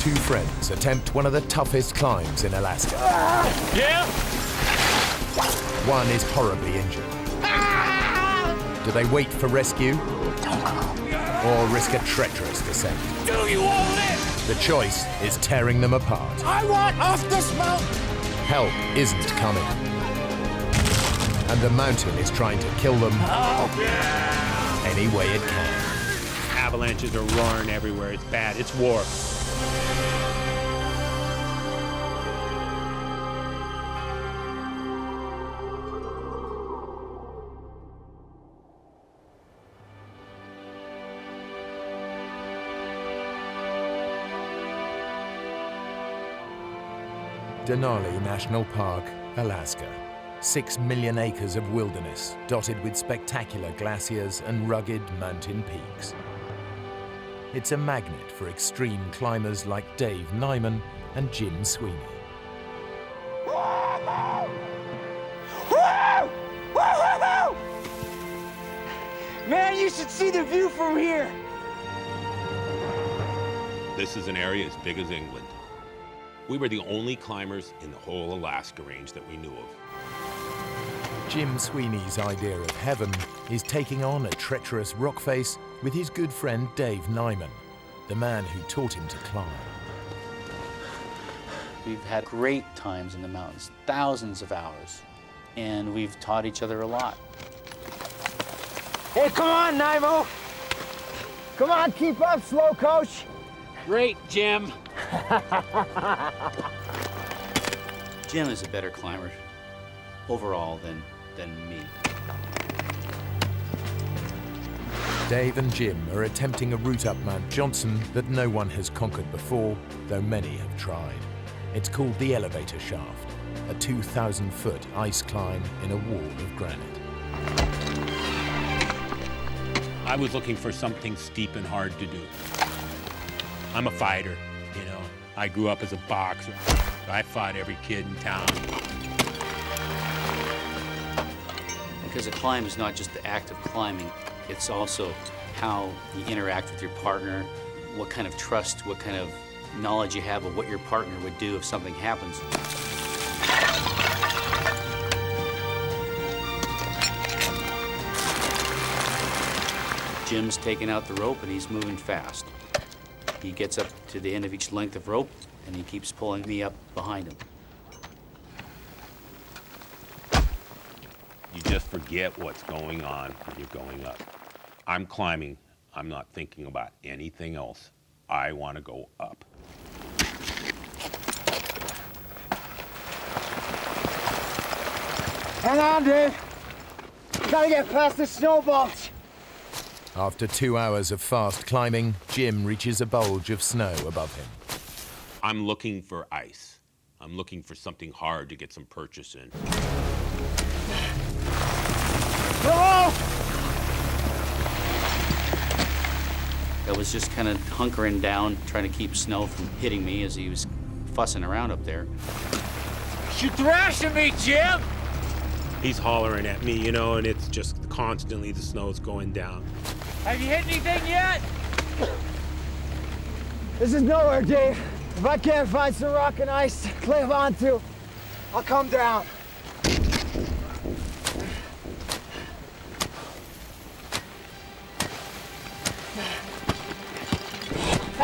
Two friends attempt one of the toughest climbs in Alaska. Yeah? One is horribly injured. Do they wait for rescue or risk a treacherous descent? Do you want it? The choice is tearing them apart. I want off this mountain! Help isn't coming. And the mountain is trying to kill them any way it can. Avalanches are roaring everywhere. It's bad. It's war. Denali National Park, Alaska. 6 million acres of wilderness dotted with spectacular glaciers and rugged mountain peaks. It's a magnet for extreme climbers like Dave Nyman and Jim Sweeney. Man, you should see the view from here. This is an area as big as England. We were the only climbers in the whole Alaska range that we knew of. Jim Sweeney's idea of heaven is taking on a treacherous rock face with his good friend Dave Nyman, the man who taught him to climb. We've had great times in the mountains, thousands of hours, and we've taught each other a lot. Hey, come on, Nimo. Come on, keep up, slow coach. Great, Jim. Jim is a better climber overall than me. Dave and Jim are attempting a route up Mount Johnson that no one has conquered before, though many have tried. It's called the Elevator Shaft, a 2,000-foot ice climb in a wall of granite. I was looking for something steep and hard to do. I'm a fighter, you know. I grew up as a boxer. I fought every kid in town. Because a climb is not just the act of climbing, it's also how you interact with your partner, what kind of trust, what kind of knowledge you have of what your partner would do if something happens. Jim's taking out the rope and he's moving fast. He gets up to the end of each length of rope and he keeps pulling me up behind him. You just forget what's going on when you're going up. I'm climbing. I'm not thinking about anything else. I want to go up. Hang on, Dave. Gotta get past the snowballs. After 2 hours of fast climbing, Jim reaches a bulge of snow above him. I'm looking for ice. I'm looking for something hard to get some purchase in. No! I was just kind of hunkering down, trying to keep snow from hitting me as he was fussing around up there. You're thrashing me, Jim! He's hollering at me, you know, and it's just constantly the snow's going down. Have you hit anything yet? This is nowhere, Dave. If I can't find some rock and ice to climb onto, I'll come down.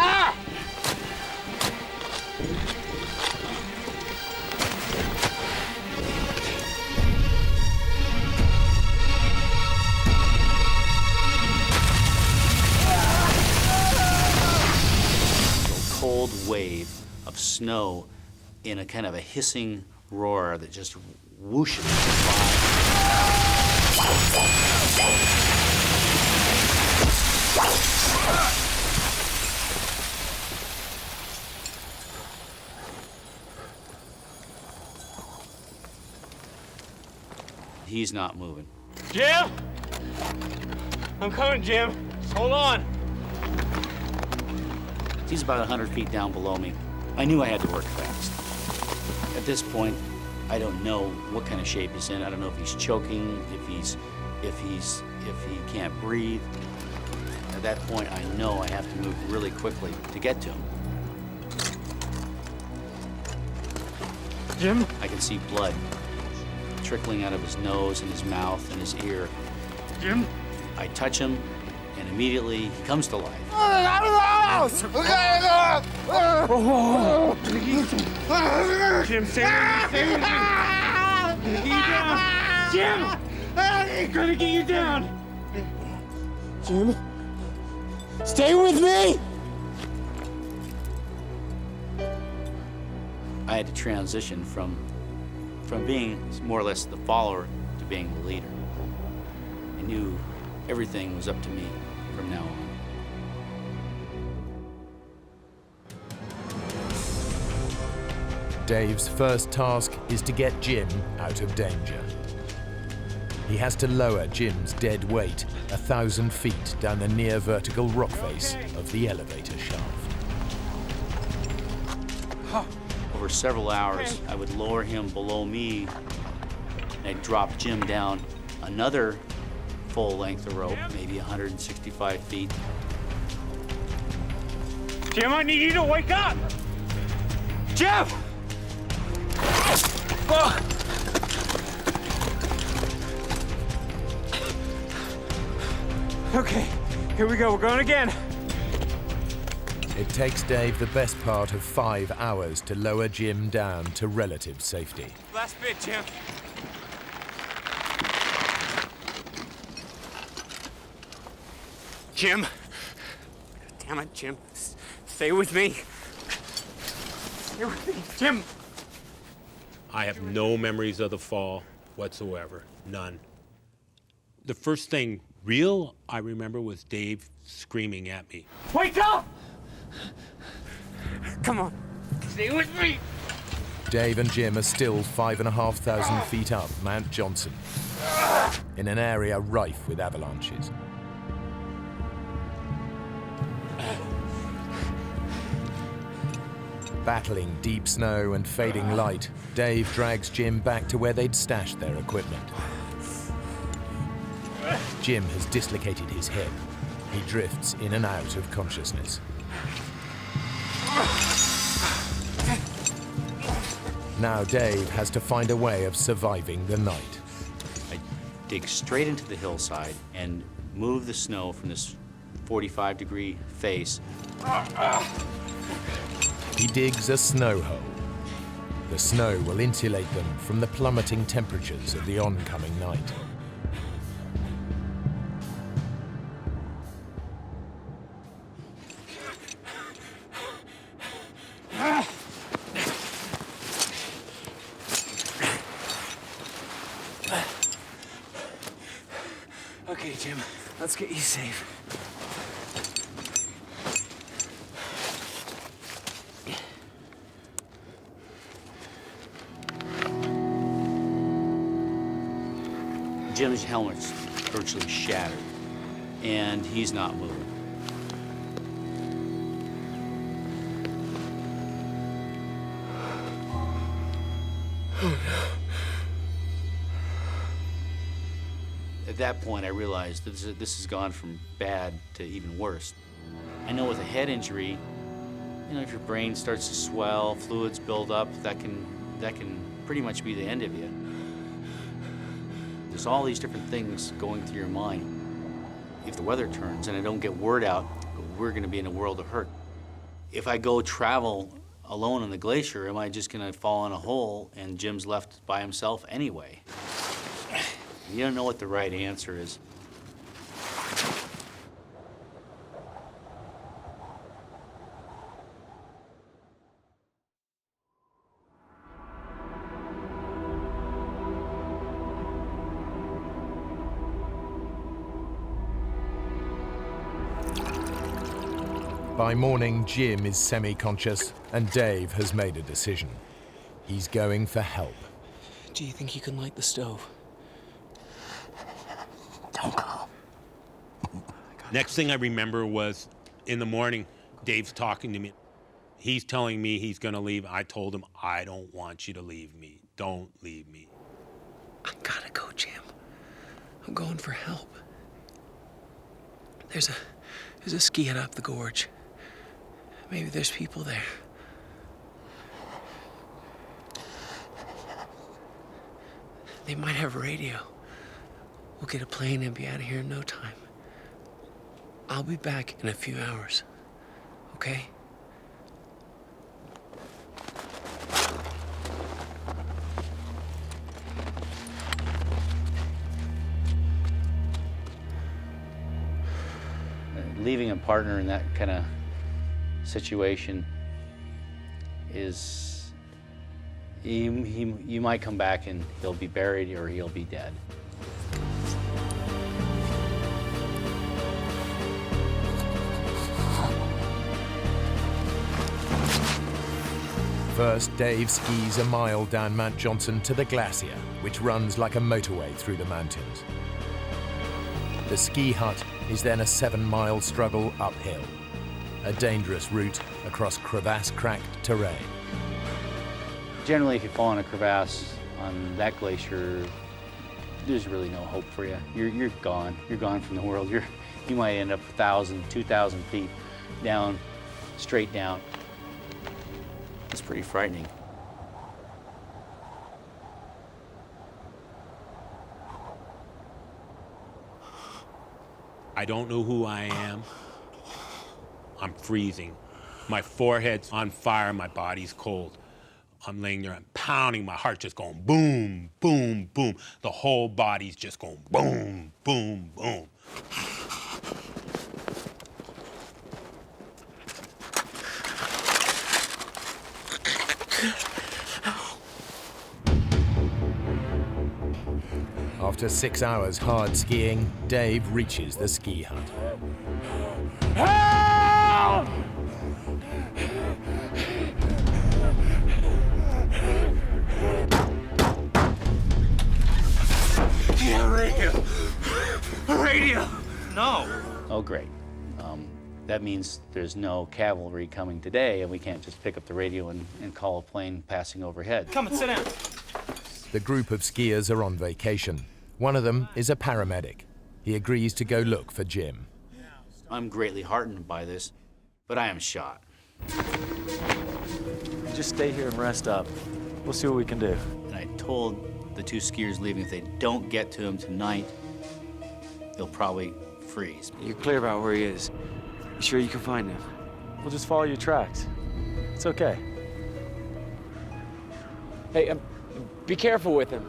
Ah! Cold wave of snow in a kind of a hissing roar that just whooshes by. He's not moving. Jim! I'm coming, Jim. Just hold on. He's about 100 feet down below me. I knew I had to work fast. At this point, I don't know what kind of shape he's in. I don't know if he's choking, if he can't breathe. At that point, I know I have to move really quickly to get to him. Jim? I can see blood trickling out of his nose and his mouth and his ear. Jim? I touch him, and immediately he comes to life. Jim, stay with me. Jim! I'm gonna get you down! Jim? Stay with me! I had to transition from being more or less the follower to being the leader. I knew everything was up to me from now on. Dave's first task is to get Jim out of danger. He has to lower Jim's dead weight 1,000 feet down the near vertical rock face of the elevator shaft. Over several hours, I would lower him below me, and I'd drop Jim down another full length of rope, maybe 165 feet. Jim, I need you to wake up! Jim! Okay, here we go. We're going again. It takes Dave the best part of 5 hours to lower Jim down to relative safety. Last bit, Jim. Jim. Damn it, Jim. Stay with me. Stay with me, Jim. I have no memories of the fall whatsoever, none. The first thing real I remember was Dave screaming at me. Wake up! Come on. Stay with me. Dave and Jim are still 5,500 feet up Mount Johnson, in an area rife with avalanches. Battling deep snow and fading light, Dave drags Jim back to where they'd stashed their equipment. Jim has dislocated his hip. He drifts in and out of consciousness. Now Dave has to find a way of surviving the night. I dig straight into the hillside and move the snow from this 45-degree face. He digs a snow hole. The snow will insulate them from the plummeting temperatures of the oncoming night. Okay, Jim. Let's get you safe. Jim's helmet's virtually shattered, and he's not moving. At that point, I realized that this has gone from bad to even worse. I know with a head injury, you know, if your brain starts to swell, fluids build up, that can pretty much be the end of you. There's all these different things going through your mind. If the weather turns and I don't get word out, we're gonna be in a world of hurt. If I go travel alone on the glacier, am I just gonna fall in a hole and Jim's left by himself anyway? You don't know what the right answer is. By morning, Jim is semi-conscious, and Dave has made a decision. He's going for help. Do you think you can light the stove? Don't go. Next thing I remember was in the morning, Dave's talking to me. He's telling me he's gonna leave. I told him, I don't want you to leave me. Don't leave me. I gotta go, Jim. I'm going for help. There's a ski hut up the gorge. Maybe there's people there. They might have a radio. We'll get a plane and be out of here in no time. I'll be back in a few hours, okay? Leaving a partner in that kind of situation is, you might come back and he'll be buried or he'll be dead. First, Dave skis a mile down Mount Johnson to the glacier, which runs like a motorway through the mountains. The ski hut is then a 7-mile struggle uphill, a dangerous route across crevasse-cracked terrain. Generally, if you fall in a crevasse on that glacier, there's really no hope for you. You're gone. You're gone from the world. You might end up 1,000, 2,000 feet down, straight down. It's pretty frightening. I don't know who I am. I'm freezing. My forehead's on fire, my body's cold. I'm laying there, I'm pounding, my heart's just going boom, boom, boom. The whole body's just going boom, boom, boom. After 6 hours hard skiing, Dave reaches the ski hut. Help! Yeah, radio! Radio! No! Oh, great. That means there's no cavalry coming today, and we can't just pick up the radio and call a plane passing overhead. Come and sit down. The group of skiers are on vacation. One of them is a paramedic. He agrees to go look for Jim. I'm greatly heartened by this, but I am shot. Just stay here and rest up. We'll see what we can do. And I told the 2 skiers leaving, if they don't get to him tonight, they'll probably freeze. You're clear about where he is. You sure you can find him? We'll just follow your tracks. It's okay. Hey, be careful with him.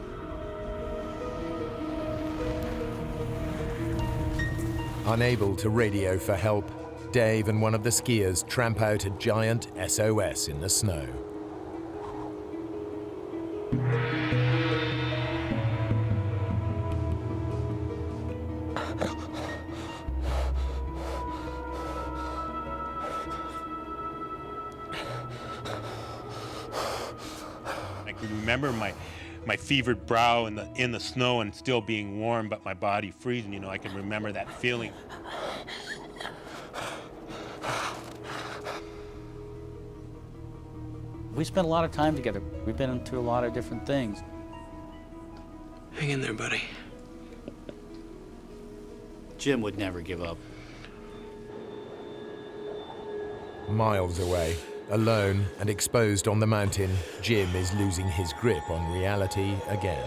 Unable to radio for help, Dave and one of the skiers tramp out a giant SOS in the snow. I can remember my fevered brow in the snow and still being warm, but my body freezing. You know, I can remember that feeling. We spent a lot of time together. We've been into a lot of different things. Hang in there, buddy. Jim would never give up. Miles away, alone and exposed on the mountain, Jim is losing his grip on reality again.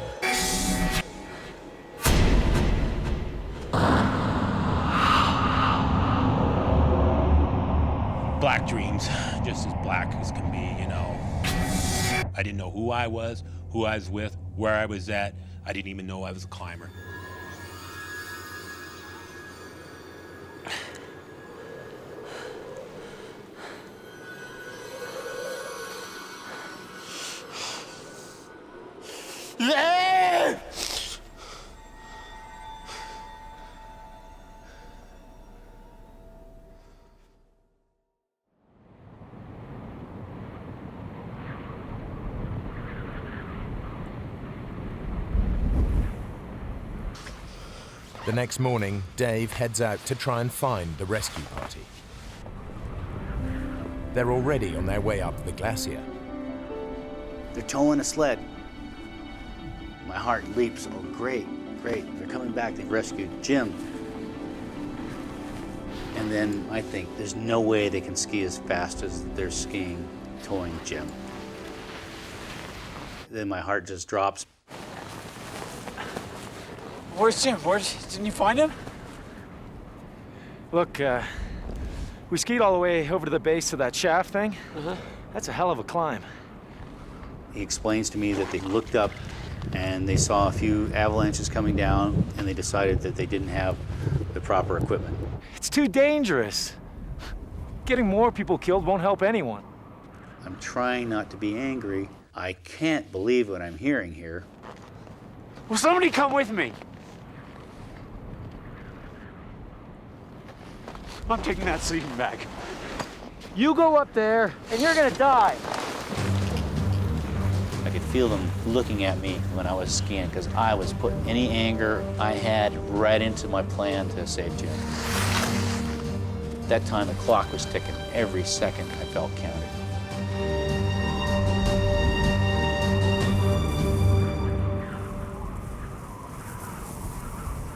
Black dreams, just as black as can be, you know. I didn't know who I was with, where I was at. I didn't even know I was a climber. The next morning, Dave heads out to try and find the rescue party. They're already on their way up the glacier. They're towing a sled. My heart leaps. Oh, great, great. They're coming back. They've rescued Jim. And then I think there's no way they can ski as fast as they're skiing, towing Jim. Then my heart just drops. Where's Jim? Didn't you find him? Look, we skied all the way over to the base of that shaft thing. That's a hell of a climb. He explains to me that they looked up and they saw a few avalanches coming down, and they decided that they didn't have the proper equipment. It's too dangerous. Getting more people killed won't help anyone. I'm trying not to be angry. I can't believe what I'm hearing here. Will somebody come with me? I'm taking that sleeping bag. You go up there, and you're gonna die. I could feel them looking at me when I was skiing because I was putting any anger I had right into my plan to save Jim. At that time, the clock was ticking. Every second I felt counted.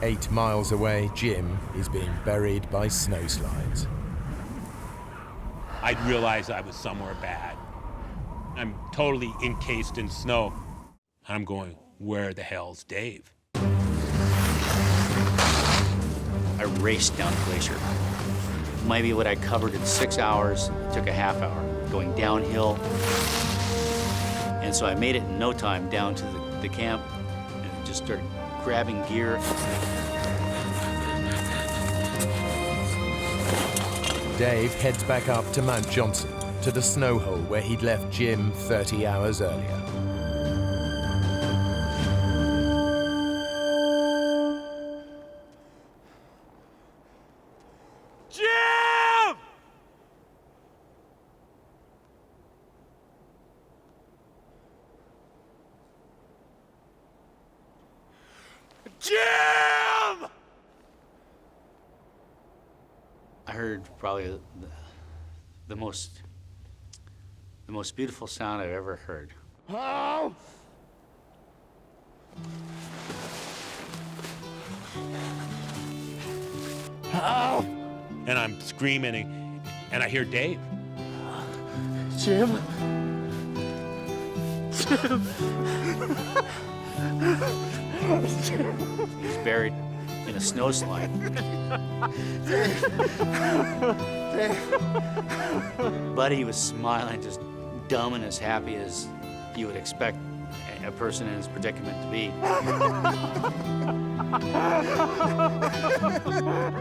Eight miles away, Jim is being buried by snowslides. I'd realized I was somewhere bad. I'm totally encased in snow. I'm going, where the hell's Dave? I raced down the glacier. Maybe what I covered in 6 hours took a half hour, going downhill. And so I made it in no time down to the camp and just started grabbing gear. Dave heads back up to Mount Johnson, to the snow hole where he'd left Jim 30 hours earlier. Jim! Jim! I heard probably the most beautiful sound I've ever heard. Oh! Oh! And I'm screaming, and I hear Dave. Jim? He's buried in a snowslide. Buddy was smiling, just dumb and as happy as you would expect a person in his predicament to be.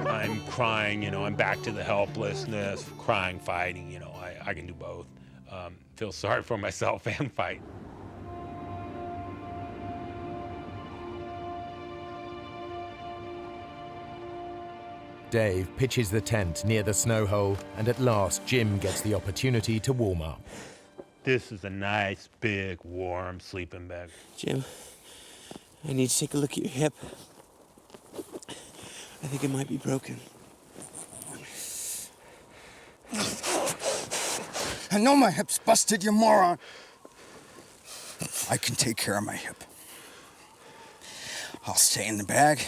I'm crying, I'm back to the helplessness, crying, fighting, I can do both. Feel sorry for myself and fight. Dave pitches the tent near the snow hole, and at last Jim gets the opportunity to warm up. This is a nice, big, warm sleeping bag. Jim, I need to take a look at your hip. I think it might be broken. I know my hip's busted, you moron. I can take care of my hip. I'll stay in the bag,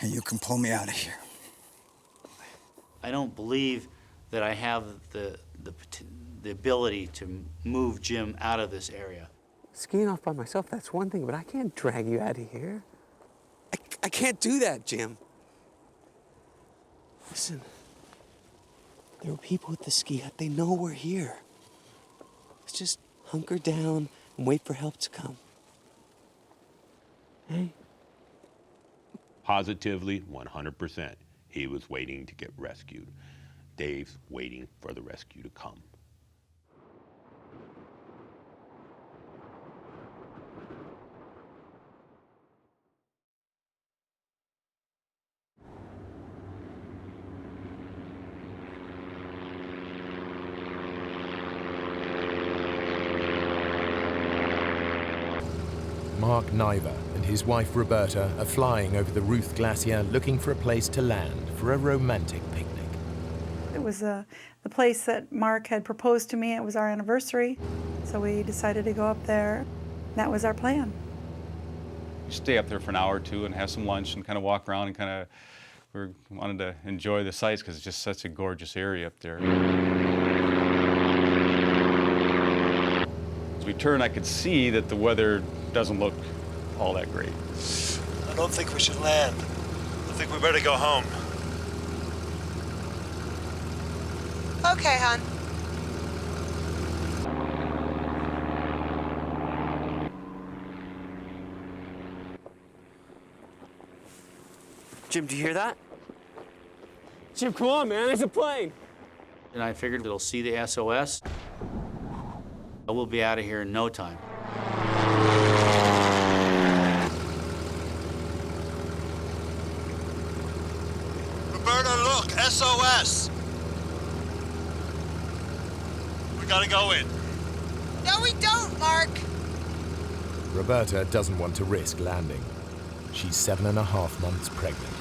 and you can pull me out of here. I don't believe that I have the ability to move Jim out of this area. Skiing off by myself, that's one thing, but I can't drag you out of here. I can't do that, Jim. Listen, there are people at the ski hut. They know we're here. Let's just hunker down and wait for help to come. Hey? Positively, 100%. He was waiting to get rescued. Dave's waiting for the rescue to come. Mark Niver and his wife Roberta are flying over the Ruth Glacier looking for a place to land for a romantic picnic. It was the place that Mark had proposed to me. It was our anniversary, so we decided to go up there. That was our plan. Stay up there for an hour or two and have some lunch and kind of walk around and we wanted to enjoy the sights because it's just such a gorgeous area up there. As we turned, I could see that the weather doesn't look all that great. I don't think we should land. I think we better go home. Okay, hon. Jim, do you hear that? Jim, come on, man, there's a plane. And I figured it'll see the SOS. We'll be out of here in no time. Roberta, look, SOS. We gotta go in. No, we don't, Mark. Roberta doesn't want to risk landing. She's 7.5 months pregnant.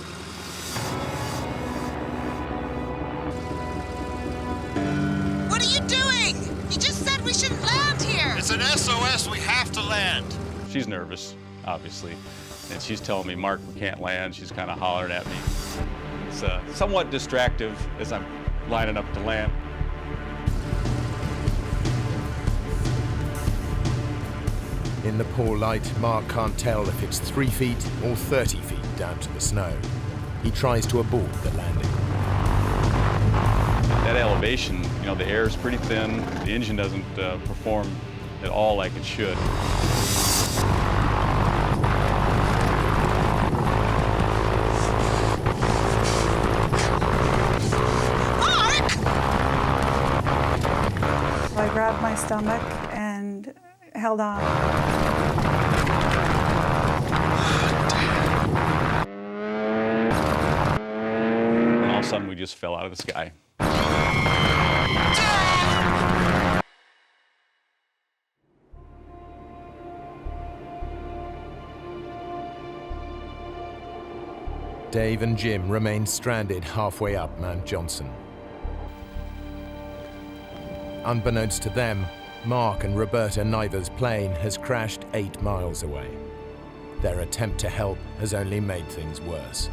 What are you doing? You just said we shouldn't land here. It's an SOS, we have to land. She's nervous, obviously, and she's telling me, Mark, we can't land. She's kind of hollering at me. It's somewhat distractive as I'm lining up to land. In the poor light, Mark can't tell if it's 3 feet or 30 feet down to the snow. He tries to abort the landing. That elevation, you know, the air is pretty thin. The engine doesn't perform at all like it should. Mark! So I grabbed my stomach and held on. And all of a sudden, we just fell out of the sky. Dave and Jim remain stranded halfway up Mount Johnson. Unbeknownst to them, Mark and Roberta Niver's plane has crashed 8 miles away. Their attempt to help has only made things worse.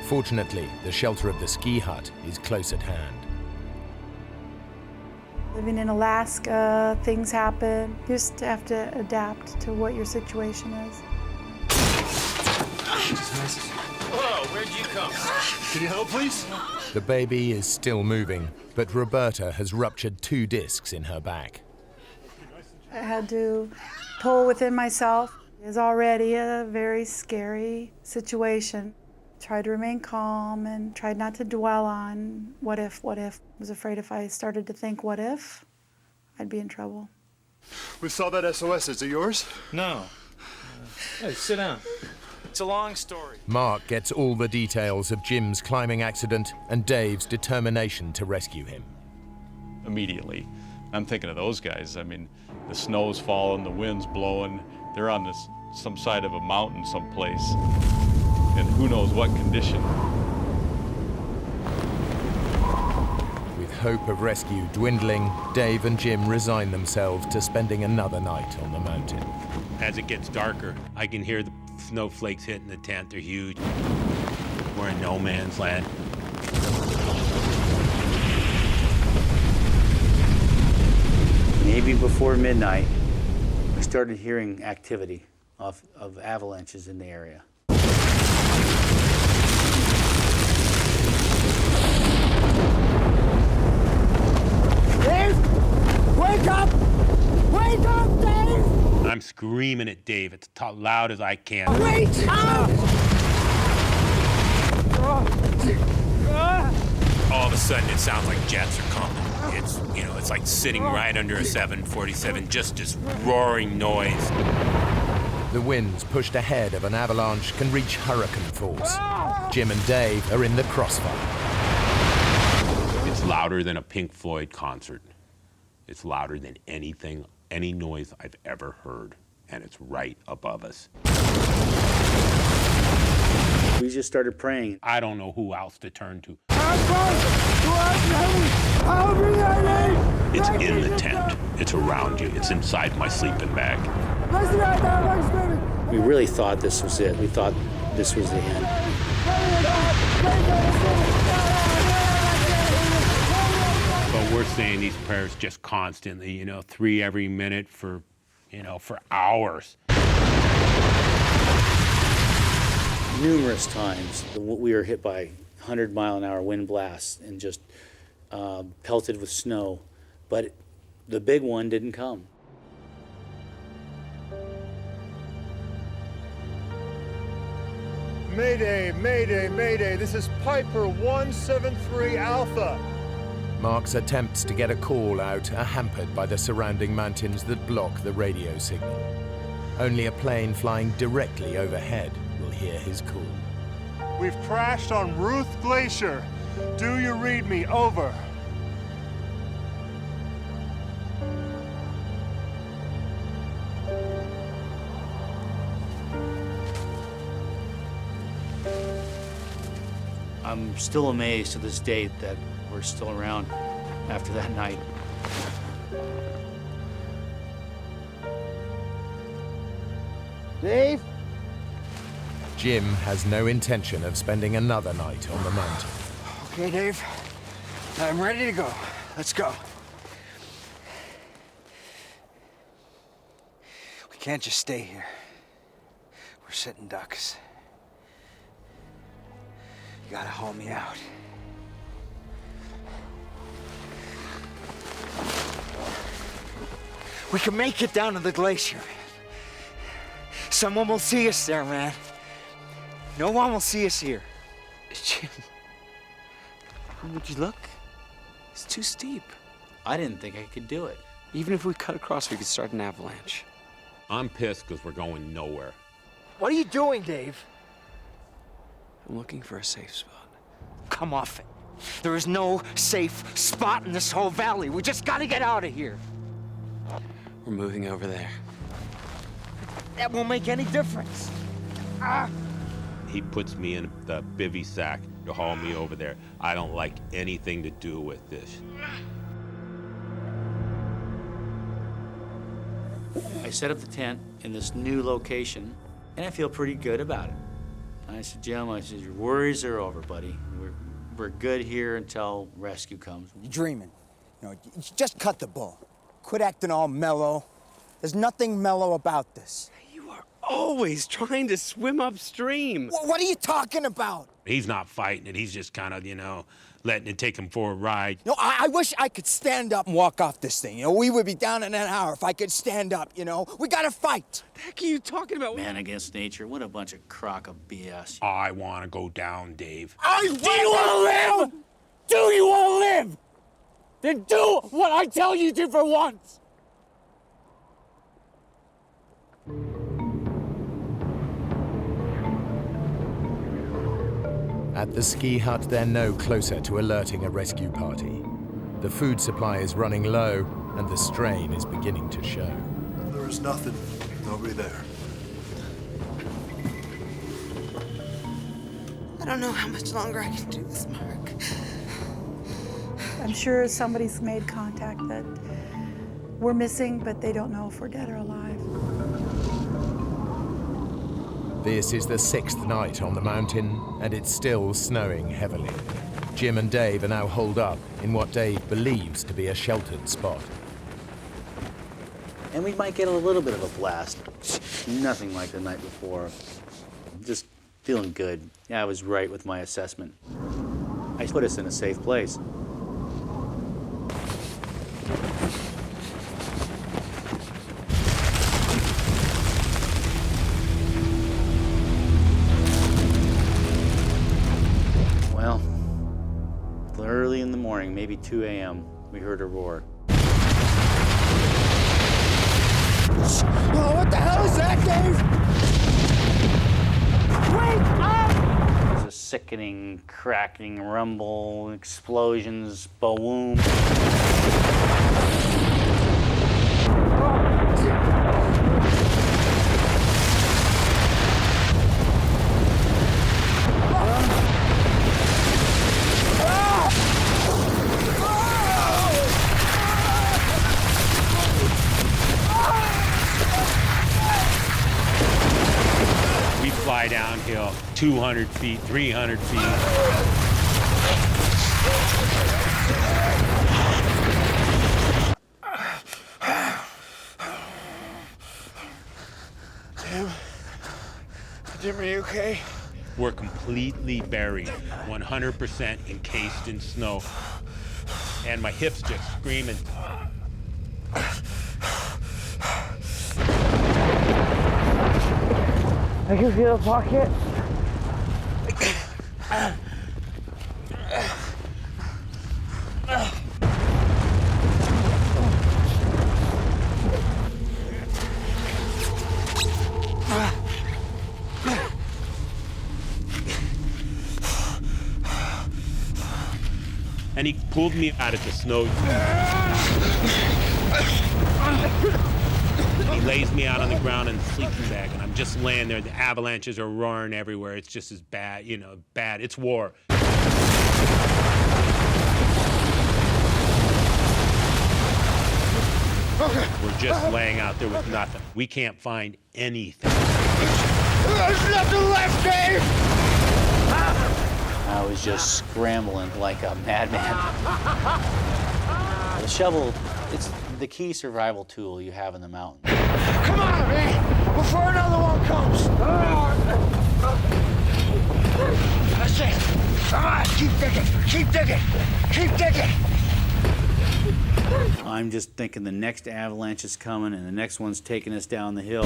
Fortunately, the shelter of the ski hut is close at hand. Living in Alaska, things happen. You just have to adapt to what your situation is. Whoa, where'd you come? Can you help, please? The baby is still moving, but Roberta has ruptured 2 discs in her back. I had to pull within myself. It's already a very scary situation. Tried to remain calm and tried not to dwell on what if. I was afraid if I started to think what if, I'd be in trouble. We saw that SOS. Is it yours? No. Hey, sit down. It's a long story. Mark gets all the details of Jim's climbing accident and Dave's determination to rescue him. Immediately, I'm thinking of those guys. I mean, the snow's falling, the wind's blowing. They're on some side of a mountain someplace, and who knows what condition. With hope of rescue dwindling, Dave and Jim resign themselves to spending another night on the mountain. As it gets darker, I can hear the snowflakes hitting the tent. They're huge. We're in no man's land. Maybe before midnight, we started hearing activity of avalanches in the area. Dave! Wake up! Wake up, Dave! I'm screaming at Dave as loud as I can. Wake up! All of a sudden, it sounds like jets are coming. It's like sitting right under a 747, just this roaring noise. The winds pushed ahead of an avalanche can reach hurricane force. Jim and Dave are in the crossfire. It's louder than a Pink Floyd concert. It's louder than any noise I've ever heard, and it's right above us. We just started praying. I don't know who else to turn to. It's in the tent. It's around you. It's inside my sleeping bag. We really thought this was it. We thought this was the end. But we're saying these prayers just constantly, 3 every minute for hours. Numerous times we were hit by 100-mile-an-hour wind blasts and just pelted with snow, but the big one didn't come. Mayday, mayday, mayday. This is Piper 173 Alpha. Mark's attempts to get a call out are hampered by the surrounding mountains that block the radio signal. Only a plane flying directly overhead will hear his call. We've crashed on Ruth Glacier. Do you read me? Over. I'm still amazed to this date that we're still around after that night. Dave? Jim has no intention of spending another night on the mountain. Okay, Dave. I'm ready to go. Let's go. We can't just stay here. We're sitting ducks. You gotta haul me out. We can make it down to the glacier, man. Someone will see us there, man. No one will see us here. Jim, would you look? It's too steep. I didn't think I could do it. Even if we cut across, we could start an avalanche. I'm pissed because we're going nowhere. What are you doing, Dave? I'm looking for a safe spot. Come off it. There is no safe spot in this whole valley. We just gotta get out of here. We're moving over there. That won't make any difference. He puts me in the bivy sack to haul me over there. I don't like anything to do with this. I set up the tent in this new location, and I feel pretty good about it. I said, Jim, your worries are over, buddy. We're good here until rescue comes. You're dreaming. You know, you just cut the bull. Quit acting all mellow. There's nothing mellow about this. You are always trying to swim upstream. What are you talking about? He's not fighting it. He's just kind of, letting it take him for a ride. No, I wish I could stand up and walk off this thing. We would be down in an hour if I could stand up, We gotta fight. What the heck are you talking about? Man against nature. What a bunch of crock of BS. I want to go down, Dave. Do you want to live? Do you want to live? Then do what I tell you to for once. At the ski hut, they're no closer to alerting a rescue party. The food supply is running low, and the strain is beginning to show. There is nothing. Nobody there. I don't know how much longer I can do this, Mark. I'm sure somebody's made contact that we're missing, but they don't know if we're dead or alive. This is the 6th night on the mountain, and it's still snowing heavily. Jim and Dave are now holed up in what Dave believes to be a sheltered spot. And we might get a little bit of a blast. Nothing like the night before. Just feeling good. Yeah, I was right with my assessment. I put us in a safe place. Well, early in the morning, maybe 2 a.m., we heard a roar. Oh, what the hell is that, Dave? Wake up! There's a sickening, cracking rumble, explosions, boom. Fly downhill 200 feet, 300 feet. Jim, are you okay? were completely buried, 100% encased in snow. And my hips just screaming. I can feel the pocket. And he pulled me out of the snow. He lays me out on the ground in the sleeping bag, and I'm just laying there. The avalanches are roaring everywhere. It's just as bad, you know, bad. It's war. We're just laying out there with nothing. We can't find anything. There's nothing left, Dave! I was just scrambling like a madman. The shovel, it's the key survival tool you have in the mountains. Come on, me! Before another one comes! That's it! Come on, keep digging! Keep digging! Keep digging! I'm just thinking the next avalanche is coming and the next one's taking us down the hill.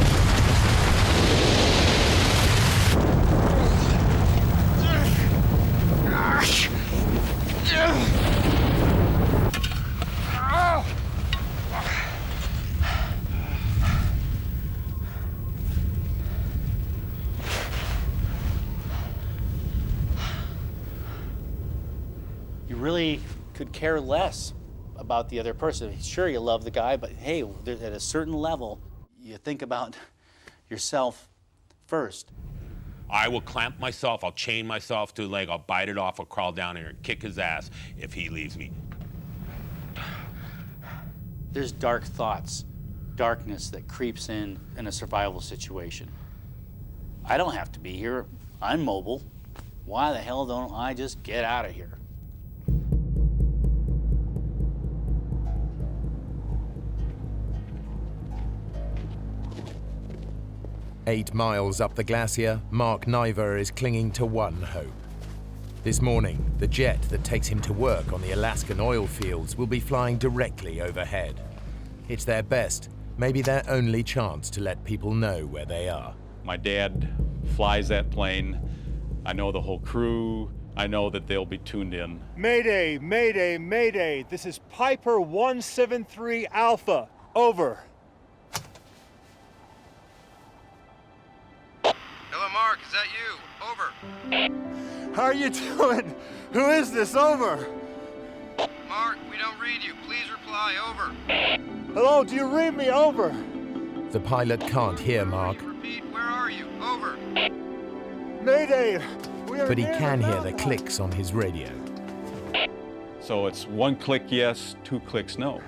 You really could care less about the other person. Sure, you love the guy, but hey, at a certain level, you think about yourself first. I will clamp myself, I'll chain myself to a leg, I'll bite it off, I'll crawl down here and kick his ass if he leaves me. There's dark thoughts, darkness that creeps in a survival situation. I don't have to be here. I'm mobile. Why the hell don't I just get out of here? Eight miles up the glacier, Mark Niver is clinging to one hope. This morning, the jet that takes him to work on the Alaskan oil fields will be flying directly overhead. It's their best, maybe their only chance to let people know where they are. My dad flies that plane. I know the whole crew. I know that they'll be tuned in. Mayday, mayday, mayday. This is Piper 173 Alpha. Over. Hello, Mark. Is that you? Over. How are you doing? Who is this? Over. Mark, we don't read you. Please reply. Over. Hello, do you read me? Over. The pilot can't hear Mark. Repeat, where are you? Over. Mayday. But he can hear the clicks on his radio. So it's 1 click yes, 2 clicks no.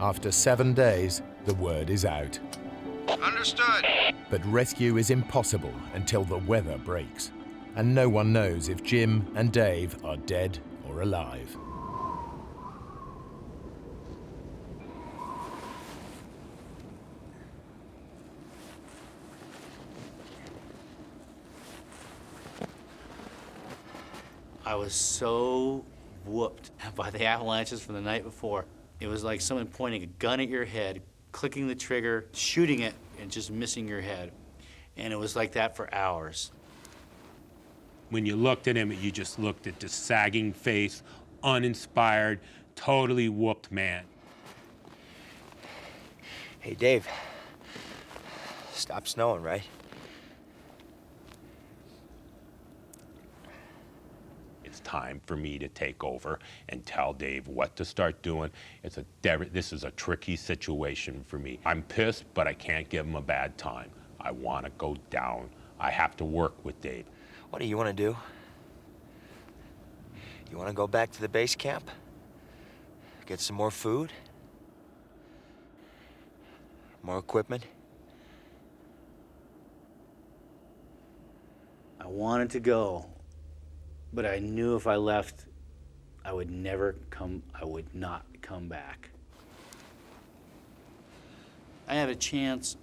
After 7 days, the word is out. Understood. But rescue is impossible until the weather breaks. And no one knows if Jim and Dave are dead or alive. I was so whooped by the avalanches from the night before. It was like someone pointing a gun at your head, clicking the trigger, shooting it, and just missing your head. And it was like that for hours. When you looked at him, you just looked at this sagging face, uninspired, totally whooped man. Hey, Dave. Stop snowing, right? It's time for me to take over and tell Dave what to start doing. This is a tricky situation for me. I'm pissed, but I can't give him a bad time. I want to go down. I have to work with Dave. What do you want to do? You want to go back to the base camp? Get some more food? More equipment? I wanted to go, but I knew if I left, I would not come back. I had a chance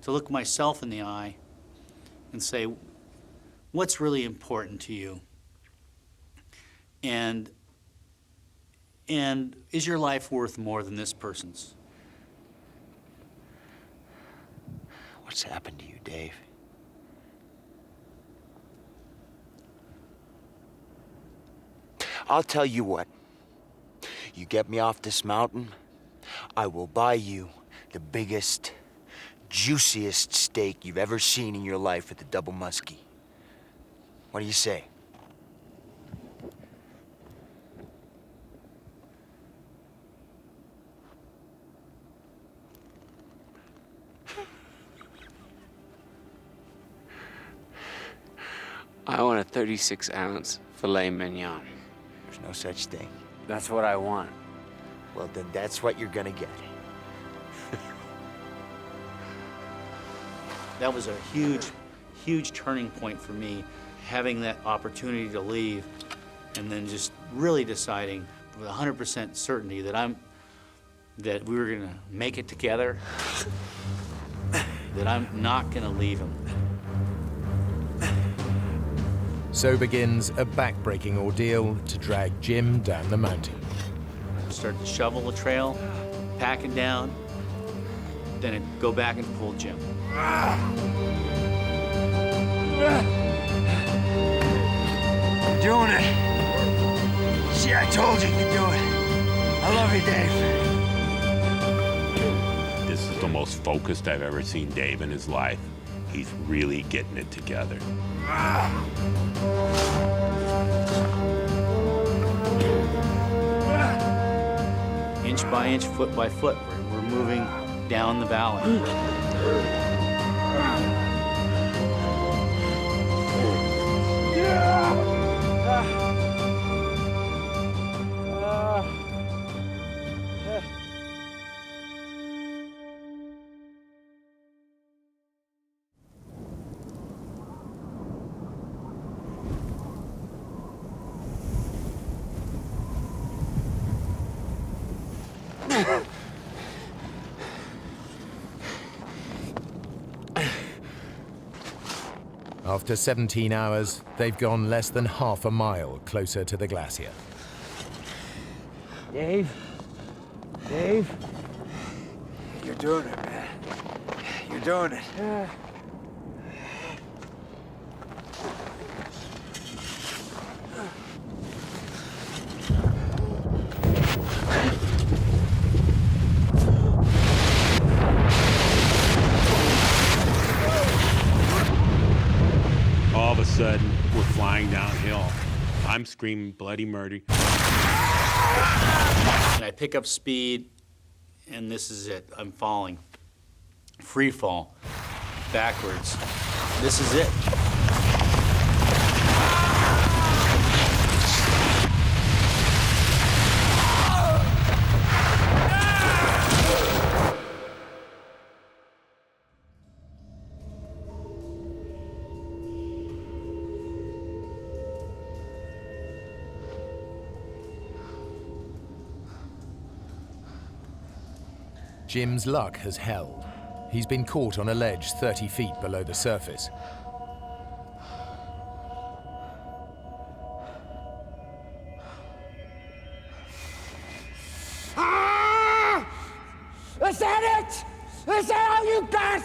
to look myself in the eye and say, what's really important to you? And is your life worth more than this person's? What's happened to you, Dave? I'll tell you what. You get me off this mountain, I will buy you the biggest, juiciest steak you've ever seen in your life at the Double Muskie. What do you say? I want a 36-ounce filet mignon. There's no such thing. That's what I want. Well, then that's what you're gonna get. That was a huge, huge turning point for me, having that opportunity to leave and then just really deciding with 100% certainty that we were gonna make it together, that I'm not gonna leave him. So begins a back-breaking ordeal to drag Jim down the mountain. Start to shovel the trail, pack it down, then it'd go back and pull Jim. Doing it. See, I told you could do it. I love you, Dave. This is the most focused I've ever seen Dave in his life. He's really getting it together. Inch by inch, foot by foot, we're moving down the valley. After 17 hours, they've gone less than half a mile closer to the glacier. Dave? Dave? You're doing it, man. You're doing it. All of a sudden, we're flying downhill. I'm screaming bloody murder. And I pick up speed, and this is it. I'm falling. Free fall. Backwards. This is it. Jim's luck has held. He's been caught on a ledge 30 feet below the surface. Is that it? Is that all you got?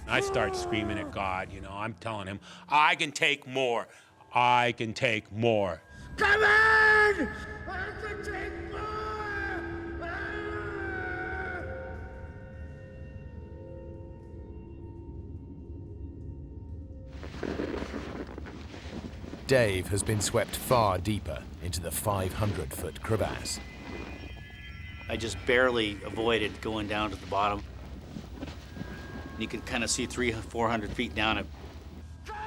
I start screaming at God, you know. I'm telling him, I can take more. I can take more. Come on! I can take more! Dave has been swept far deeper into the 500-foot crevasse. I just barely avoided going down to the bottom. You could kind of see 300-400 feet down it. Come on!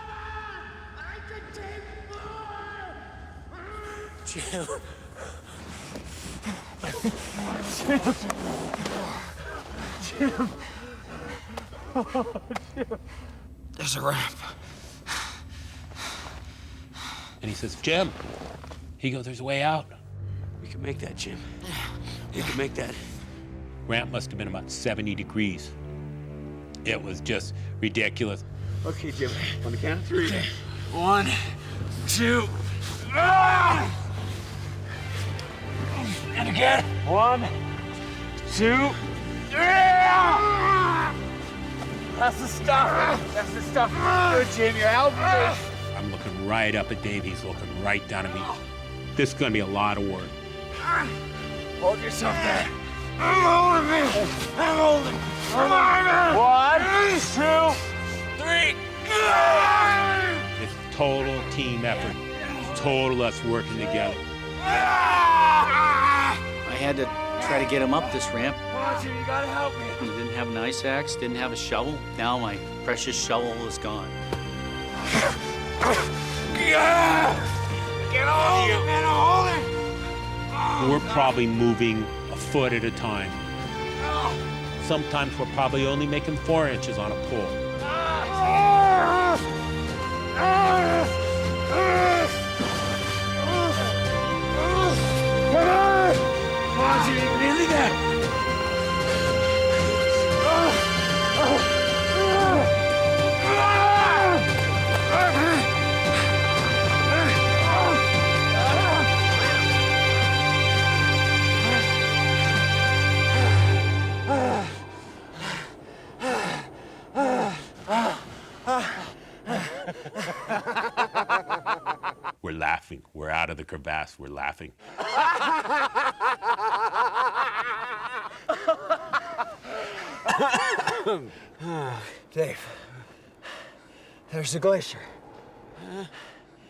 I can take more! Jim. Jim. Oh, Jim. There's a ramp. And he says, Jim. He goes, there's a way out. We can make that, Jim. We can make that. Ramp must have been about 70 degrees. It was just ridiculous. Okay, Jim. On the count of 3. 1, 2. Ah! And again. 1, 2. Ah! That's the stuff. That's the stuff. Good, Jim. You're helping me. I'm looking right up at Dave. He's looking right down at me. This is gonna be a lot of work. Hold yourself there. I'm holding it. I'm holding it. Come on. 1, 2, 3. It's total team effort. It's total us working together. I had to try to get him up this ramp. Roger, you gotta help me. I didn't have an ice axe, didn't have a shovel. Now my precious shovel is gone. Get on you, man. Hold it. We're probably moving a foot at a time. Sometimes we're probably only making 4 inches on a pole. Come on! Come on, Jimmy, we're nearly there. We're laughing. We're out of the crevasse. We're laughing. Dave, there's the glacier.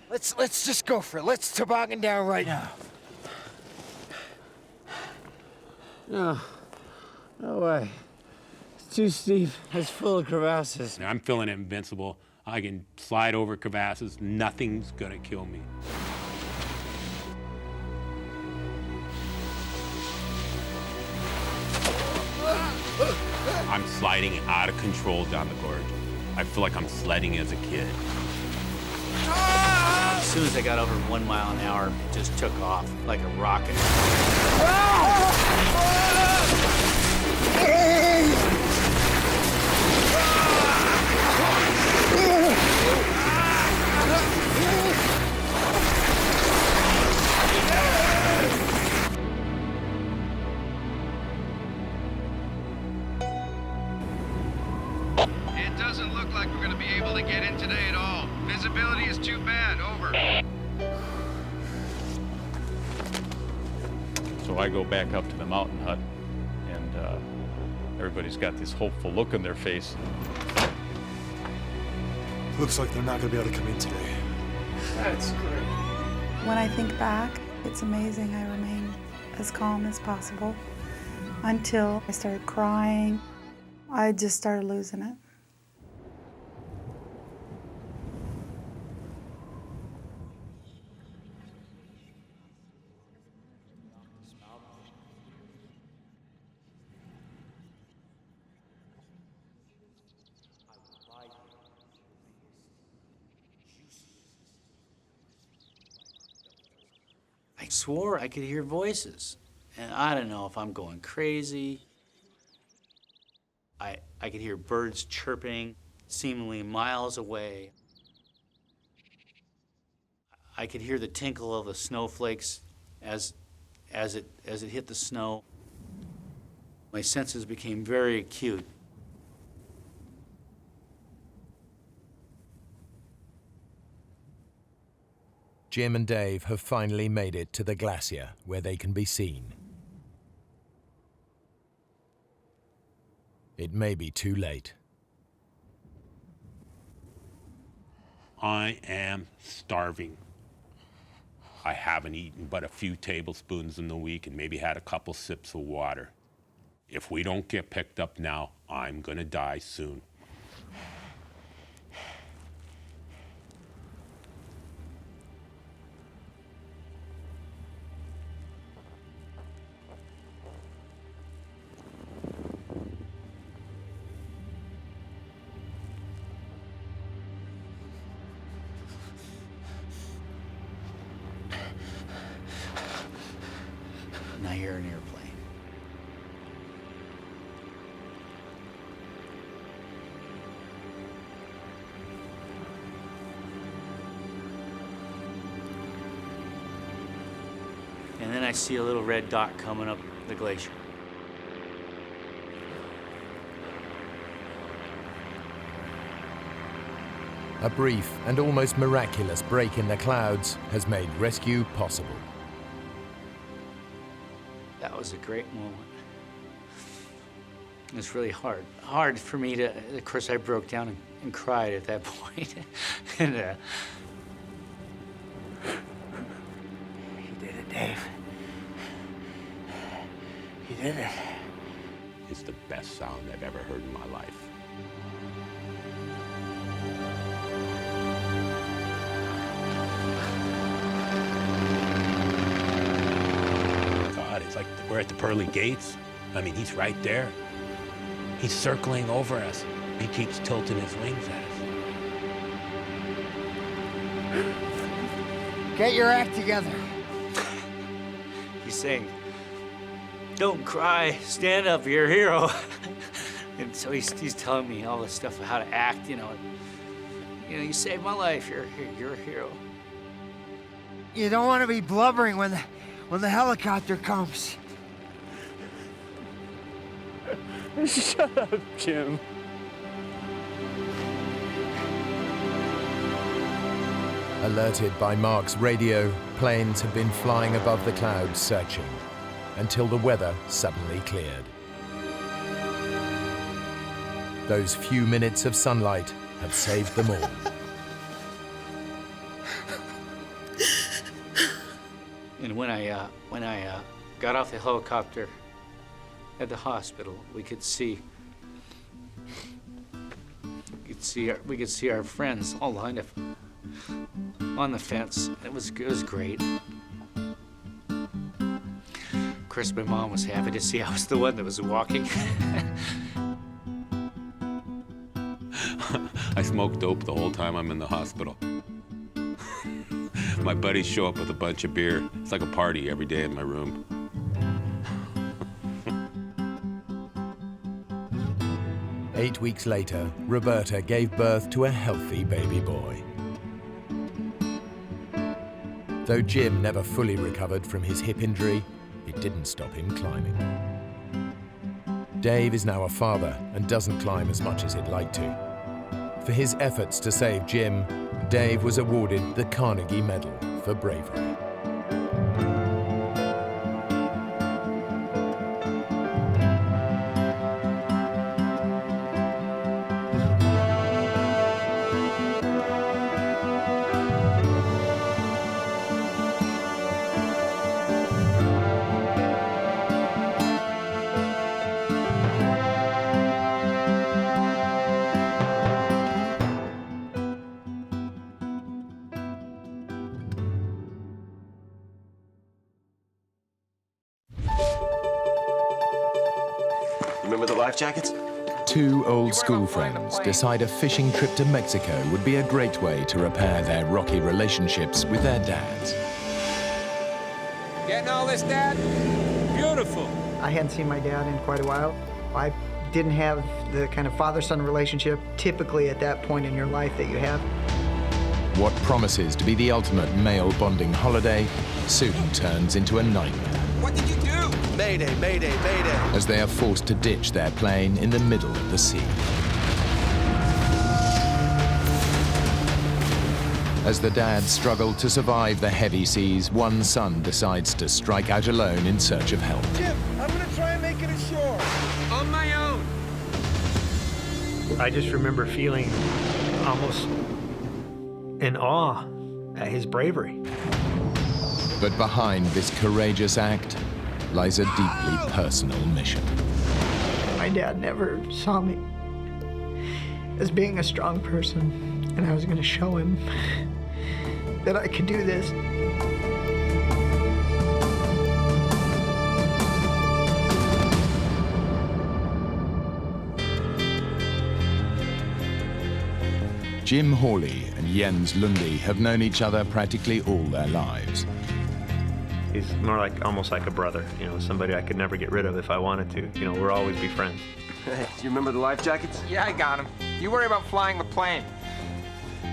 Let's just go for it. Let's toboggan down right now. No. No way. It's too steep. It's full of crevasses. I'm feeling invincible. I can slide over crevasses. Nothing's gonna kill me. I'm sliding out of control down the gorge. I feel like I'm sledding as a kid. As soon as I got over 1 mile an hour, it just took off like a rocket. It doesn't look like we're going to be able to get in today at all. Visibility is too bad. Over. So I go back up to the mountain hut, and everybody's got this hopeful look on their face. Looks like they're not going to be able to come in today. That's great. When I think back, it's amazing I remained as calm as possible until I started crying. I just started losing it. I swore I could hear voices, and I don't know if I'm going crazy. I could hear birds chirping, seemingly miles away. I could hear the tinkle of the snowflakes as it hit the snow. My senses became very acute. Jim and Dave have finally made it to the glacier where they can be seen. It may be too late. I am starving. I haven't eaten but a few tablespoons in the week and maybe had a couple sips of water. If we don't get picked up now, I'm gonna die soon. Now you're an airplane. see a little red dot coming up the glacier. A brief and almost miraculous break in the clouds has made rescue possible. That was a great moment. It was really hard. Hard for me to, of course, I broke down and cried at that point. And You did it, Dave. You did it. It's the best sound I've ever heard in my life. God, it's like we're at the pearly gates. I mean, he's right there. He's circling over us. He keeps tilting his wings at us. Get your act together. he's saying, "Don't cry, stand up, you're a hero." And so he's telling me all this stuff of how to act, you know, you saved my life, you're a hero. You don't want to be blubbering when the helicopter comes. Shut up, Jim. Alerted by Mark's radio, planes have been flying above the clouds searching until the weather suddenly cleared. Those few minutes of sunlight have saved them all. And when I got off the helicopter at the hospital, we could see our friends all lined up on the fence. It was great. Of course, my mom was happy to see I was the one that was walking. I smoke dope the whole time I'm in the hospital. My buddies show up with a bunch of beer. It's like a party every day in my room. Eight weeks later, Roberta gave birth to a healthy baby boy. Though Jim never fully recovered from his hip injury, it didn't stop him climbing. Dave is now a father and doesn't climb as much as he'd like to. For his efforts to save Jim, Dave was awarded the Carnegie Medal for bravery. Remember the life jackets? Two old school friends decide a fishing trip to Mexico would be a great way to repair their rocky relationships with their dads. Getting all this, Dad? Beautiful. I hadn't seen my dad in quite a while. I didn't have the kind of father-son relationship typically at that point in your life that you have. What promises to be the ultimate male bonding holiday soon turns into a nightmare. What did you do? Mayday, mayday, mayday. As they are forced to ditch their plane in the middle of the sea. As the dads struggle to survive the heavy seas, one son decides to strike out alone in search of help. Jim, I'm gonna try and make it ashore. On my own. I just remember feeling almost in awe at his bravery. But behind this courageous act lies a deeply personal mission. My dad never saw me as being a strong person, and I was going to show him that I could do this. Jim Hawley and Jens Lundy have known each other practically all their lives. He's more like, almost like a brother, you know, somebody I could never get rid of if I wanted to. You know, we'll always be friends. Hey, do you remember the life jackets? Yeah, I got him. You worry about flying the plane.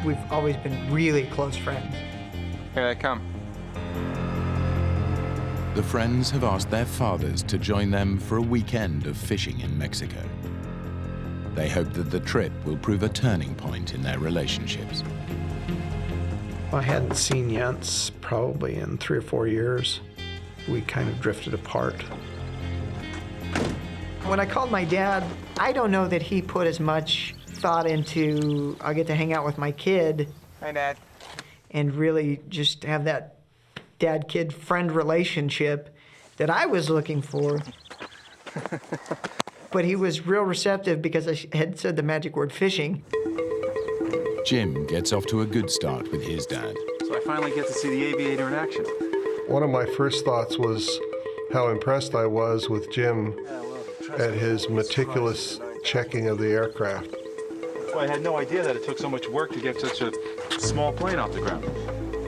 We've always been really close friends. Here they come. the friends have asked their fathers to join them for a weekend of fishing in Mexico. They hope that the trip will prove a turning point in their relationships. I hadn't seen Jens probably in 3 or 4 years. We kind of drifted apart. When I called my dad, I don't know that he put as much thought into, I get to hang out with my kid. Hi, Dad. And really just have that dad-kid friend relationship that I was looking for. But he was real receptive because I had said the magic word fishing. Jim gets off to a good start with his dad. So I finally get to see the aviator in action. One of my first thoughts was how impressed I was with Jim at his meticulous checking of the aircraft. Well, I had no idea that it took so much work to get such a small plane off the ground.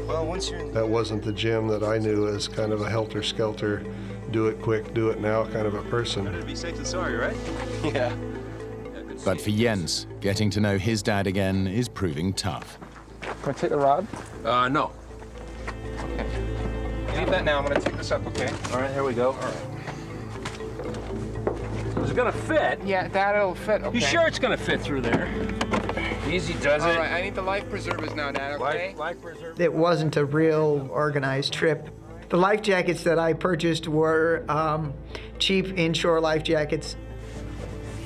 Well, once you're that wasn't the Jim that I knew as kind of a helter-skelter, do it quick, do it now kind of a person. Better to be safe than sorry, right? Yeah. But for Jens, getting to know his dad again is proving tough. Can I take the rod? No. Okay. Leave that now. I'm going to take this up, okay? All right, here we go. All right. Is it gonna fit? Yeah, that'll fit, okay. You sure it's gonna fit through there? Easy does it. All right, I need the life preservers now, Dad, okay? Life preservers. It wasn't a real organized trip. The life jackets that I purchased were cheap inshore life jackets.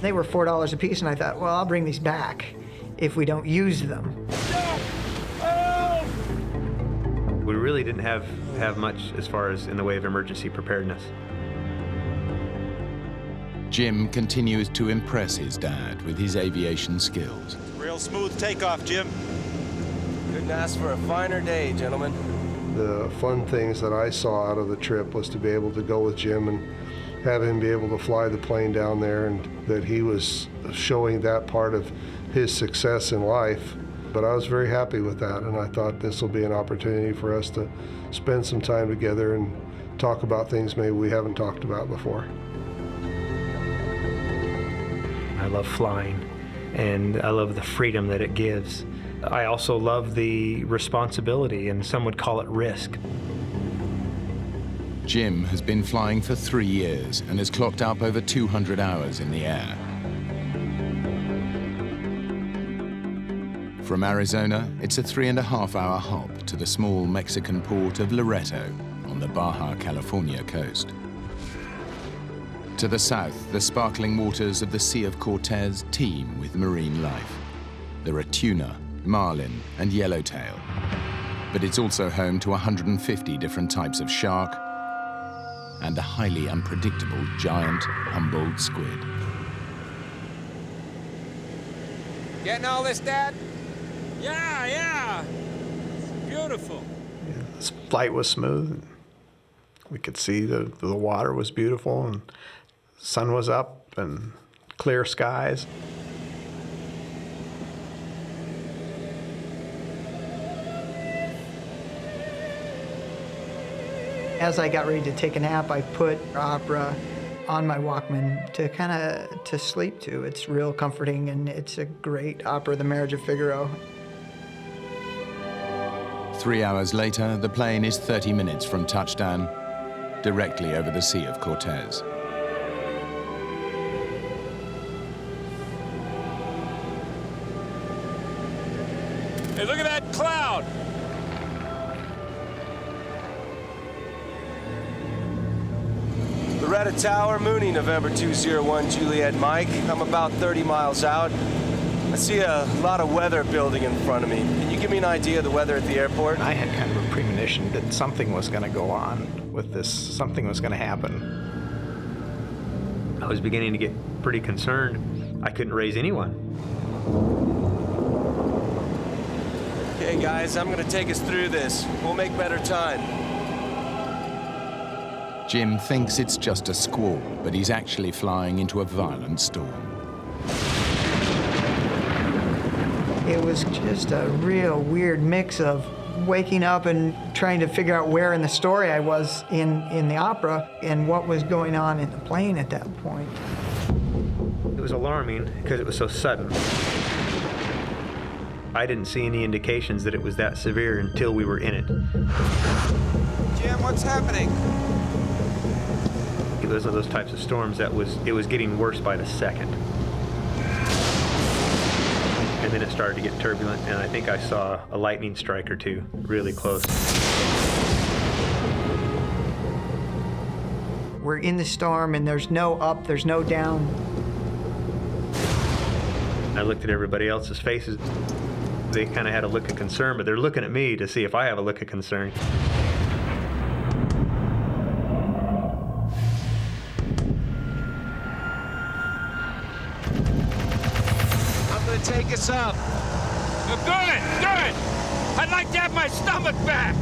They were $4 a piece, and I thought, well, I'll bring these back if we don't use them. We really didn't have much as far as in the way of emergency preparedness. Jim continues to impress his dad with his aviation skills. Real smooth takeoff, Jim. Couldn't ask for a finer day, gentlemen. The fun things that I saw out of the trip was to be able to go with Jim and have him be able to fly the plane down there, and that he was showing that part of his success in life. But I was very happy with that, and I thought this will be an opportunity for us to spend some time together and talk about things maybe we haven't talked about before. I love flying, and I love the freedom that it gives. I also love the responsibility, and some would call it risk. Jim has been flying for 3 years and has clocked up over 200 hours in the air. From Arizona, it's a 3.5-hour hop to the small Mexican port of Loreto on the Baja California coast. To the south, the sparkling waters of the Sea of Cortez teem with marine life. There are tuna, marlin, and yellowtail. But it's also home to 150 different types of shark and a highly unpredictable giant Humboldt squid. Getting all this, Dad? Yeah. It's beautiful. Yeah, this flight was smooth. We could see the water was beautiful, and the sun was up, and clear skies. As I got ready to take a nap, I put opera on my Walkman to sleep to. It's real comforting, and it's a great opera, The Marriage of Figaro. 3 hours later, the plane is 30 minutes from touchdown, directly over the Sea of Cortez. Hey, look at that cloud! Loretta Tower, Mooney, November 201, Juliet Mike. I'm about 30 miles out. I see a lot of weather building in front of me. Can you give me an idea of the weather at the airport? I had kind of a premonition that something was going to go on with this, something was going to happen. I was beginning to get pretty concerned. I couldn't raise anyone. Okay, guys, I'm going to take us through this. We'll make better time. Jim thinks it's just a squall, but he's actually flying into a violent storm. It was just a real weird mix of waking up and trying to figure out where in the story I was in the opera and what was going on in the plane at that point. It was alarming because it was so sudden. I didn't see any indications that it was that severe until we were in it. Jim, what's happening? was one of those types of storms that it was getting worse by the second. And then it started to get turbulent, and I think I saw a lightning strike or two really close. We're in the storm, and there's no up, there's no down. I looked at everybody else's faces. They kind of had a look of concern, but they're looking at me to see if I have a look of concern. I'm gonna take us up. Good, good. I'd like to have my stomach back.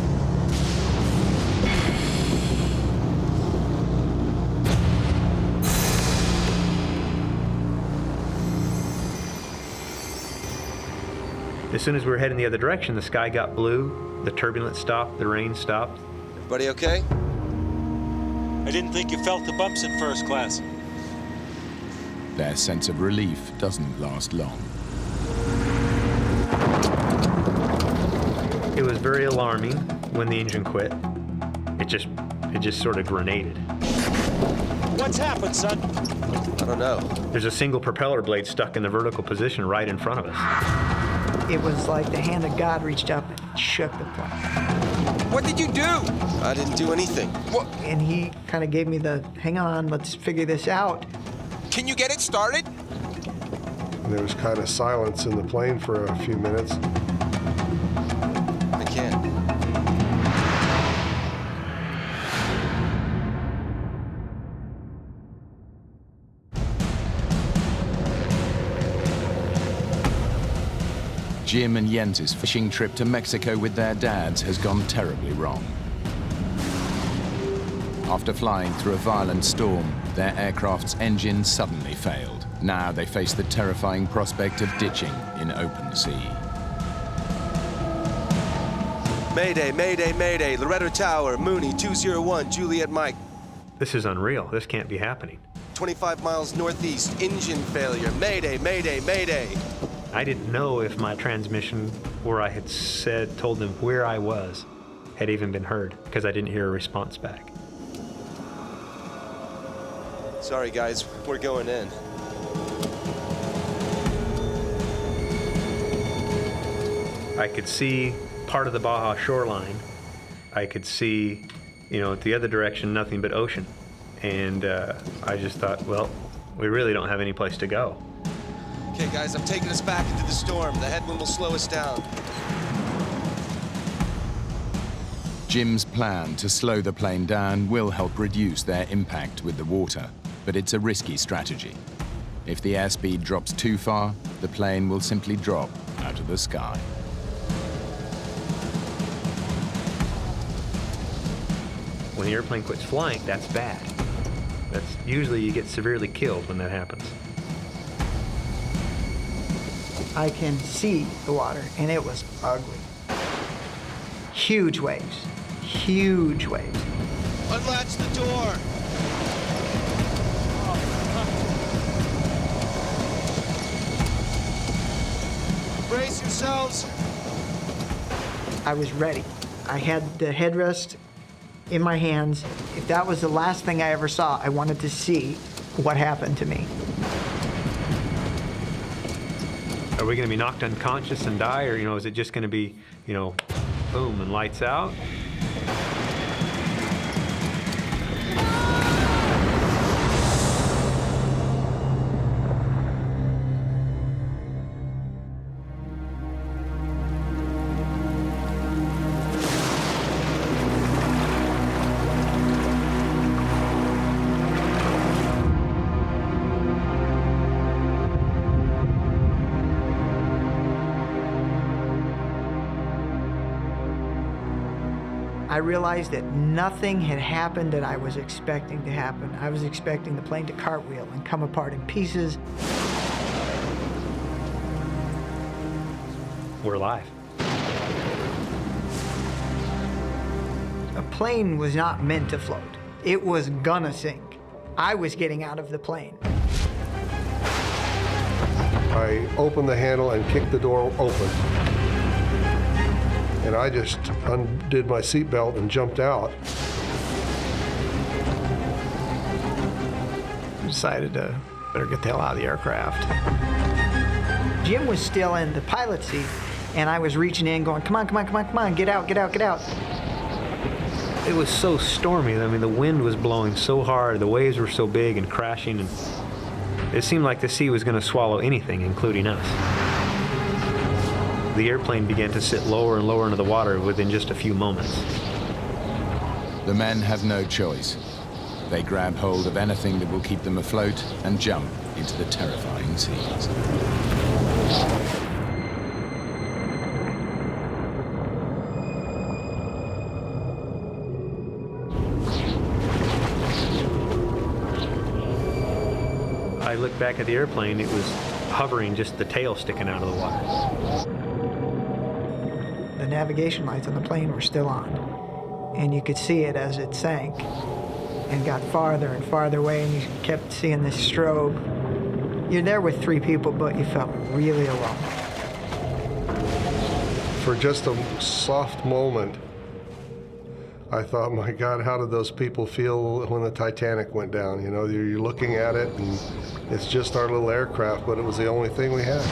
As soon as we were heading the other direction, the sky got blue, the turbulence stopped, the rain stopped. Everybody okay? I didn't think you felt the bumps in first class. Their sense of relief doesn't last long. It was very alarming when the engine quit. It just sort of grenaded. What's happened, son? I don't know. There's a single propeller blade stuck in the vertical position right in front of us. It was like the hand of God reached up and shook the plane. What did you do? I didn't do anything. What? And he kind of gave me the, hang on, let's figure this out. Can you get it started? And there was kind of silence in the plane for a few minutes. I can't. Jim and Jens's fishing trip to Mexico with their dads has gone terribly wrong. After flying through a violent storm, their aircraft's engine suddenly failed. Now they face the terrifying prospect of ditching in open sea. Mayday, mayday, mayday. Loretto Tower, Mooney, 201, Juliet Mike. This is unreal. This can't be happening. 25 miles northeast, engine failure. Mayday, mayday, mayday. I didn't know if my transmission, where I had told them where I was, had even been heard, because I didn't hear a response back. Sorry, guys, we're going in. I could see part of the Baja shoreline. I could see, the other direction, nothing but ocean. And I just thought, well, we really don't have any place to go. Okay, guys, I'm taking us back into the storm. The headwind will slow us down. Jim's plan to slow the plane down will help reduce their impact with the water, but it's a risky strategy. If the airspeed drops too far, the plane will simply drop out of the sky. When the airplane quits flying, that's bad. That's usually you get severely killed when that happens. I can see the water, and it was ugly. Huge waves, huge waves. Unlatch the door. Brace yourselves. I was ready. I had the headrest in my hands. If that was the last thing I ever saw, I wanted to see what happened to me. Are we going to be knocked unconscious and die, or is it just going to be, boom and lights out? I realized that nothing had happened that I was expecting to happen. I was expecting the plane to cartwheel and come apart in pieces. We're alive. A plane was not meant to float. It was gonna sink. I was getting out of the plane. I opened the handle and kicked the door open. And I just undid my seatbelt and jumped out. decided to better get the hell out of the aircraft. Jim was still in the pilot seat, and I was reaching in going, come on, come on, come on, come on, get out, get out, get out. It was so stormy. I mean, the wind was blowing so hard, the waves were so big and crashing, and it seemed like the sea was going to swallow anything, including us. The airplane began to sit lower and lower into the water within just a few moments. The men have no choice. They grab hold of anything that will keep them afloat and jump into the terrifying seas. I looked back at the airplane, it was hovering, just the tail sticking out of the water. The navigation lights on the plane were still on, and you could see it as it sank and got farther and farther away, and you kept seeing this strobe. You're there with 3 people, but you felt really alone. For just a soft moment, I thought, my God, how did those people feel when the Titanic went down? You know, you're looking at it, and it's just our little aircraft, but it was the only thing we had.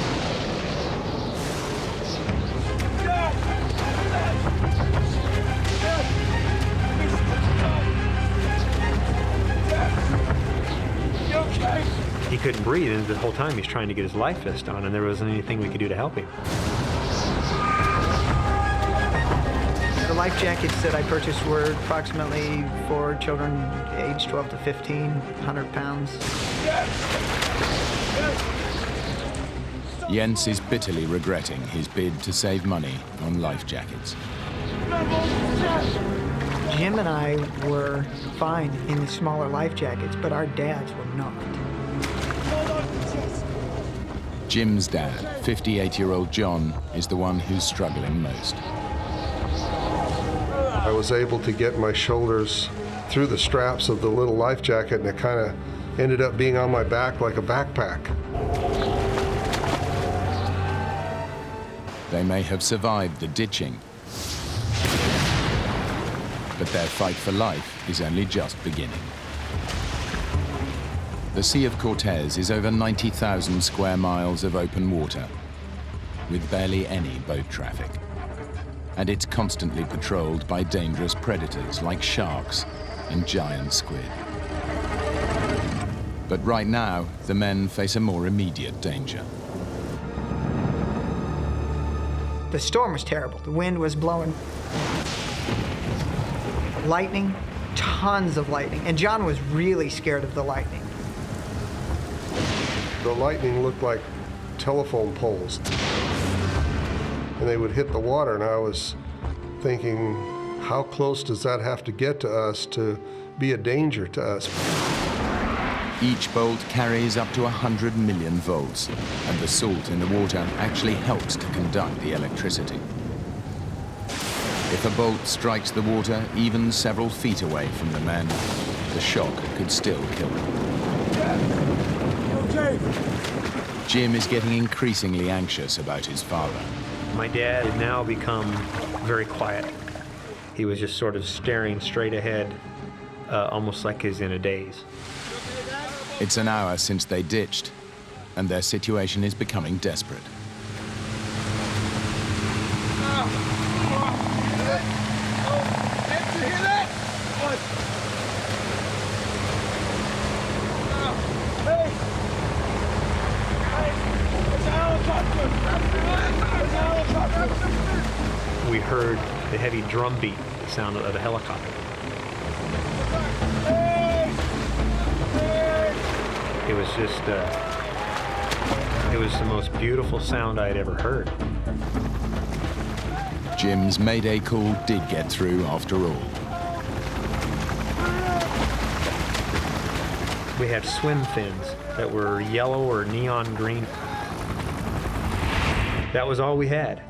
He couldn't breathe, and the whole time he's trying to get his life vest on, and there wasn't anything we could do to help him. The life jackets that I purchased were approximately for children aged 12 to 15, 100 pounds. Jens is bitterly regretting his bid to save money on life jackets. Jim and I were fine in the smaller life jackets, but our dads were not. Jim's dad, 58-year-old John, is the one who's struggling most. I was able to get my shoulders through the straps of the little life jacket, and it kind of ended up being on my back like a backpack. They may have survived the ditching, but their fight for life is only just beginning. The Sea of Cortez is over 90,000 square miles of open water, with barely any boat traffic. And it's constantly patrolled by dangerous predators like sharks and giant squid. But right now, the men face a more immediate danger. The storm was terrible. The wind was blowing. Lightning, tons of lightning. And John was really scared of the lightning. The lightning looked like telephone poles, and they would hit the water, and I was thinking, how close does that have to get to us to be a danger to us? Each bolt carries up to 100 million volts, and the salt in the water actually helps to conduct the electricity. If a bolt strikes the water even several feet away from the men, the shock could still kill them. Jim is getting increasingly anxious about his father. My dad had now become very quiet. He was just sort of staring straight ahead, almost like he's in a daze. It's an hour since they ditched, and their situation is becoming desperate. We heard the heavy drum beat, the sound of a helicopter. It was just, it was the most beautiful sound I'd ever heard. Jim's mayday call did get through after all. We had swim fins that were yellow or neon green. That was all we had.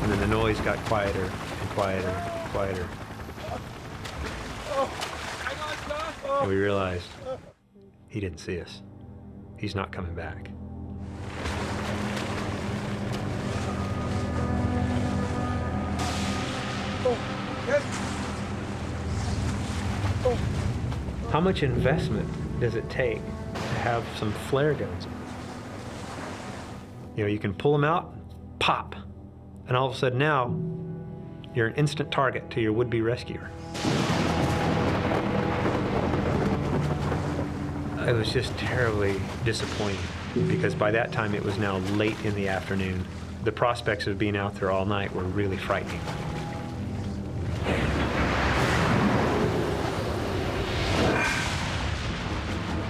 And then the noise got quieter and quieter and quieter. And we realized he didn't see us. He's not coming back. How much investment does it take to have some flare guns? You know, you can pull them out, pop, and all of a sudden now, you're an instant target to your would-be rescuer. It was just terribly disappointing because by that time it was now late in the afternoon. The prospects of being out there all night were really frightening.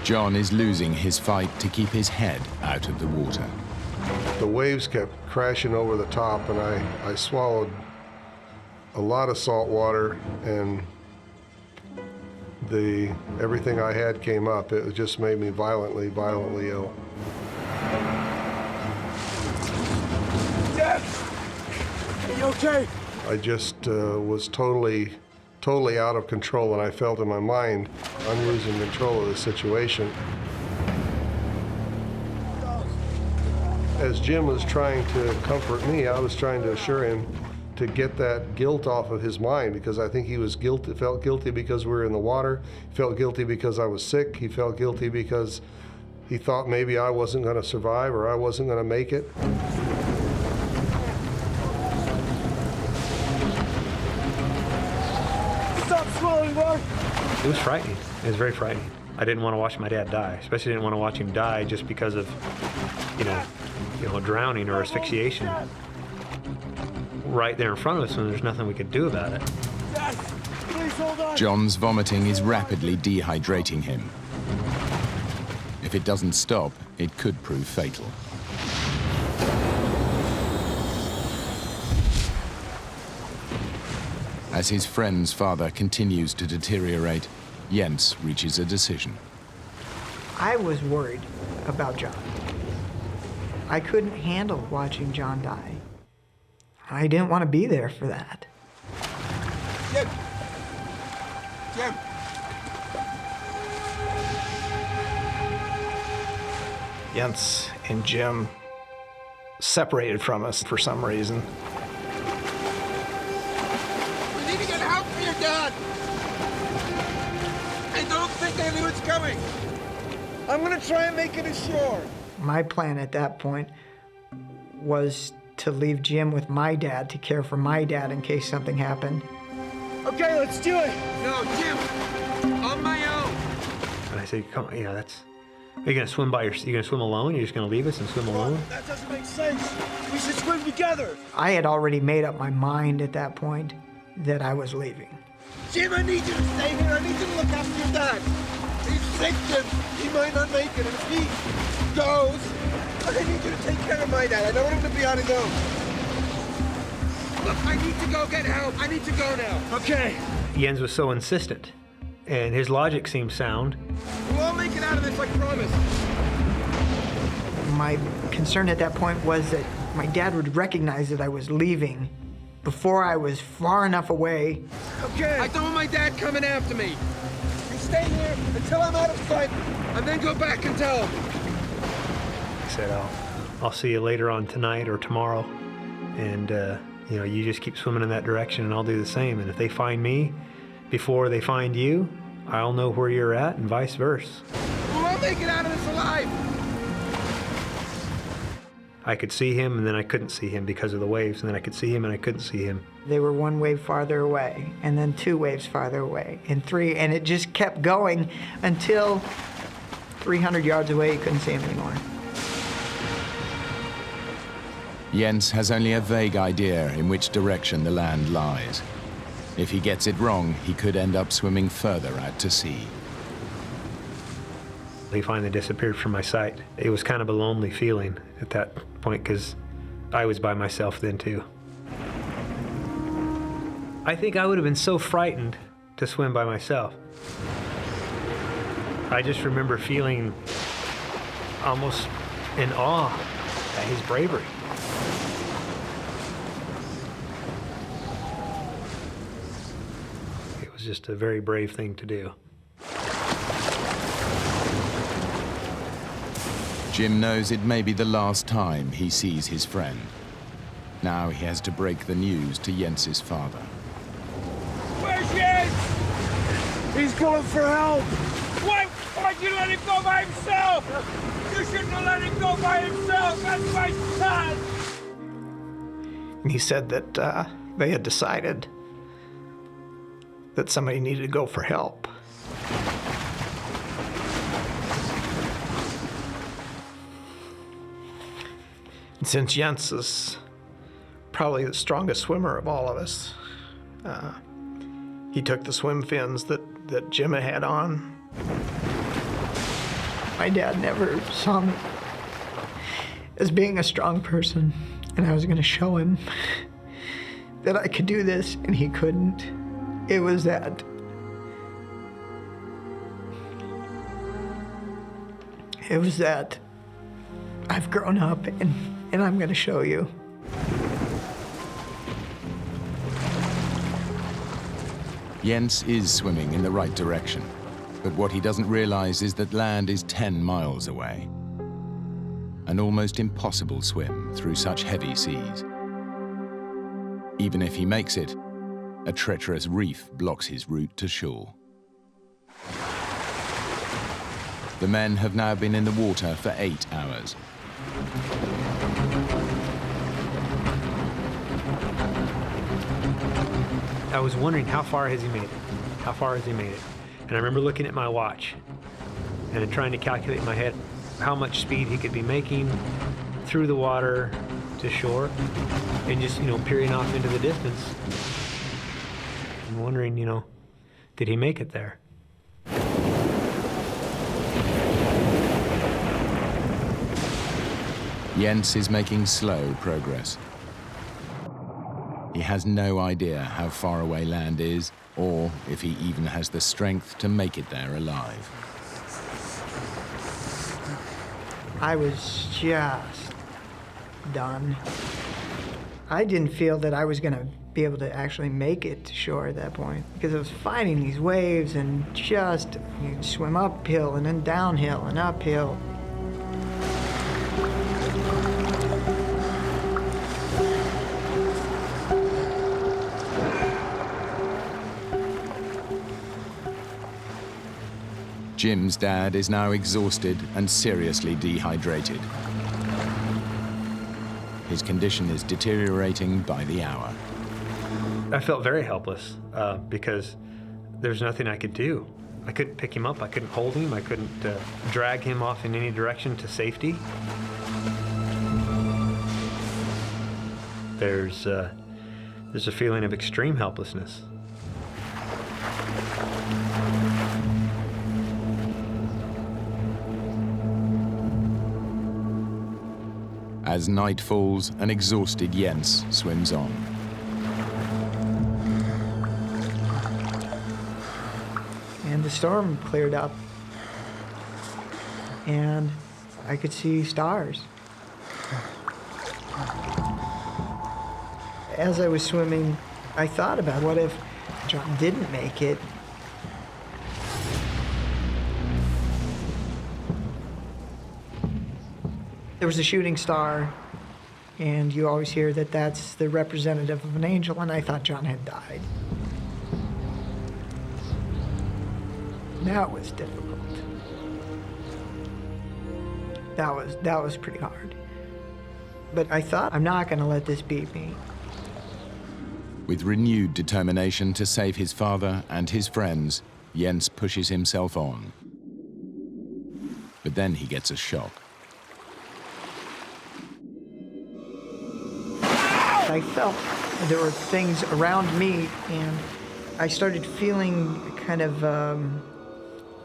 John is losing his fight to keep his head out of the water. The waves kept crashing over the top, and I swallowed a lot of salt water, and everything I had came up. It just made me violently ill. Dad! Are you okay? I just was totally out of control, and I felt in my mind I'm losing control of the situation. As Jim was trying to comfort me, I was trying to assure him to get that guilt off of his mind, because I think he was guilty, felt guilty because we were in the water, he felt guilty because I was sick, he felt guilty because he thought maybe I wasn't going to survive or I wasn't going to make it. Stop swallowing, Mark! It was frightening. It was very frightening. I didn't want to watch my dad die, especially didn't want to watch him die just because of, you know, drowning or asphyxiation right there in front of us, and there's nothing we could do about it. Dad, please hold on! John's vomiting is rapidly dehydrating him. If it doesn't stop, it could prove fatal. As his friend's father continues to deteriorate, Jens reaches a decision. I was worried about John. I couldn't handle watching John die. I didn't want to be there for that. Jim! Jim! Jens and Jim separated from us for some reason. We need to get help for your dad! I don't think anyone's coming! I'm gonna try and make it ashore. My plan at that point was to leave Jim with my dad to care for my dad in case something happened. Okay, let's do it! No, Jim! On my own! And I said, come on, you know, are you gonna swim by you gonna swim alone? You're just gonna leave us and swim alone? That doesn't make sense. We should swim together. I had already made up my mind at that point that I was leaving. Jim, I need you to stay here. I need you to look after your dad. He's sick, Jim. He might not make it. And if he goes, I need you to take care of my dad. I don't want him to be on his own. Look, I need to go get help. I need to go now. Okay. Jens was so insistent, and his logic seemed sound. We'll all make it out of this, I promise. My concern at that point was that my dad would recognize that I was leaving before I was far enough away. Okay. I don't want my dad coming after me. You stay here until I'm out of sight, and then go back and tell him. I said, I'll see you later on tonight or tomorrow, and you know, you just keep swimming in that direction, and I'll do the same. And if they find me before they find you, I'll know where you're at, and vice versa. We'll all make it out of this alive. I could see him, and then I couldn't see him because of the waves, and then I could see him, and I couldn't see him. They were one wave farther away, and then 2 waves farther away, and 3, and it just kept going until 300 yards away, you couldn't see him anymore. Jens has only a vague idea in which direction the land lies. If he gets it wrong, he could end up swimming further out to sea. He finally disappeared from my sight. It was kind of a lonely feeling at that point because I was by myself then too. I think I would have been so frightened to swim by myself. I just remember feeling almost in awe at his bravery. It was just a very brave thing to do. Jim knows it may be the last time he sees his friend. Now he has to break the news to Jens's father. James! He's calling for help! Why'd you let him go by himself? You shouldn't have let him go by himself. That's my son! And he said that they had decided that somebody needed to go for help. And since Jens is probably the strongest swimmer of all of us, he took the swim fins that Jim had on. My dad never saw me as being a strong person, and I was going to show him that I could do this, and he couldn't. It was that. It was that I've grown up, and I'm going to show you. Jens is swimming in the right direction, but what he doesn't realize is that land is 10 miles away. An almost impossible swim through such heavy seas. Even if he makes it, a treacherous reef blocks his route to shore. The men have now been in the water for 8 hours. I was wondering, how far has he made it? How far has he made it? And I remember looking at my watch and trying to calculate in my head how much speed he could be making through the water to shore, and just, peering off into the distance. I'm wondering, did he make it there? Jens is making slow progress. He has no idea how far away land is, or if he even has the strength to make it there alive. I was just done. I didn't feel that I was going to be able to actually make it to shore at that point, because I was fighting these waves and just swim uphill and then downhill and uphill. Jim's dad is now exhausted and seriously dehydrated. His condition is deteriorating by the hour. I felt very helpless because there's nothing I could do. I couldn't pick him up, I couldn't hold him, I couldn't drag him off in any direction to safety. There's a feeling of extreme helplessness. As night falls, an exhausted Jens swims on. And the storm cleared up, and I could see stars. As I was swimming, I thought about, what if John didn't make it? There was a shooting star, and you always hear that that's the representative of an angel, and I thought John had died. That was difficult. That was pretty hard. But I thought, I'm not going to let this beat me. With renewed determination to save his father and his friends, Jens pushes himself on. But then he gets a shock. I felt there were things around me, and I started feeling kind of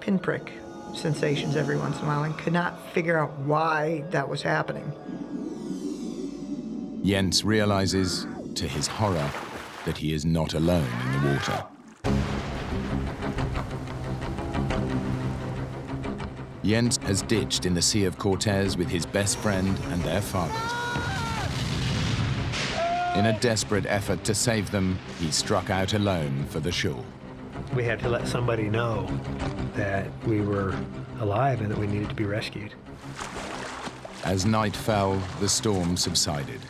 pinprick sensations every once in a while, and could not figure out why that was happening. Jens realizes, to his horror, that he is not alone in the water. Jens has ditched in the Sea of Cortez with his best friend and their fathers. In a desperate effort to save them, he struck out alone for the shore. We had to let somebody know that we were alive and that we needed to be rescued. As night fell, the storm subsided.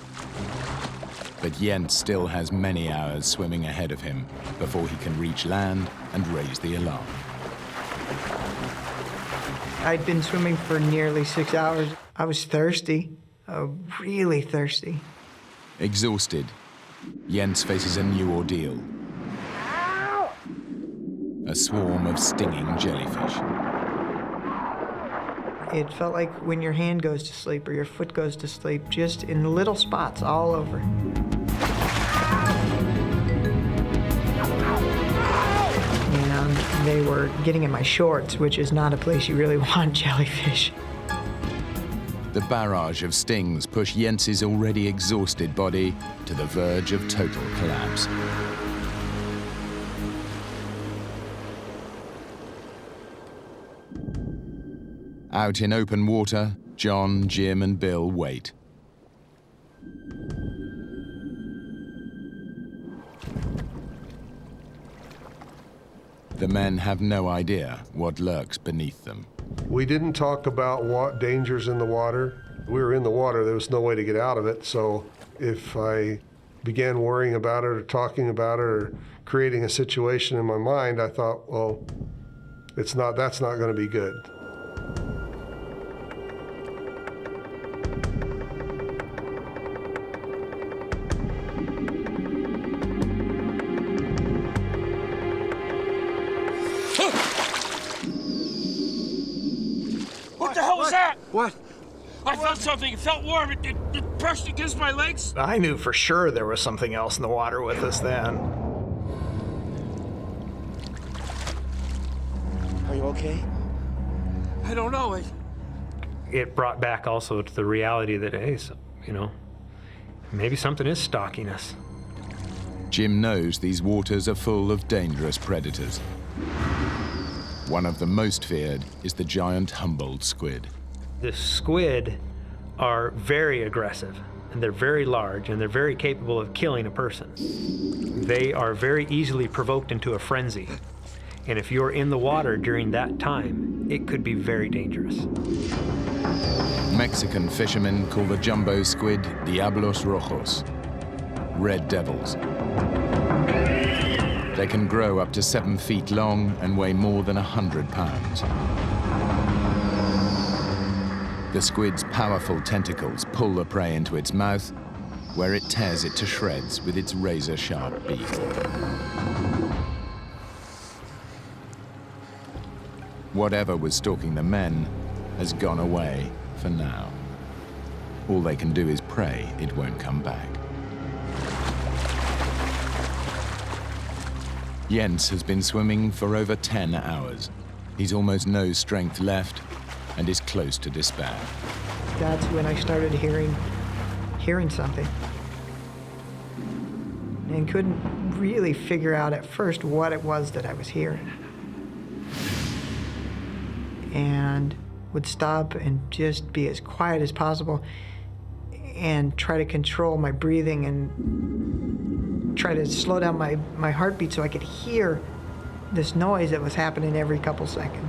But Jens still has many hours swimming ahead of him before he can reach land and raise the alarm. I'd been swimming for nearly 6 hours. I was thirsty, really thirsty. Exhausted, Jens faces a new ordeal. A swarm of stinging jellyfish. It felt like when your hand goes to sleep or your foot goes to sleep, just in little spots all over. And they were getting in my shorts, which is not a place you really want jellyfish. The barrage of stings push Jens's already exhausted body to the verge of total collapse. Out in open water, John, Jim, and Bill wait. The men have no idea what lurks beneath them. We didn't talk about what dangers in the water. We were in the water, there was no way to get out of it, so if I began worrying about it or talking about it or creating a situation in my mind, I thought, well, that's not going to be good. What the hell was that? What? I felt something. It felt warm. It brushed against my legs. I knew for sure there was something else in the water with us then. Are you okay? I don't know. It brought back also to the reality that, hey, so, maybe something is stalking us. Jim knows these waters are full of dangerous predators. One of the most feared is the giant Humboldt squid. The squid are very aggressive, and they're very large, and they're very capable of killing a person. They are very easily provoked into a frenzy. And if you're in the water during that time, it could be very dangerous. Mexican fishermen call the jumbo squid Diablos Rojos, red devils. They can grow up to 7 feet long and weigh more than 100 pounds. The squid's powerful tentacles pull the prey into its mouth, where it tears it to shreds with its razor-sharp beak. Whatever was stalking the men has gone away for now. All they can do is pray it won't come back. Jens has been swimming for over 10 hours. He's almost no strength left and is close to despair. That's when I started hearing something. And couldn't really figure out at first what it was that I was hearing. And would stop and just be as quiet as possible and try to control my breathing and try to slow down my heartbeat so I could hear this noise that was happening every couple seconds.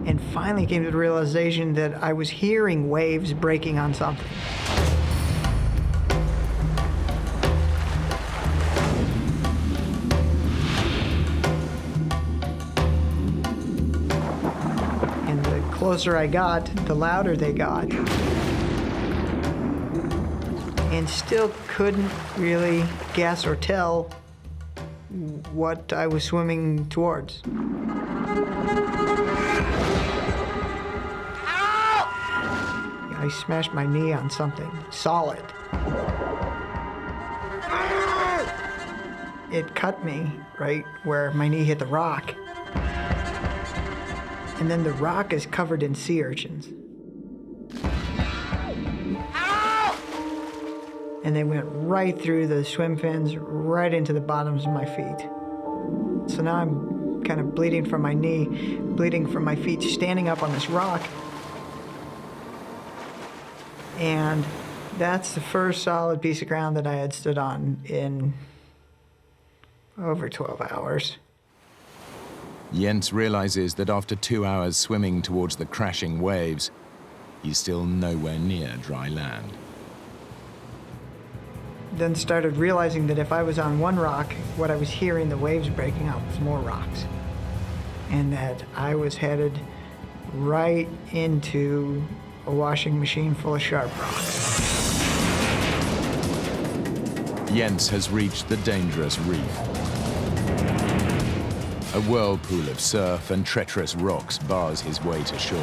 And finally came to the realization that I was hearing waves breaking on something. The closer I got, the louder they got. And still couldn't really guess or tell what I was swimming towards. I smashed my knee on something solid. It cut me right where my knee hit the rock. And then the rock is covered in sea urchins. And they went right through the swim fins, right into the bottoms of my feet. So now I'm kind of bleeding from my knee, bleeding from my feet, standing up on this rock. And that's the first solid piece of ground that I had stood on in over 12 hours. Jens realizes that after 2 hours swimming towards the crashing waves, he's still nowhere near dry land. Then started realizing that if I was on one rock, what I was hearing the waves breaking up was more rocks. And that I was headed right into a washing machine full of sharp rocks. Jens has reached the dangerous reef. A whirlpool of surf and treacherous rocks bars his way to shore.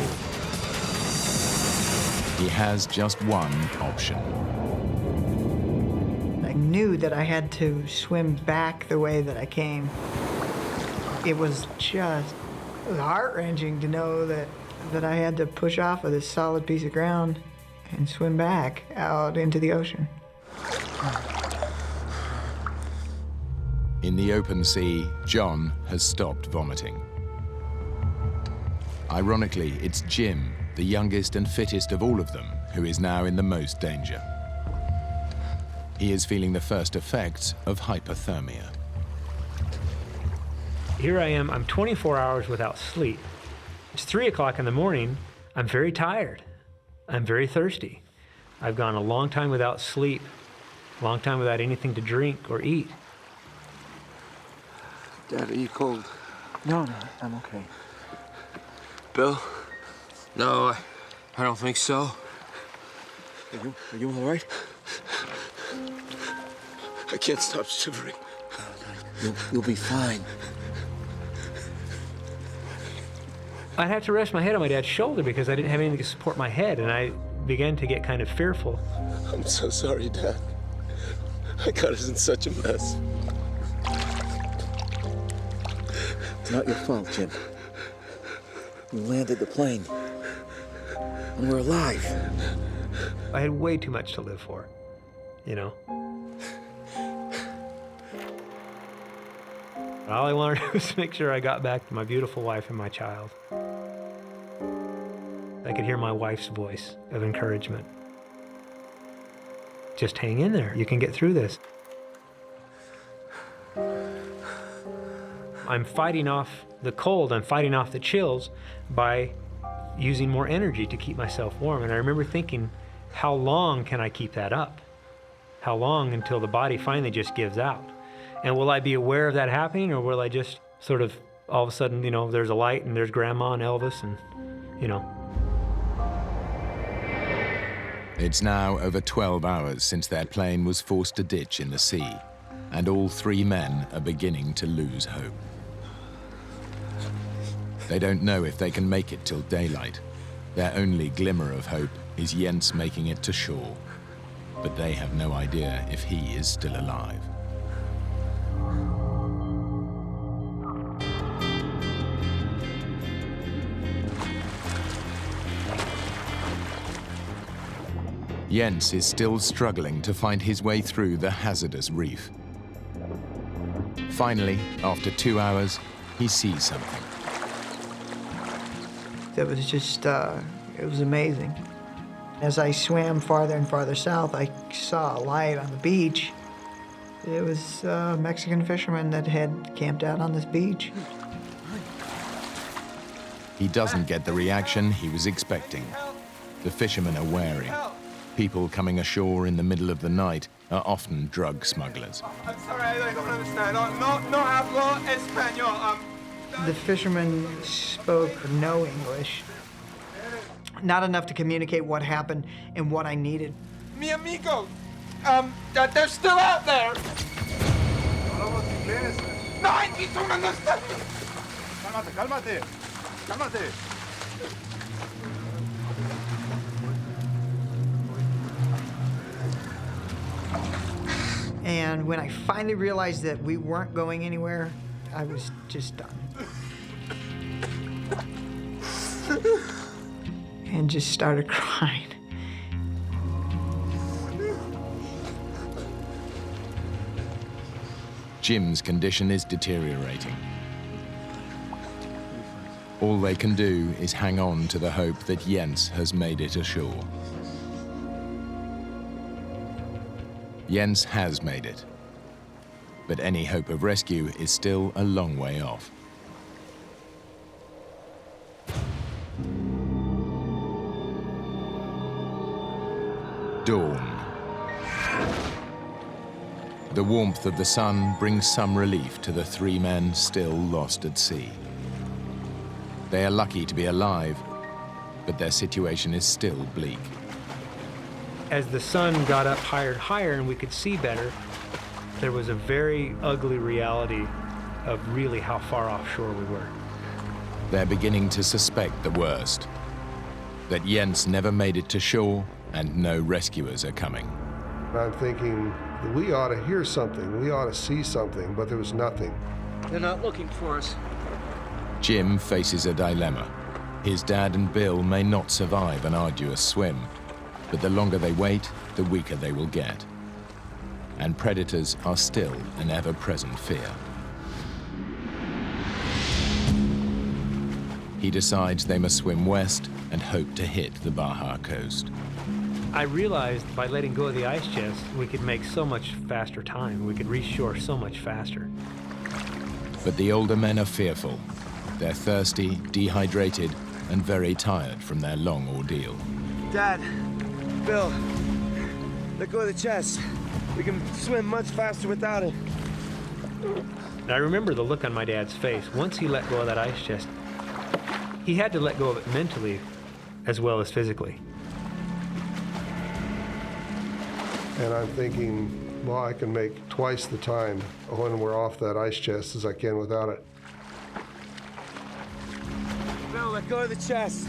He has just one option. I knew that I had to swim back the way that I came. It was heart-wrenching to know that I had to push off of this solid piece of ground and swim back out into the ocean. In the open sea, John has stopped vomiting. Ironically, it's Jim, the youngest and fittest of all of them, who is now in the most danger. He is feeling the first effects of hypothermia. Here I am, I'm 24 hours without sleep. It's 3 o'clock in the morning, I'm very tired. I'm very thirsty. I've gone a long time without sleep, a long time without anything to drink or eat. Dad, are you cold? No, I'm okay. Bill? No, I don't think so. Are you all right? I can't stop shivering. You'll be fine. I'd have to rest my head on my dad's shoulder because I didn't have anything to support my head, and I began to get kind of fearful. I'm so sorry, Dad. I got us in such a mess. It's not your fault, Jim. We landed the plane, and we're alive. I had way too much to live for, you know? All I wanted to do was to make sure I got back to my beautiful wife and my child. I could hear my wife's voice of encouragement. Just hang in there. You can get through this. I'm fighting off the cold. I'm fighting off the chills by using more energy to keep myself warm. And I remember thinking, how long can I keep that up? How long until the body finally just gives out? And will I be aware of that happening, or will I just sort of, all of a sudden, you know, there's a light and there's Grandma and Elvis and, you know. It's now over 12 hours since their plane was forced to ditch in the sea, and all 3 men are beginning to lose hope. They don't know if they can make it till daylight. Their only glimmer of hope is Jens making it to shore, but they have no idea if he is still alive. Jens is still struggling to find his way through the hazardous reef. Finally, after 2 hours, he sees something. That was just, it was amazing. As I swam farther and farther south, I saw a light on the beach. It was a Mexican fisherman that had camped out on this beach. He doesn't get the reaction he was expecting. The fishermen are wary. People coming ashore in the middle of the night are often drug smugglers. I'm sorry, I don't understand. No hablo español. The fisherman spoke no English. Not enough to communicate what happened and what I needed. Mi amigo, they're still out there. No, I need to understand. Cálmate. And when I finally realized that we weren't going anywhere, I was just done. And just started crying. Jim's condition is deteriorating. All they can do is hang on to the hope that Jens has made it ashore. Jens has made it, but any hope of rescue is still a long way off. dawn. The warmth of the sun brings some relief to the 3 men still lost at sea. They are lucky to be alive, but their situation is still bleak. As the sun got up higher and higher and we could see better, there was a very ugly reality of really how far offshore we were. They're beginning to suspect the worst, that Jens never made it to shore and no rescuers are coming. I'm thinking, we ought to hear something, we ought to see something, but there was nothing. They're not looking for us. Jim faces a dilemma. His dad and Bill may not survive an arduous swim, but the longer they wait, the weaker they will get. And predators are still an ever-present fear. He decides they must swim west and hope to hit the Baja coast. I realized by letting go of the ice chest, we could make so much faster time. We could reach shore so much faster. But the older men are fearful. They're thirsty, dehydrated, and very tired from their long ordeal. Dad, Bill, let go of the chest. We can swim much faster without it. And I remember the look on my dad's face. Once he let go of that ice chest, he had to let go of it mentally as well as physically. And I'm thinking, well, I can make twice the time when we're off that ice chest as I can without it. Bill, let go of the chest.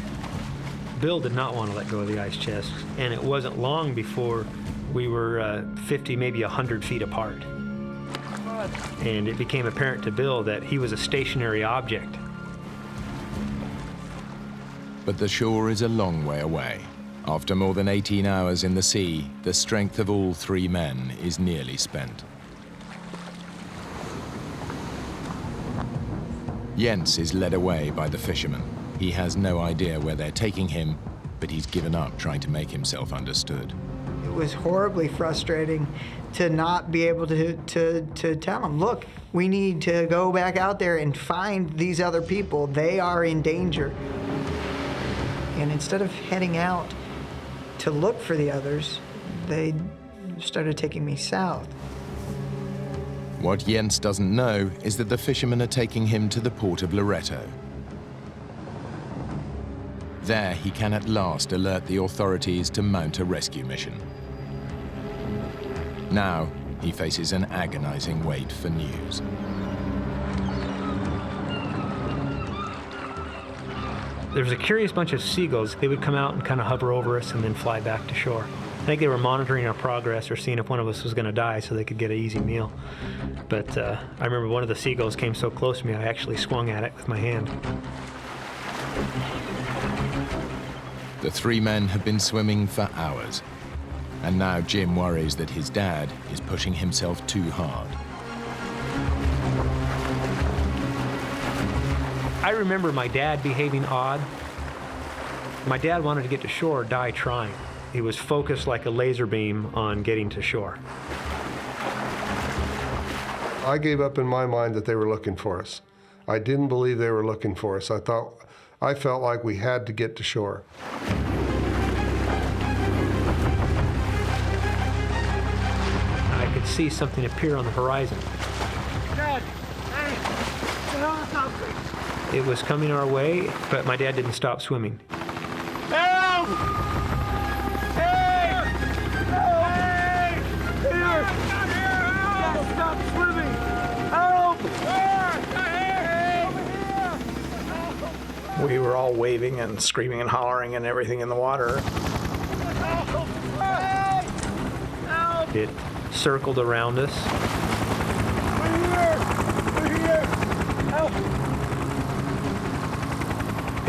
Bill did not want to let go of the ice chest, and it wasn't long before we were 50, maybe 100 feet apart. And it became apparent to Bill that he was a stationary object. But the shore is a long way away. After more than 18 hours in the sea, the strength of all 3 men is nearly spent. Jens is led away by the fishermen. He has no idea where they're taking him, but he's given up trying to make himself understood. It was horribly frustrating to not be able to tell them, look, we need to go back out there and find these other people. They are in danger. And instead of heading out to look for the others, they started taking me south. What Jens doesn't know is that the fishermen are taking him to the port of Loretto. There, he can at last alert the authorities to mount a rescue mission. Now, he faces an agonizing wait for news. There was a curious bunch of seagulls. They would come out and kind of hover over us and then fly back to shore. I think they were monitoring our progress or seeing if one of us was going to die so they could get an easy meal. But I remember one of the seagulls came so close to me, I actually swung at it with my hand. The 3 men have been swimming for hours, and now Jim worries that his dad is pushing himself too hard. I remember my dad behaving odd. My dad wanted to get to shore or die trying. He was focused like a laser beam on getting to shore. I gave up in my mind that they were looking for us. I didn't believe they were looking for us. I felt like we had to get to shore. I could see something appear on the horizon. Dad, hey, it's a helicopter. It was coming our way, but my dad didn't stop swimming. Help! Hey! Hey! Here! Stop swimming! Help! We were all waving and screaming and hollering and everything in the water. It circled around us. We're here! Help!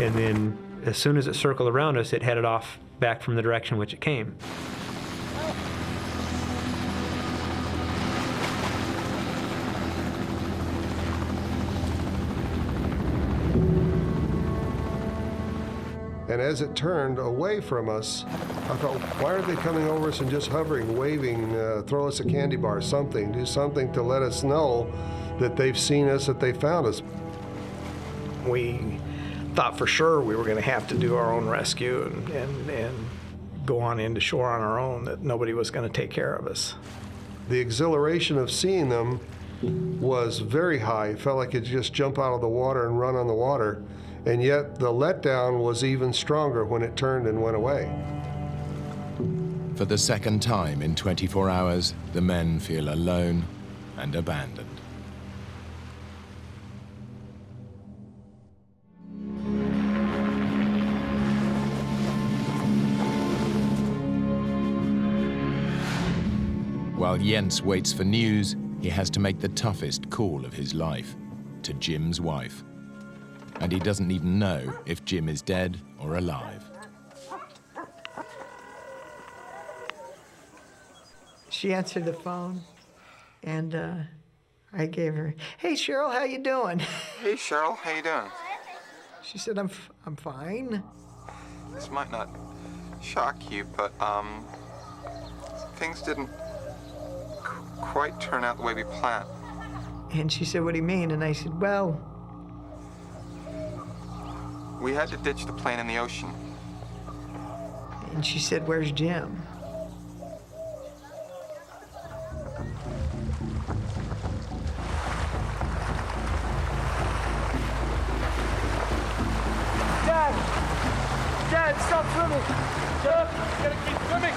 And then as soon as it circled around us, it headed off back from the direction which it came. And as it turned away from us, I thought, why are they coming over us and just hovering, waving, throw us a candy bar, something, do something to let us know that they've seen us, that they found us. We thought for sure we were going to have to do our own rescue and go on into shore on our own, that nobody was going to take care of us. The exhilaration of seeing them was very high. It felt like you'd just jump out of the water and run on the water. And yet the letdown was even stronger when it turned and went away. For the second time in 24 hours, the men feel alone and abandoned. While Jens waits for news, he has to make the toughest call of his life, to Jim's wife. And he doesn't even know if Jim is dead or alive. She answered the phone, and I gave her, "Hey, Cheryl, how you doing?" Hey, Cheryl, how you doing? She said, I'm fine." This might not shock you, but things didn't quite turn out the way we planned. And she said, "What do you mean?" And I said, "Well..." We had to ditch the plane in the ocean. And she said, "Where's Jim?" Dad, stop swimming! Dad, you gotta keep swimming!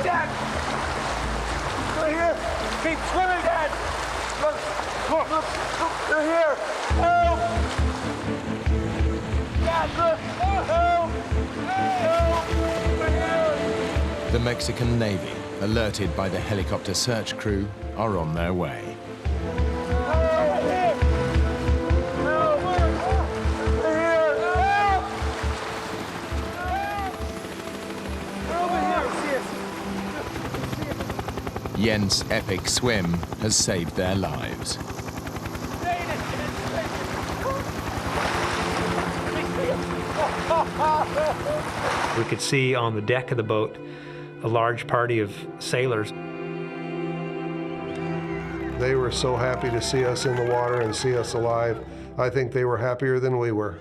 Dad! They're here! Keep swimming, Dad! Look! Look! They're here! Help! Dad, look! Help! Help! They're here! The Mexican Navy, alerted by the helicopter search crew, are on their way. Jens' epic swim has saved their lives. We could see on the deck of the boat a large party of sailors. They were so happy to see us in the water and see us alive. I think they were happier than we were.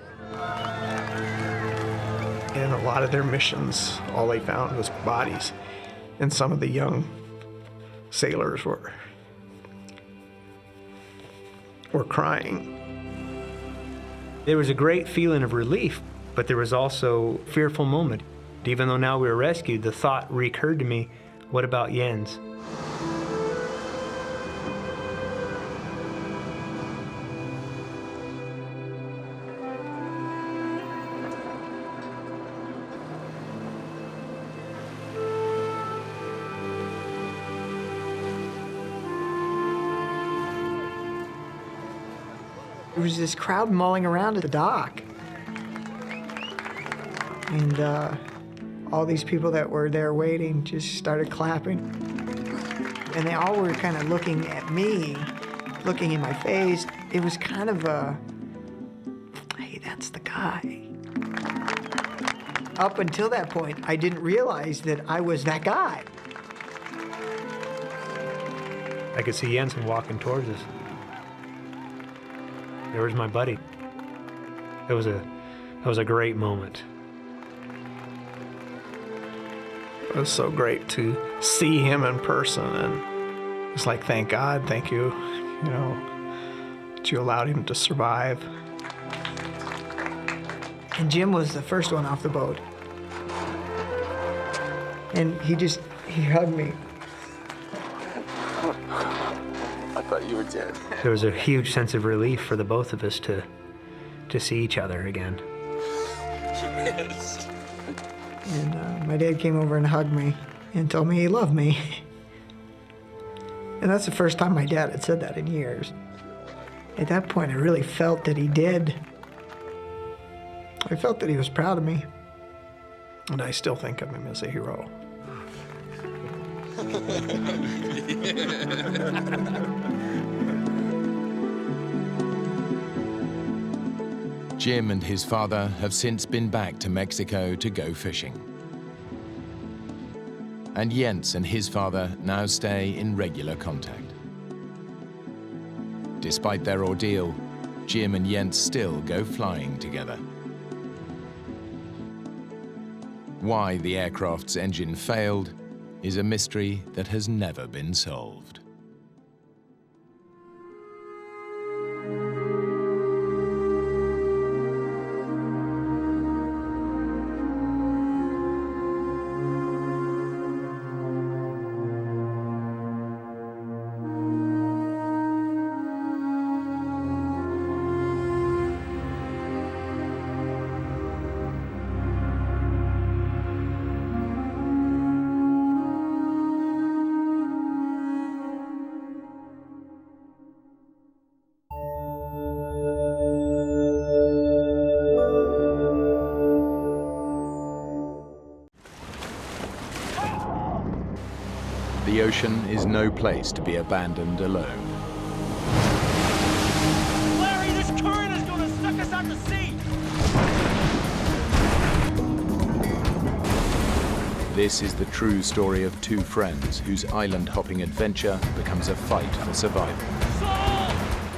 In a lot of their missions, all they found was bodies. And some of the young sailors were crying. There was a great feeling of relief, but there was also a fearful moment. Even though now we were rescued, the thought recurred to me, what about Jens? There was this crowd mulling around at the dock. And all these people that were there waiting just started clapping. And they all were kind of looking at me, looking in my face. It was kind of a, hey, that's the guy. Up until that point, I didn't realize that I was that guy. I could see Jensen walking towards us. There was my buddy. It was a great moment. It was so great to see him in person, and it's like, thank God, thank you, you know, that you allowed him to survive. And Jim was the first one off the boat. And he hugged me. I thought you were dead. There was a huge sense of relief for the both of us to see each other again. Yes. And my dad came over and hugged me and told me he loved me. And that's the first time my dad had said that in years. At that point, I really felt that he did. I felt that he was proud of me. And I still think of him as a hero. Jim and his father have since been back to Mexico to go fishing. And Jens and his father now stay in regular contact. Despite their ordeal, Jim and Jens still go flying together. Why the aircraft's engine failed is a mystery that has never been solved. The ocean is no place to be abandoned alone. Larry, this current is going to suck us out to sea! This is the true story of two friends whose island-hopping adventure becomes a fight for survival.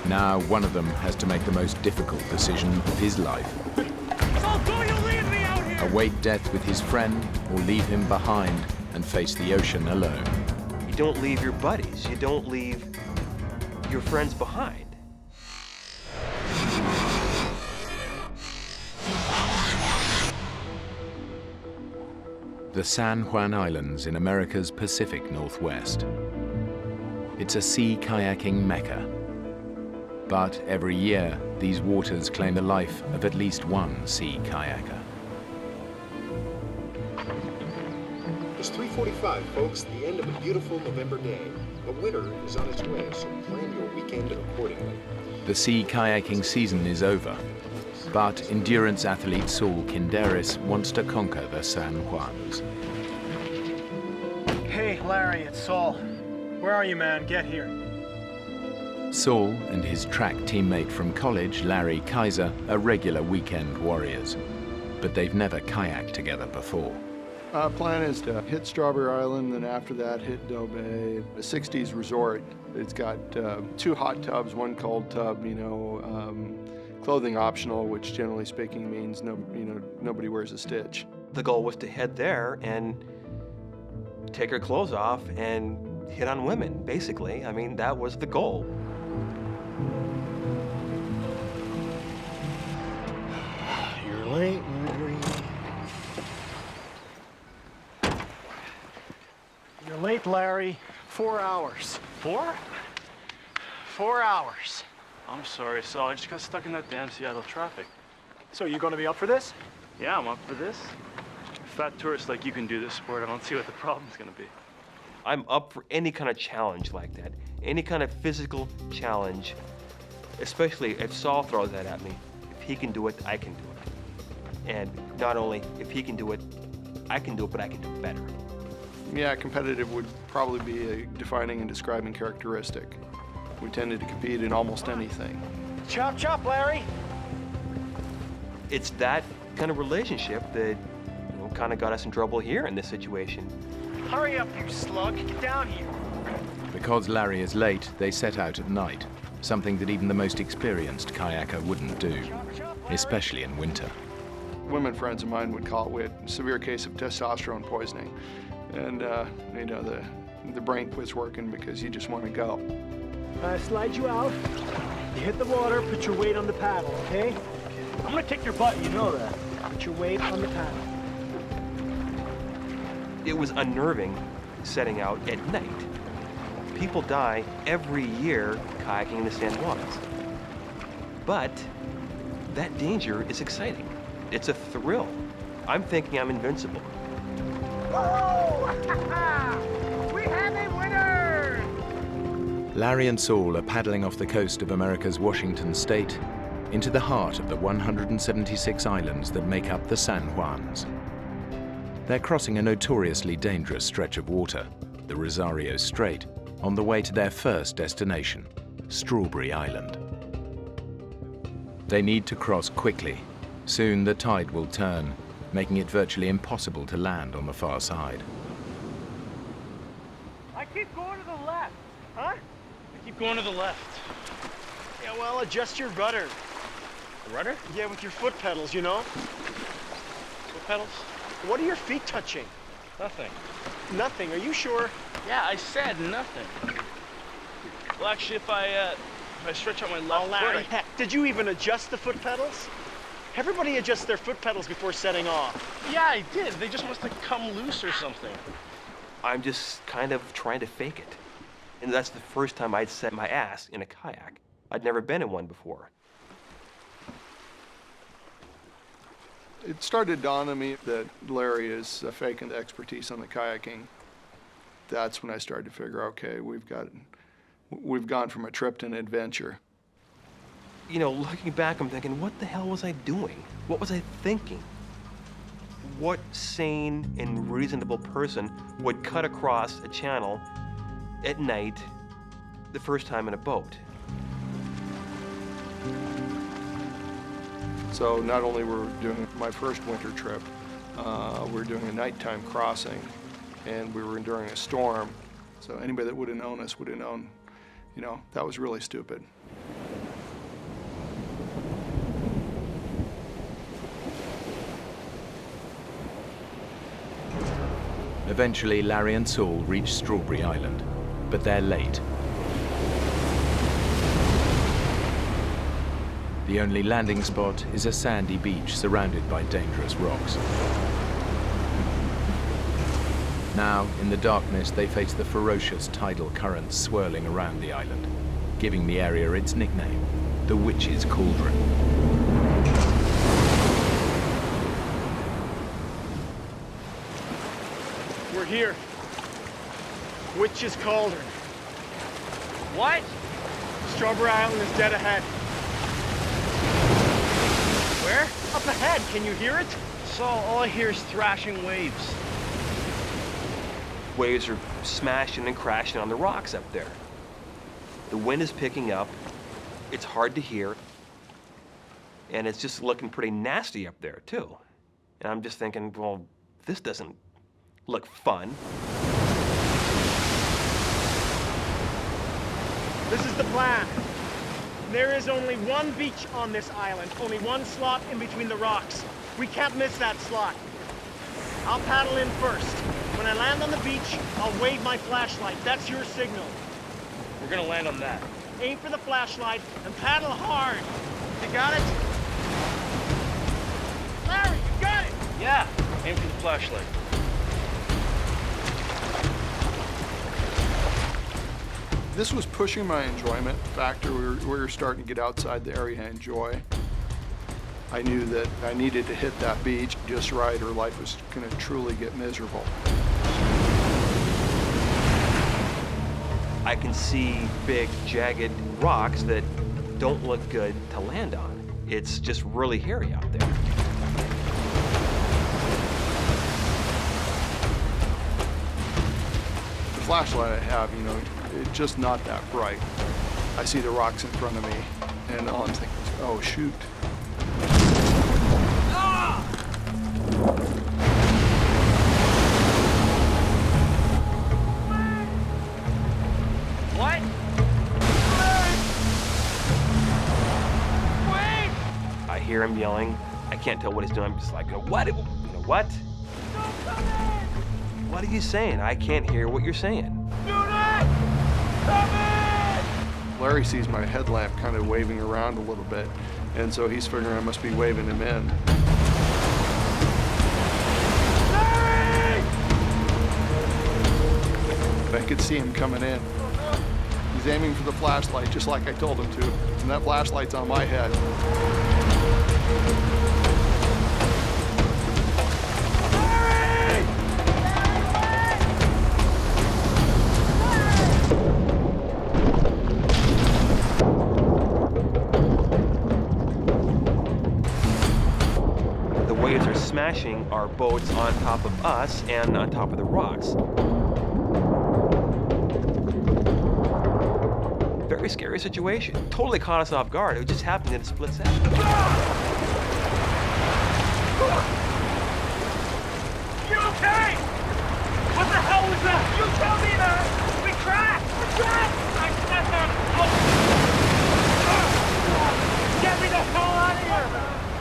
Now one of them has to make the most difficult decision of his life. So do you leave me out here? Await death with his friend or leave him behind and face the ocean alone. You don't leave your buddies. You don't leave your friends behind. The San Juan Islands in America's Pacific Northwest. It's a sea kayaking mecca. But every year, these waters claim the life of at least one sea kayaker. It's 3:45, folks, the end of a beautiful November day. But winter is on its way, so plan your weekend accordingly. The sea kayaking season is over, but endurance athlete Saul Kinderis wants to conquer the San Juans. Hey, Larry, it's Saul. Where are you, man? Get here. Saul and his track teammate from college, Larry Kaiser, are regular weekend warriors, but they've never kayaked together before. Plan is to hit Strawberry Island, then after that hit Doe Bay, a 60s resort. It's got 2 hot tubs, 1 cold tub, clothing optional, which generally speaking means nobody wears a stitch. The goal was to head there and take her clothes off and hit on women, basically. I mean, that was the goal. You're late, Larry. You're late, Larry. 4 hours. 4? 4 hours. I'm sorry, Saul. I just got stuck in that damn Seattle traffic. So you gonna be up for this? Yeah, I'm up for this. Fat tourist like you can do this sport. I don't see what the problem's gonna be. I'm up for any kind of challenge like that. Any kind of physical challenge. Especially if Saul throws that at me. If he can do it, I can do it. And not only if he can do it, I can do it, but I can do it better. Yeah, competitive would probably be a defining and describing characteristic. We tended to compete in almost anything. Chop, chop, Larry. It's that kind of relationship that kind of got us in trouble here in this situation. Hurry up, you slug. Get down here. Because Larry is late, they set out at night, something that even the most experienced kayaker wouldn't do, especially in winter. Women friends of mine would call it a severe case of testosterone poisoning. And, the brain quits working because you just want to go. Slide you out. You hit the water, put your weight on the paddle, okay? I'm gonna kick your butt, you know that. Put your weight on the paddle. It was unnerving setting out at night. People die every year kayaking in the San Juans. But that danger is exciting. It's a thrill. I'm thinking I'm invincible. We have a winner! Larry and Saul are paddling off the coast of America's Washington state into the heart of the 176 islands that make up the San Juans. They're crossing a notoriously dangerous stretch of water, the Rosario Strait, on the way to their first destination, Strawberry Island. They need to cross quickly. Soon the tide will turn, making it virtually impossible to land on the far side. I keep going to the left. Huh? I keep going to the left. Yeah, well, adjust your rudder. The rudder? Yeah, with your foot pedals, you know? Foot pedals? What are your feet touching? Nothing. Nothing, are you sure? Yeah, I said nothing. Well, actually, if I stretch out my left foot, Larry, heck, did you even adjust the foot pedals? Everybody adjusts their foot pedals before setting off. Yeah, I did. They just must have come loose or something. I'm just kind of trying to fake it. And that's the first time I'd set my ass in a kayak. I'd never been in one before. It started dawning on me that Larry is faking the expertise on the kayaking. That's when I started to figure, okay, we've gone from a trip to an adventure. You know, looking back, I'm thinking, what the hell was I doing? What was I thinking? What sane and reasonable person would cut across a channel at night the first time in a boat? So not only were we doing my first winter trip, we were doing a nighttime crossing, and we were during a storm. So anybody that would have known us would have known, you know, that was really stupid. Eventually, Larry and Saul reach Strawberry Island, but they're late. The only landing spot is a sandy beach surrounded by dangerous rocks. Now, in the darkness, they face the ferocious tidal currents swirling around the island, giving the area its nickname, the Witch's Cauldron. We're here. Witch's Cauldron. What? Strawberry Island is dead ahead. Where? Up ahead, can you hear it? Saul, all I hear is thrashing waves. Waves are smashing and crashing on the rocks up there. The wind is picking up. It's hard to hear. And it's just looking pretty nasty up there, too. And I'm just thinking, well, this doesn't look fun. This is the plan. There is only one beach on this island, only one slot in between the rocks. We can't miss that slot. I'll paddle in first. When I land on the beach, I'll wave my flashlight. That's your signal. We're gonna land on that. Aim for the flashlight and paddle hard. You got it? Larry, you got it! Yeah, aim for the flashlight. This was pushing my enjoyment factor. We were starting to get outside the area I enjoy. I knew that I needed to hit that beach just right or life was going to truly get miserable. I can see big, jagged rocks that don't look good to land on. It's just really hairy out there. The flashlight I have, you know, it's just not that bright. I see the rocks in front of me, and all I'm thinking is, oh, shoot. What? Wait! I hear him yelling. I can't tell what he's doing. I'm just like, what? You know, what? What are you saying? I can't hear what you're saying. Do not come in! Larry sees my headlamp kind of waving around a little bit, and so he's figuring I must be waving him in. Larry! I could see him coming in. He's aiming for the flashlight, just like I told him to, and that flashlight's on my head. Smashing our boats on top of us and on top of the rocks. Very scary situation. Totally caught us off guard. It just happened in a split second. You okay? What the hell was that? You tell me that! We crashed! We crashed! I stepped on it! Get me the hell out of here!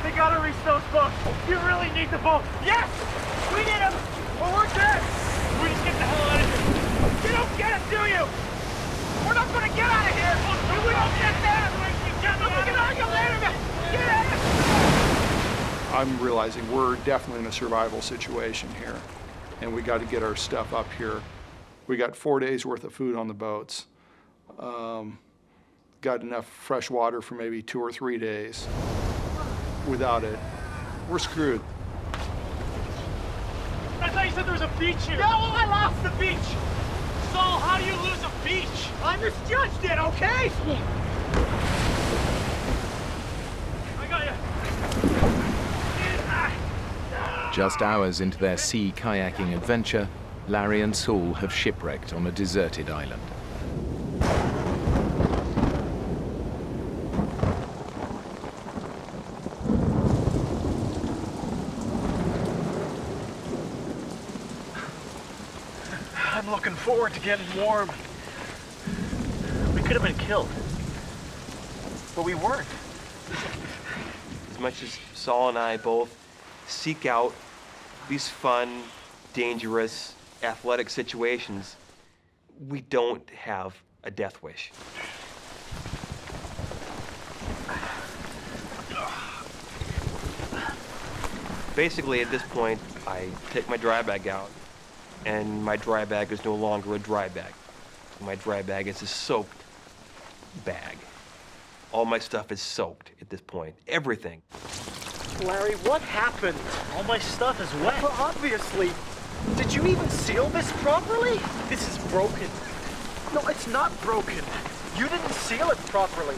They gotta reach those boats. You really need the boat. Yes! We Well, we're dead! We just get the hell out of here. You don't get it, do you? We're not gonna get out of here! If we don't get there! Get out of here! Get out of here! I'm realizing we're definitely in a survival situation here, and we got to get our stuff up here. We got 4 days worth of food on the boats. Got enough fresh water for maybe 2 or 3 days. Without it, we're screwed. I thought you said there was a beach here. Yeah, well, I lost the beach. Saul, how do you lose a beach? I misjudged it, okay? I got you. Just hours into their sea kayaking adventure, Larry and Saul have shipwrecked on a deserted island. I'm looking forward to getting warm. We could have been killed, but we weren't. As much as Saul and I both seek out these fun, dangerous, athletic situations, we don't have a death wish. Basically, at this point, I take my dry bag out, and my dry bag is no longer a dry bag. My dry bag is a soaked bag. All my stuff is soaked at this point. Everything. Larry, what happened? All my stuff is wet. Well, obviously. Did you even seal this properly? This is broken. No, it's not broken. You didn't seal it properly.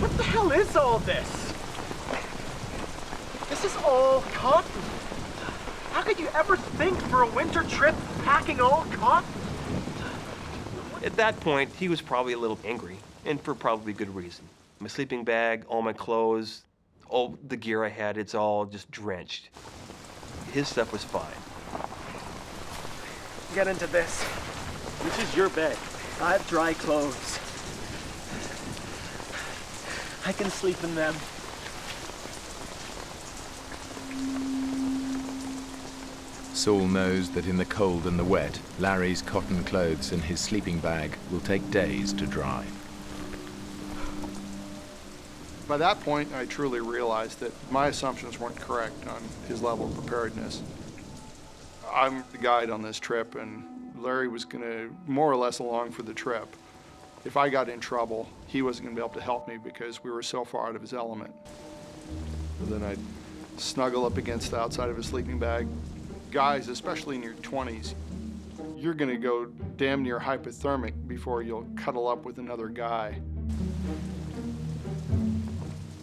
What the hell is all this? This is all cotton. How could you ever think for a winter trip packing all cotton? At that point, he was probably a little angry, and for probably good reason. My sleeping bag, all my clothes, all the gear I had, it's all just drenched. His stuff was fine. Get into this. This is your bed. I have dry clothes. I can sleep in them. Saul knows that in the cold and the wet, Larry's cotton clothes and his sleeping bag will take days to dry. By that point, I truly realized that my assumptions weren't correct on his level of preparedness. I'm the guide on this trip, and Larry was going to more or less along for the trip. If I got in trouble, he wasn't going to be able to help me because we were so far out of his element. And then I'd snuggle up against the outside of his sleeping bag. Guys, especially in your 20s, you're going to go damn near hypothermic before you'll cuddle up with another guy.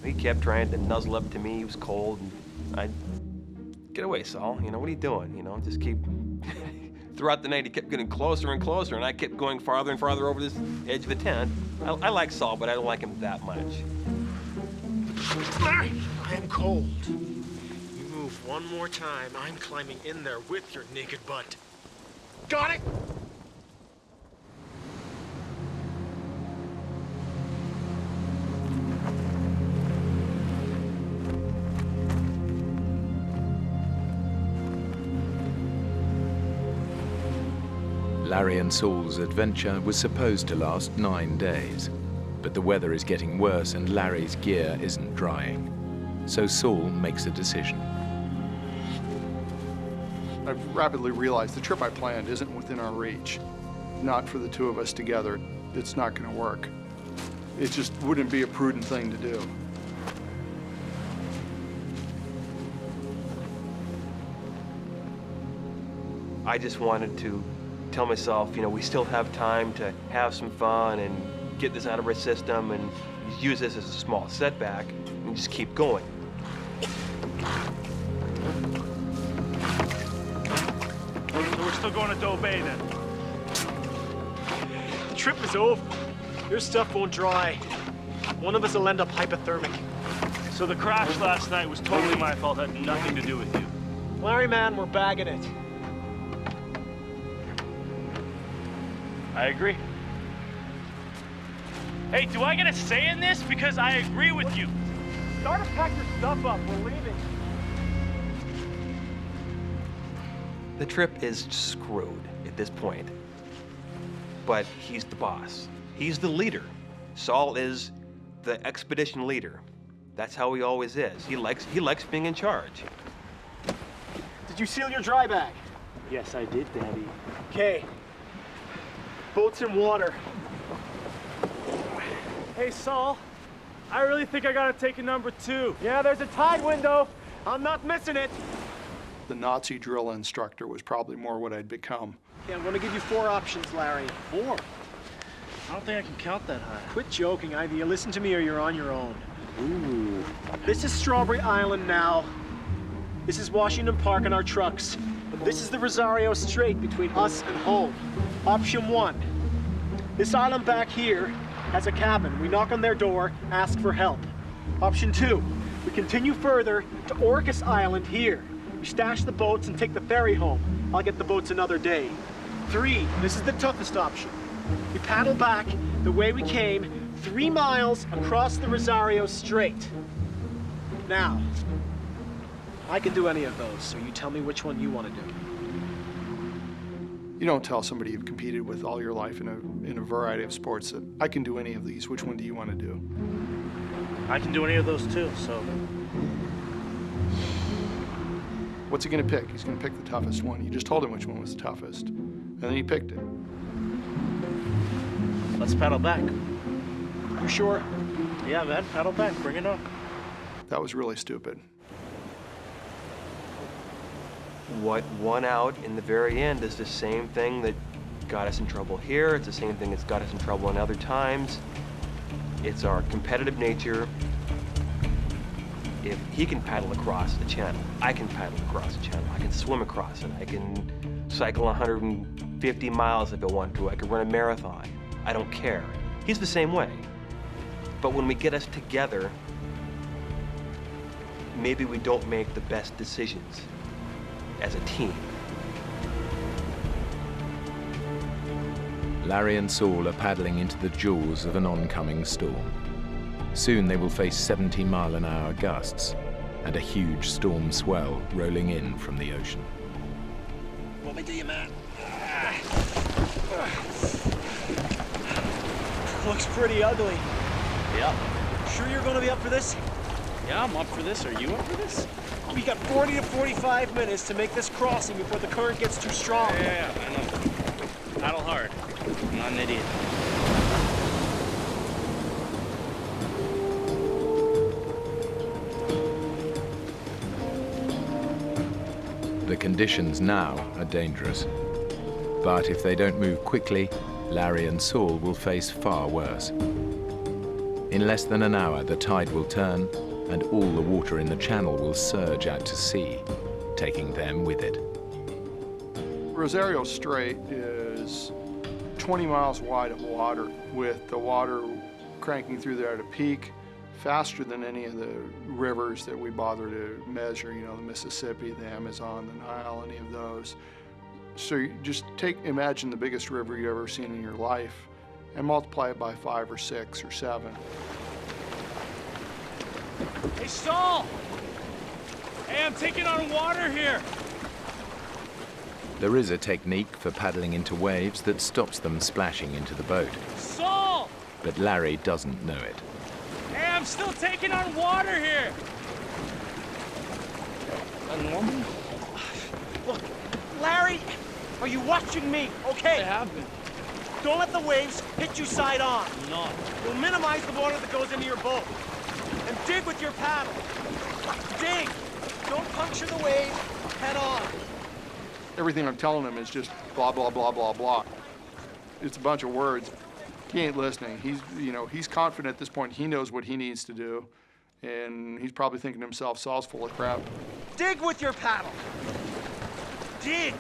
He kept trying to nuzzle up to me. He was cold, and I'd get away, Saul. You know, what are you doing? You know, just keep... Throughout the night, he kept getting closer and closer, and I kept going farther and farther over this edge of the tent. I like Saul, but I don't like him that much. Larry, I am cold. You move one more time, I'm climbing in there with your naked butt. Got it? Larry and Saul's adventure was supposed to last 9 days, but the weather is getting worse and Larry's gear isn't drying. So Saul makes a decision. I've rapidly realized the trip I planned isn't within our reach. Not for the two of us together. It's not going to work. It just wouldn't be a prudent thing to do. I just wanted to tell myself, you know, we still have time to have some fun and get this out of our system and use this as a small setback and just keep going. So we're still going to Doe Bay then? The trip is over. Your stuff won't dry. One of us will end up hypothermic. So the crash last night was totally my fault, had nothing to do with you. Larry, man, we're bagging it. I agree. Hey, do I get a say in this? Because I agree with you. Start to pack your stuff up. We're leaving. The trip is screwed at this point. But he's the boss. He's the leader. Saul is the expedition leader. That's how he always is. He likes being in charge. Did you seal your dry bag? Yes, I did, Daddy. Okay. Boat's in water. Hey, Saul. I really think I gotta take a number 2. Yeah, there's a tide window. I'm not missing it. The Nazi drill instructor was probably more what I'd become. Okay, I'm gonna give you 4 options, Larry. 4? I don't think I can count that high. Quit joking. Either you listen to me or you're on your own. Ooh. This is Strawberry Island now. This is Washington Park and our trucks. And this is the Rosario Strait between us and home. Option 1. This island back here has a cabin. We knock on their door, ask for help. Option 2. We continue further to Orcas Island here. We stash the boats and take the ferry home. I'll get the boats another day. 3. This is the toughest option. We paddle back the way we came, 3 miles across the Rosario Strait. Now, I can do any of those, so you tell me which one you want to do. You don't tell somebody you've competed with all your life in a variety of sports that I can do any of these. Which one do you want to do? I can do any of those too, so. What's he going to pick? He's going to pick the toughest one. You just told him which one was the toughest, and then he picked it. Let's paddle back. You sure? Yeah, man, paddle back. Bring it on. That was really stupid. What won out in the very end is the same thing that got us in trouble here. It's the same thing that's got us in trouble in other times. It's our competitive nature. If he can paddle across the channel, I can paddle across the channel. I can swim across it. I can cycle 150 miles if I want to. I can run a marathon. I don't care. He's the same way. But when we get us together, maybe we don't make the best decisions as a team. Larry and Saul are paddling into the jaws of an oncoming storm. Soon they will face 70-mile-an-hour gusts and a huge storm swell rolling in from the ocean. Let me do you, man. Looks pretty ugly. Yeah. Sure you're gonna be up for this? Yeah, I'm up for this. Are you up for this? We got 40 to 45 minutes to make this crossing before the current gets too strong. Yeah, I know. Paddle hard. I'm not an idiot. The conditions now are dangerous. But if they don't move quickly, Larry and Saul will face far worse. In less than an hour, the tide will turn and all the water in the channel will surge out to sea, taking them with it. Rosario Strait is 20 miles wide of water, with the water cranking through there at a peak faster than any of the rivers that we bother to measure, you know, the Mississippi, the Amazon, the Nile, any of those. So you just imagine the biggest river you've ever seen in your life and multiply it by 5 or 6 or 7. Hey, Saul! Hey, I'm taking on water here. There is a technique for paddling into waves that stops them splashing into the boat. Saul! But Larry doesn't know it. Hey, I'm still taking on water here. Normal? Look, Larry, are you watching me? Okay. I have been. Don't let the waves hit you side on. No. We'll minimize the water that goes into your boat. And dig with your paddle. Dig. Don't puncture the wave head on. Everything I'm telling him is just blah, blah, blah, blah, blah. It's a bunch of words. He ain't listening. He's confident at this point. He knows what he needs to do. And he's probably thinking to himself, Saul's full of crap. Dig with your paddle. Dig.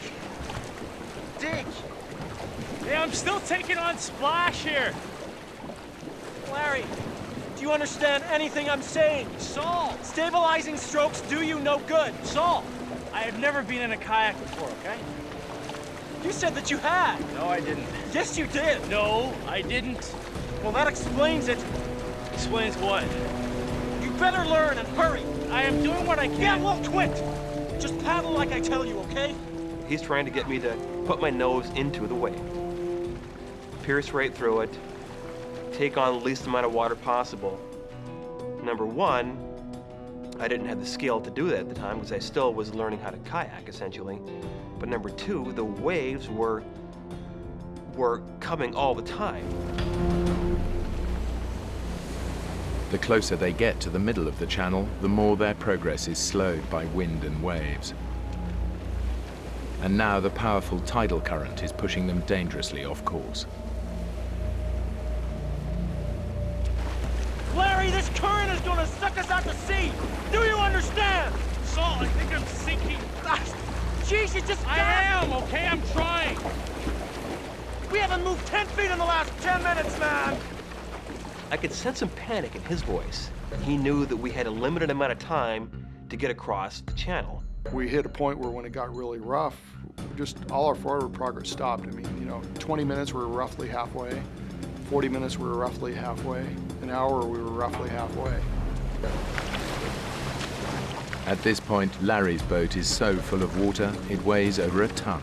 Dig. Hey, I'm still taking on splash here. Larry, do you understand anything I'm saying? Saul! Stabilizing strokes do you no good. Saul! I have never been in a kayak before, okay? You said that you had. No, I didn't. Yes, you did. No, I didn't. Well, that explains it. Explains what? You better learn and hurry. I am doing what I can. Yeah, well, quit. Just paddle like I tell you, okay? He's trying to get me to put my nose into the wave, pierce right through it, take on the least amount of water possible. Number one, I didn't have the skill to do that at the time because I still was learning how to kayak, essentially. But number two, the waves were coming all the time. The closer they get to the middle of the channel, the more their progress is slowed by wind and waves. And now the powerful tidal current is pushing them dangerously off course. Larry, this current is gonna suck us out to sea! Do you understand? Saul, I think I'm sinking. Jeez, you just I am, okay? I'm trying. We haven't moved 10 feet in the last 10 minutes, man! I could sense some panic in his voice. He knew that we had a limited amount of time to get across the channel. We hit a point where when it got really rough, just all our forward progress stopped. I mean, 20 minutes we were roughly halfway, 40 minutes we were roughly halfway, an hour we were roughly halfway. At this point, Larry's boat is so full of water, it weighs over a ton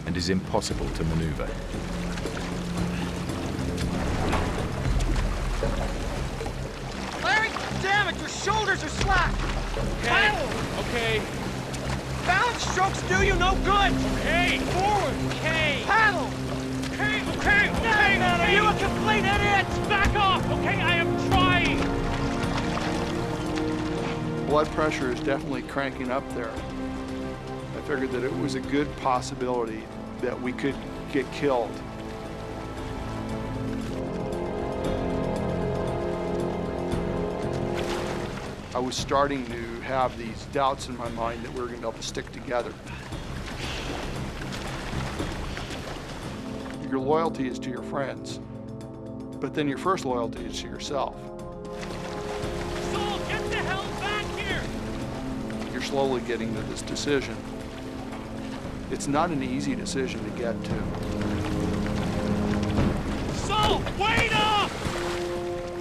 and is impossible to maneuver. Larry, damn it, your shoulders are slack! Paddle! Okay. Balance strokes do you no good! Okay, forward! Okay! Paddle! Okay, okay, okay! Man, are you a complete idiot? Back off, okay? I am trying! Blood pressure is definitely cranking up there. I figured that it was a good possibility that we could get killed. I was starting to have these doubts in my mind that we were going to be able to stick together. Your loyalty is to your friends, but then your first loyalty is to yourself. Saul, get the hell back here! You're slowly getting to this decision. It's not an easy decision to get to. Saul, wait up!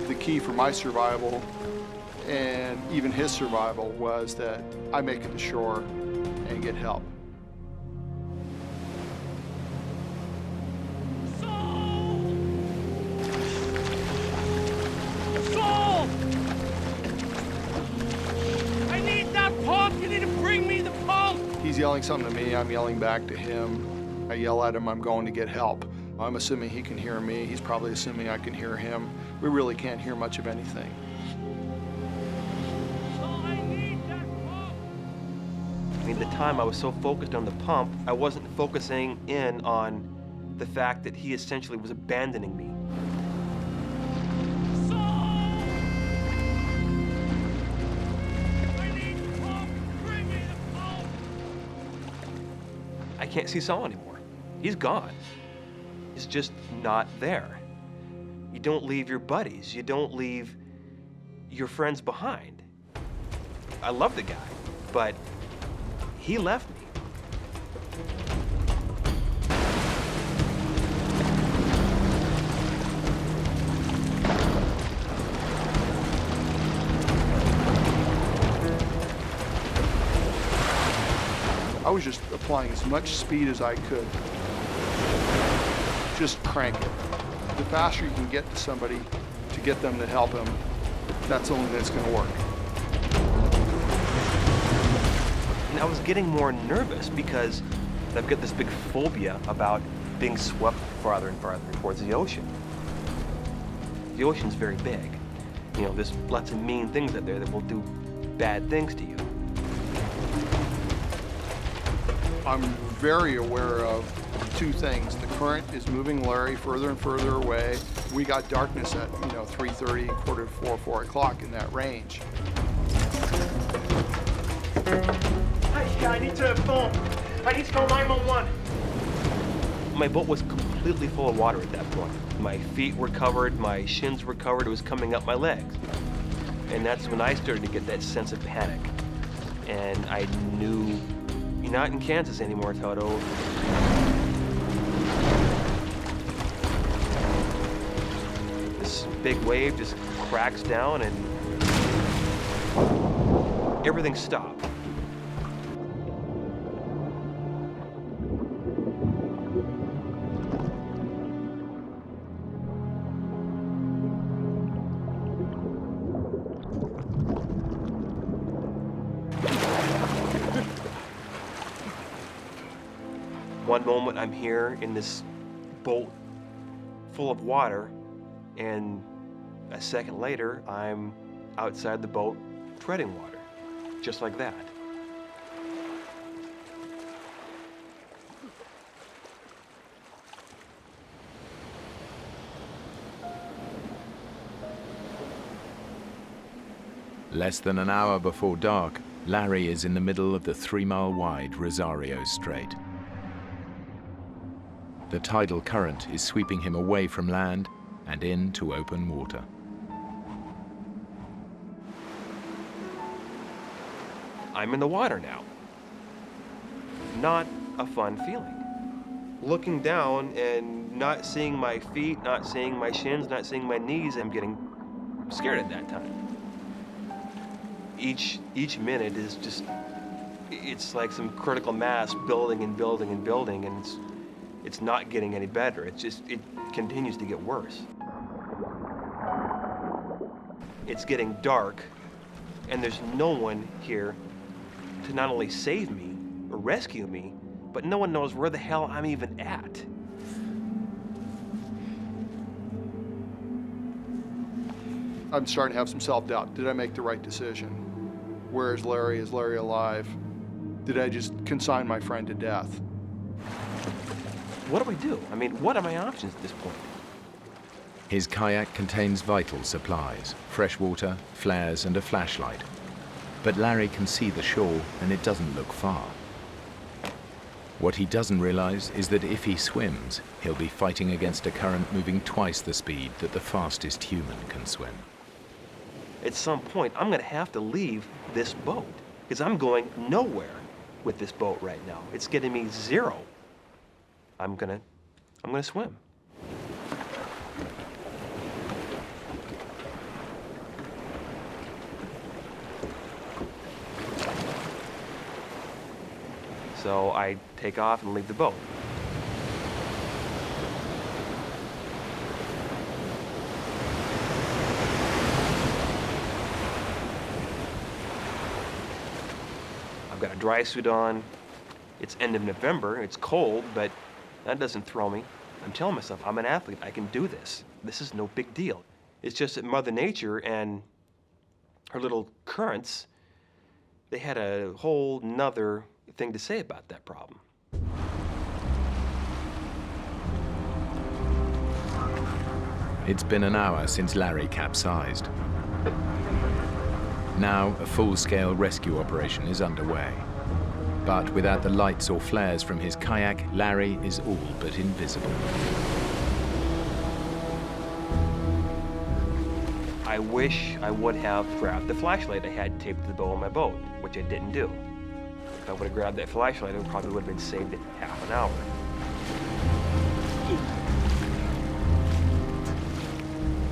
The key for my survival and even his survival was that I make it to shore and get help. Saul! Saul! I need that pump! You need to bring me the pump! He's yelling something to me, I'm yelling back to him. I yell at him, I'm going to get help. I'm assuming he can hear me, he's probably assuming I can hear him. We really can't hear much of anything. At the time, I was so focused on the pump, I wasn't focusing in on the fact that he essentially was abandoning me. I can't see Saul anymore. He's gone. He's just not there. You don't leave your buddies. You don't leave your friends behind. I love the guy, but he left me. I was just applying as much speed as I could. Just crank it. The faster you can get to somebody to get them to help him, that's the only thing that's going to work. And I was getting more nervous because I've got this big phobia about being swept farther and farther towards the ocean. The ocean's very big. There's lots of mean things out there that will do bad things to you. I'm very aware of two things. The current is moving Larry further and further away. We got darkness at 3:30, quarter to 4, 4 o'clock in that range. I need to phone. I need to call 911. My boat was completely full of water at that point. My feet were covered, my shins were covered, it was coming up my legs. And that's when I started to get that sense of panic. And I knew, you're not in Kansas anymore, Toto. This big wave just cracks down and everything stopped. one moment I'm here in this boat full of water, and a second later, I'm outside the boat treading water, just like that. Less than an hour before dark, Larry is in the middle of the 3-mile-wide Rosario Strait. The tidal current is sweeping him away from land and into open water. I'm in the water now. Not a fun feeling. Looking down and not seeing my feet, not seeing my shins, not seeing my knees, I'm getting scared at that time. Each minute is just, it's like some critical mass building and building and building, and it's not getting any better. It continues to get worse. It's getting dark, and there's no one here to not only save me or rescue me, but no one knows where the hell I'm even at. I'm starting to have some self-doubt. Did I make the right decision? Where is Larry? Is Larry alive? Did I just consign my friend to death? What do we do? I mean, what are my options at this point? His kayak contains vital supplies, fresh water, flares, and a flashlight. But Larry can see the shore, and it doesn't look far. What he doesn't realize is that if he swims, he'll be fighting against a current moving twice the speed that the fastest human can swim. At some point, I'm gonna have to leave this boat, because I'm going nowhere with this boat right now. It's getting me zero. I'm gonna swim. So I take off and leave the boat. I've got a dry suit on. It's end of November. It's cold, but that doesn't throw me. I'm telling myself, I'm an athlete. I can do this. This is no big deal. It's just that Mother Nature and her little currents, they had a whole nother thing to say about that problem. It's been an hour since Larry capsized. Now, a full-scale rescue operation is underway. But without the lights or flares from his kayak, Larry is all but invisible. I wish I would have grabbed the flashlight I had taped to the bow of my boat, which I didn't do. If I would have grabbed that flashlight, I probably would have been saved in half an hour.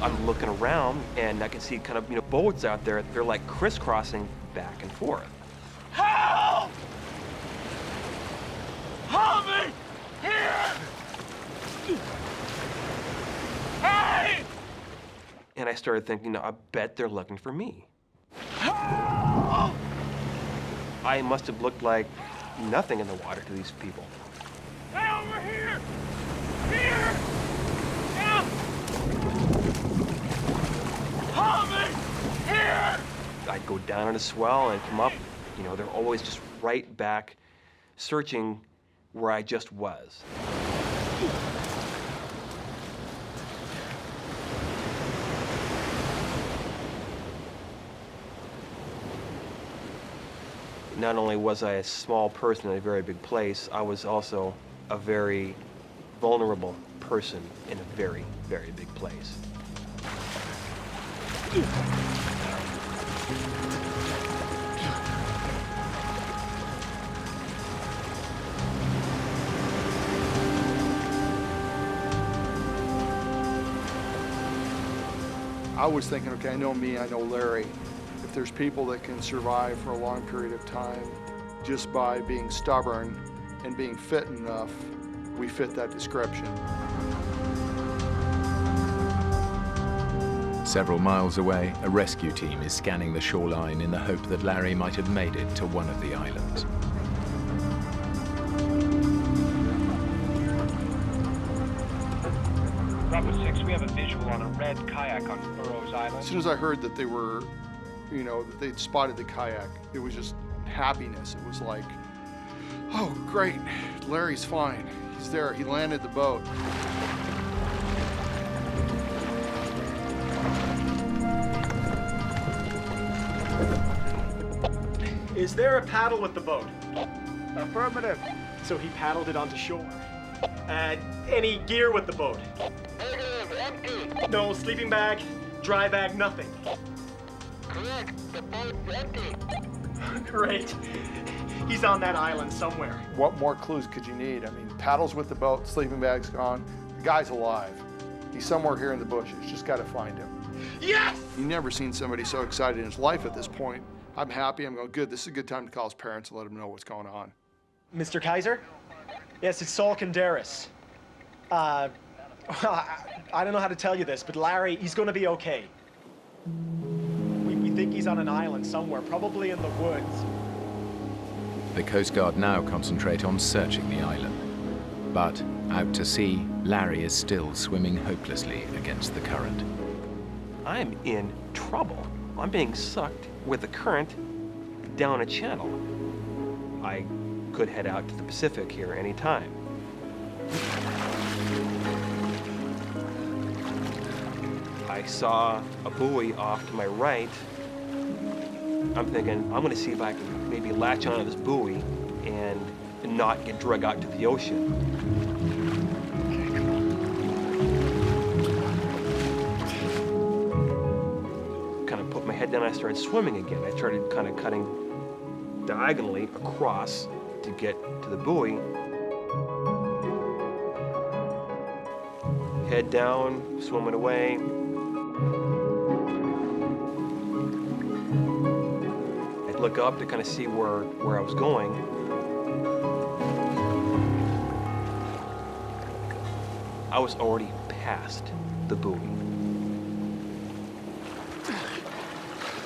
I'm looking around, and I can see kind of, boats out there. They're like crisscrossing back and forth. Help! Help me! Here! Hey! And I started thinking, I bet they're looking for me. Help! I must have looked like nothing in the water to these people. Hey, over here! Here! Yeah! Help me! Here! I'd go down on a swell and come up. They're always just right back, searching where I just was. Not only was I a small person in a very big place, I was also a very vulnerable person in a very, very big place. I was thinking, okay, I know me, I know Larry. If there's people that can survive for a long period of time just by being stubborn and being fit enough, we fit that description. Several miles away, a rescue team is scanning the shoreline in the hope that Larry might have made it to one of the islands. Bravo 6, we have a visual on a red kayak on Burroughs Island. As soon as I heard that they were, that they'd spotted the kayak, it was just happiness. It was like, oh, great, Larry's fine. He's there, he landed the boat. Is there a paddle with the boat? Affirmative. So he paddled it onto shore. Any gear with the boat? Negative, empty. No sleeping bag, dry bag, nothing. Correct, the boat's empty. Great. He's on that island somewhere. What more clues could you need? I mean, paddles with the boat, sleeping bag's gone. The guy's alive. He's somewhere here in the bushes. Just got to find him. Yes! You've never seen somebody so excited in his life at this point. I'm happy. I'm going, good. This is a good time to call his parents and let them know what's going on. Mr. Kaiser? Yes, it's Saul Kandaris. I don't know how to tell you this, but Larry, he's going to be okay. We think he's on an island somewhere, probably in the woods. The Coast Guard now concentrate on searching the island. But out to sea, Larry is still swimming hopelessly against the current. I'm in trouble. I'm being sucked with the current down a channel. I could head out to the Pacific here anytime. I saw a buoy off to my right. I'm thinking, I'm gonna see if I can maybe latch onto this buoy and not get dragged out to the ocean. Kind of put my head down, I started swimming again. I started kind of cutting diagonally across to get to the buoy. Head down, swimming away. I'd look up to kind of see where I was going. I was already past the buoy.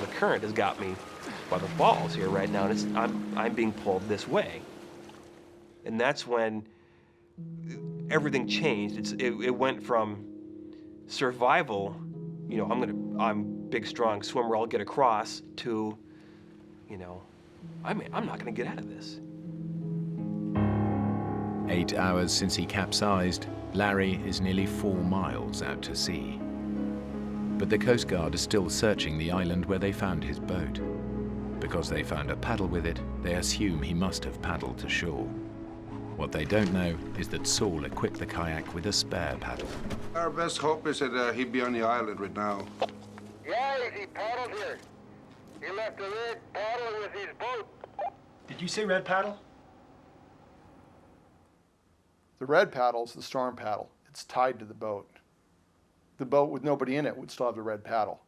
The current has got me by the balls here right now, and I'm being pulled this way. And that's when everything changed. It went from survival, I'm big, strong swimmer, I'll get across, to, I'm not gonna get out of this. 8 hours since he capsized, Larry is nearly 4 miles out to sea. But the Coast Guard are still searching the island where they found his boat. Because they found a paddle with it, they assume he must have paddled to shore. What they don't know is that Saul equipped the kayak with a spare paddle. Our best hope is that he'd be on the island right now. Yeah, he paddled here. He left a red paddle with his boat. Did you say red paddle? The red paddle's the storm paddle. It's tied to the boat. The boat with nobody in it would still have the red paddle.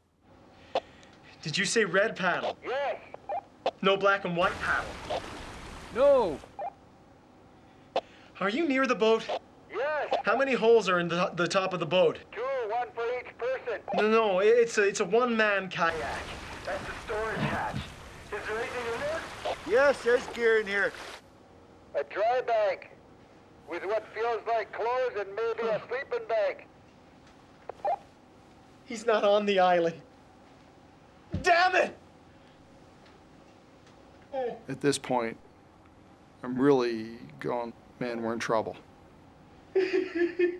Did you say red paddle? Yes. No black and white paddle? No. Are you near the boat? Yes. How many holes are in the top of the boat? 2, 1 for each person. No, it's a one-man kayak. That's the storage hatch. Is there anything in there? Yes, there's gear in here. A dry bag with what feels like clothes and maybe a sleeping bag. He's not on the island. Damn it! At this point, I'm really going, man, we're in trouble. I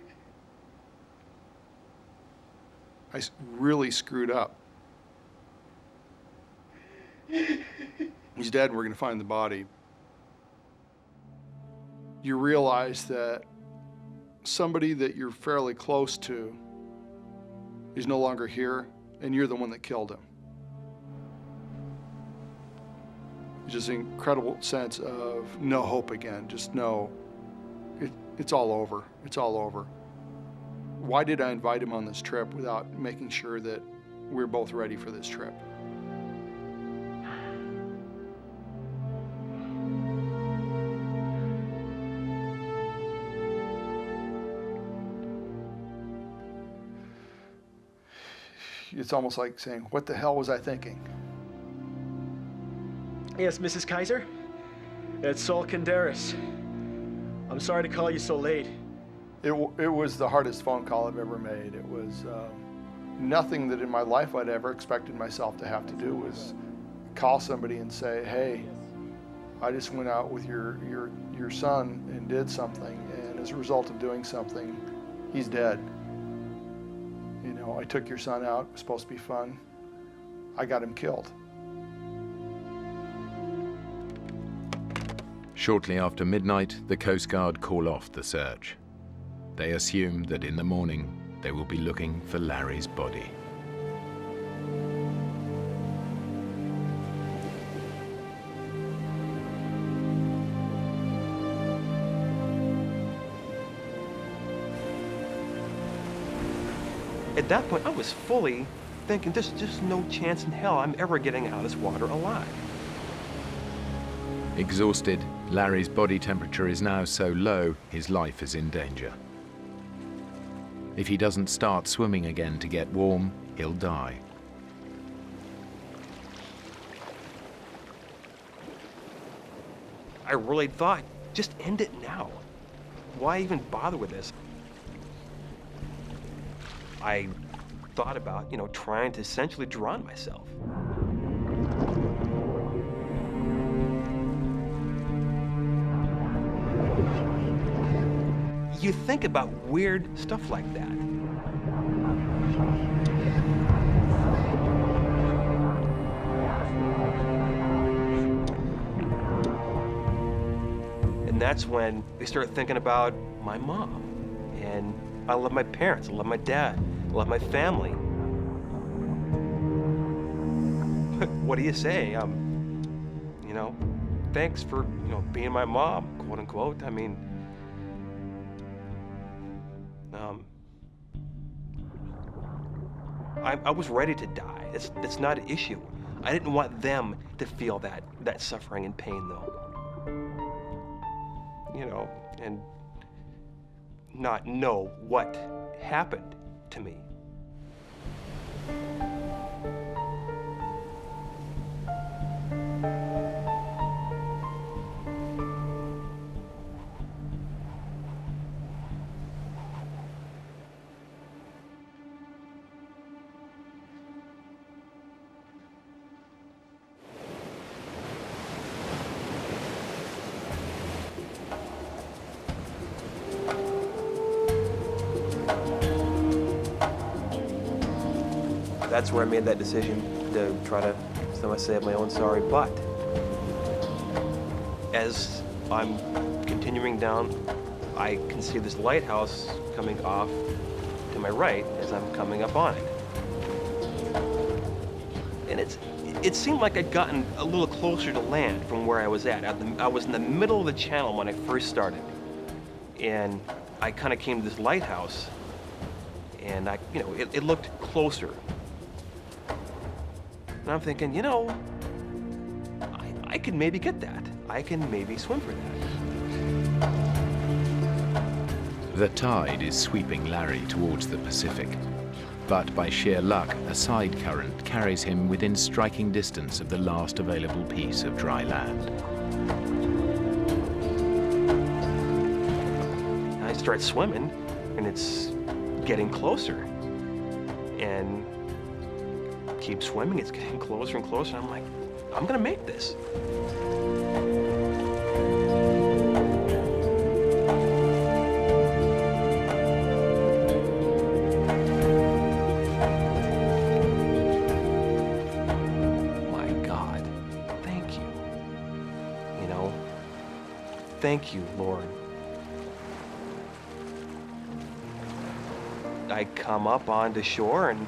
really screwed up. He's dead and we're gonna find the body. You realize that somebody that you're fairly close to is no longer here, and you're the one that killed him. Just an incredible sense of no hope again. Just no, it's all over. It's all over. Why did I invite him on this trip without making sure that we're both ready for this trip? It's almost like saying, what the hell was I thinking? Yes, Mrs. Kaiser? It's Saul Kandaris. I'm sorry to call you so late. It was the hardest phone call I've ever made. It was nothing that in my life I'd ever expected myself to have to do was call somebody and say, hey, I just went out with your son and did something, and as a result of doing something, he's dead. You know, I took your son out, it was supposed to be fun. I got him killed. Shortly after midnight, the Coast Guard call off the search. They assume that in the morning, they will be looking for Larry's body. At that point, I was fully thinking, there's just no chance in hell I'm ever getting out of this water alive. Exhausted, Larry's body temperature is now so low, his life is in danger. If he doesn't start swimming again to get warm, he'll die. I really thought, just end it now. Why even bother with this? I thought about, you know, trying to essentially drown myself. You think about weird stuff like that. And that's when I started thinking about my mom. And I love my parents, I love my dad, I love my family. What do you say? You know, thanks for, you know, being my mom, quote unquote. I mean, I was ready to die. It's not an issue. I didn't want them to feel that suffering and pain, though. You know, and not know what happened to me. That's where I made that decision to try to save my own sorry butt. As I'm continuing down, I can see this lighthouse coming off to my right as I'm coming up on it. And it seemed like I'd gotten a little closer to land from where I was at. I was in the middle of the channel when I first started. And I kind of came to this lighthouse, and it looked closer. And I'm thinking, you know, I could maybe get that. I can maybe swim for that. The tide is sweeping Larry towards the Pacific, but by sheer luck, a side current carries him within striking distance of the last available piece of dry land. I start swimming, and it's getting closer. And keep swimming, it's getting closer and closer. I'm like, I'm gonna make this. My God, thank you. You know, thank you, Lord. I come up onto shore, and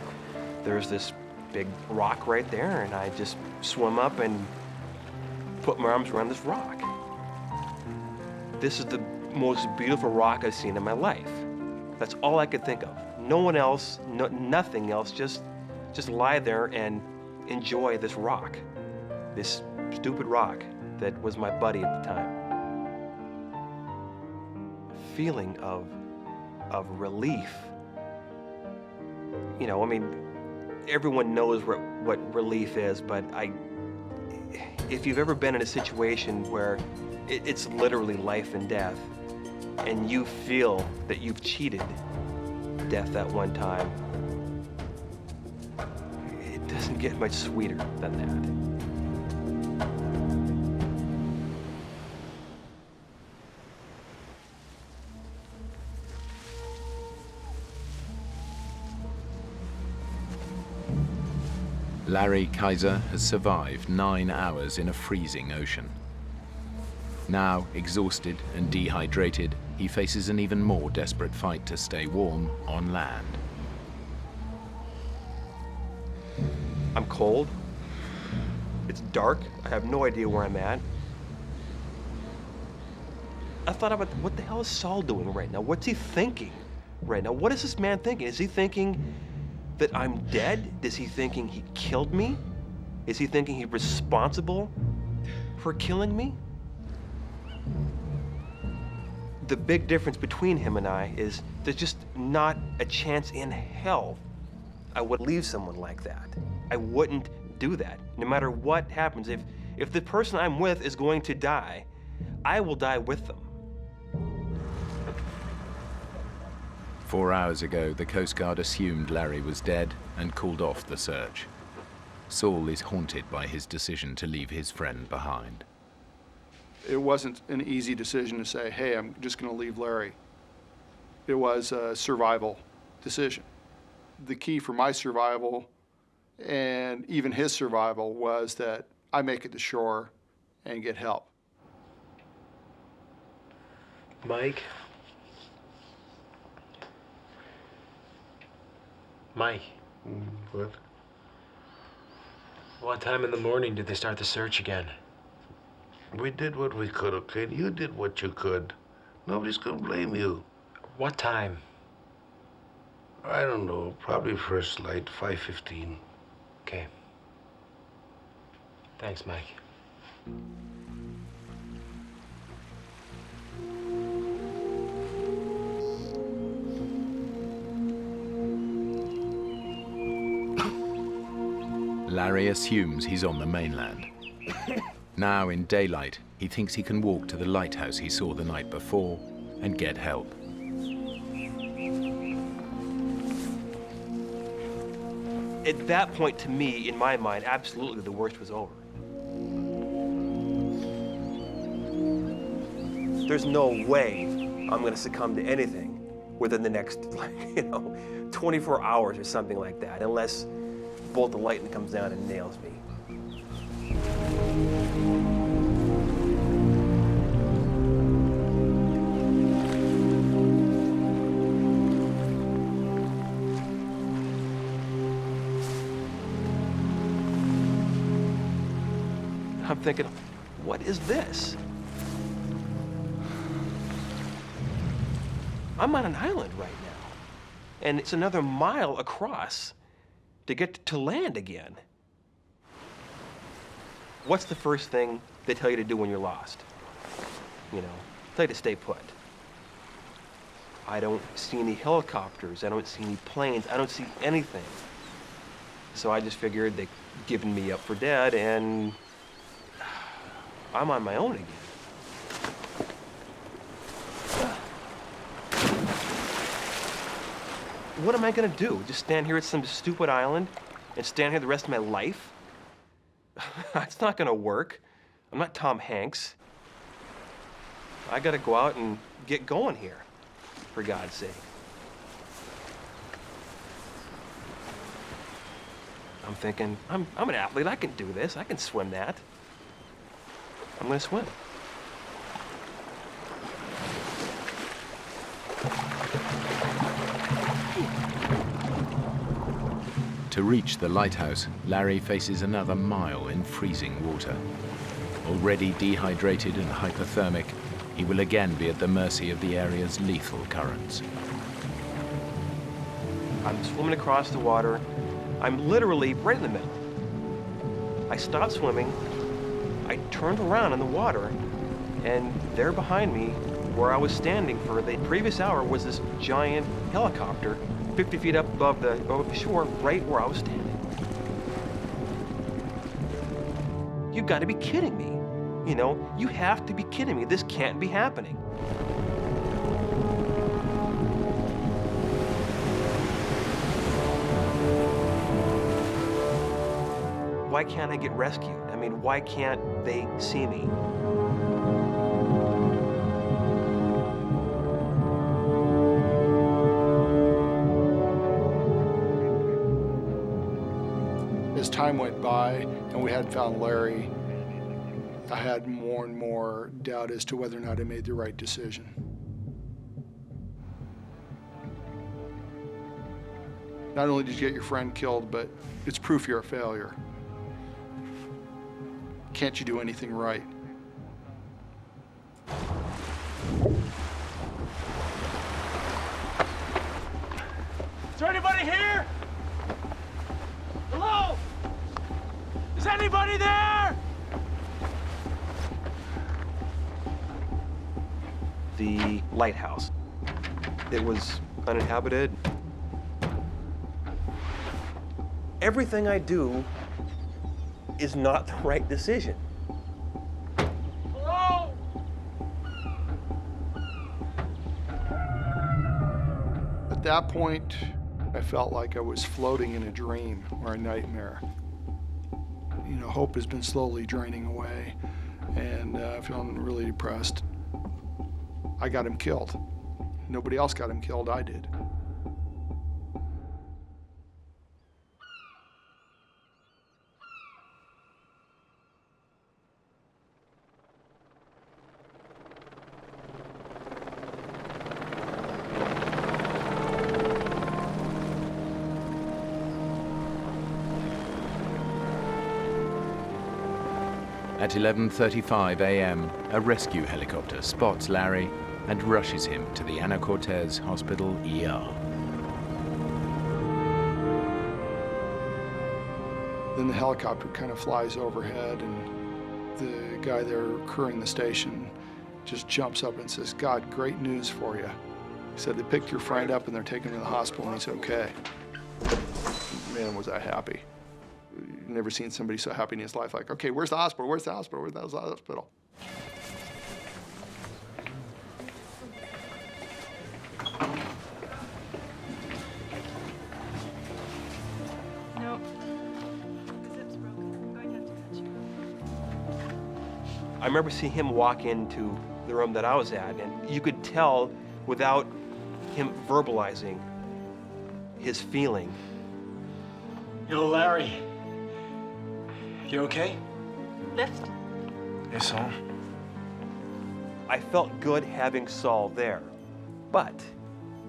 there's this big rock right there, and I just swim up and put my arms around this rock. This is the most beautiful rock I've seen in my life. That's all I could think of. No one else, nothing else, just lie there and enjoy this rock. This stupid rock that was my buddy at the time. A feeling of relief. You know, I mean, everyone knows what relief is, but if you've ever been in a situation where it's literally life and death, and you feel that you've cheated death that one time, it doesn't get much sweeter than that. Larry Kaiser has survived 9 hours in a freezing ocean. Now, exhausted and dehydrated, he faces an even more desperate fight to stay warm on land. I'm cold. It's dark. I have no idea where I'm at. I thought about what the hell is Saul doing right now? What's he thinking right now? What is this man thinking? Is he thinking that I'm dead? Is he thinking he killed me? Is he thinking he's responsible for killing me? The big difference between him and I is there's just not a chance in hell I would leave someone like that. I wouldn't do that. No matter what happens, if the person I'm with is going to die, I will die with them. 4 hours ago, the Coast Guard assumed Larry was dead and called off the search. Saul is haunted by his decision to leave his friend behind. It wasn't an easy decision to say, hey, I'm just going to leave Larry. It was a survival decision. The key for my survival and even his survival was that I make it to shore and get help. Mike? Mike? What? What time in the morning did they start the search again? We did what we could, okay? You did what you could. Nobody's gonna blame you. What time? I don't know. Probably first light, 5:15. Okay. Thanks, Mike. Larry assumes he's on the mainland. Now in daylight, he thinks he can walk to the lighthouse he saw the night before and get help. At that point, to me, in my mind, absolutely the worst was over. There's no way I'm gonna succumb to anything within the next, 24 hours or something like that, unless a bolt of lightning comes down and nails me. I'm thinking, what is this? I'm on an island right now, and it's another mile across to get to land again. What's the first thing they tell you to do when you're lost? Tell you to stay put. I don't see any helicopters, I don't see any planes, I don't see anything. So I just figured they'd given me up for dead, and I'm on my own again. What am I gonna do? Just stand here at some stupid island and stand here the rest of my life? It's not gonna work. I'm not Tom Hanks. I gotta go out and get going here, for God's sake. I'm thinking, I'm an athlete, I can do this, I can swim that. I'm gonna swim. To reach the lighthouse, Larry faces another mile in freezing water. Already dehydrated and hypothermic, he will again be at the mercy of the area's lethal currents. I'm swimming across the water. I'm literally right in the middle. I stopped swimming. I turned around in the water, and there behind me, where I was standing for the previous hour, was this giant helicopter 50 feet up above the shore, right where I was standing. You've got to be kidding me. You have to be kidding me. This can't be happening. why can't I get rescued? I mean, why can't they see me? As time went by and we hadn't found Larry, I had more and more doubt as to whether or not I made the right decision. Not only did you get your friend killed, but it's proof you're a failure. Can't you do anything right? Is there anybody here? Hello? Is anybody there? The lighthouse. It was uninhabited. Everything I do is not the right decision. Hello? At that point, I felt like I was floating in a dream or a nightmare. You know, hope has been slowly draining away, and feeling really depressed. I got him killed. Nobody else got him killed, I did. At 11:35 a.m., a rescue helicopter spots Larry and rushes him to the Ana Cortez Hospital ER. Then the helicopter kind of flies overhead, and the guy there crewing the station just jumps up and says, "God, great news for you." He said, "They picked your friend up and they're taking him to the hospital and he's okay." Man, was I happy. Never seen somebody so happy in his life. Like, okay, where's the hospital? Where's the hospital? Where's the hospital? Nope. The zip's broken. I'm going to have to cut you. I remember seeing him walk into the room that I was at, and you could tell without him verbalizing his feeling. Yo, Larry. You okay? Lift. Hey, Saul. I felt good having Saul there, but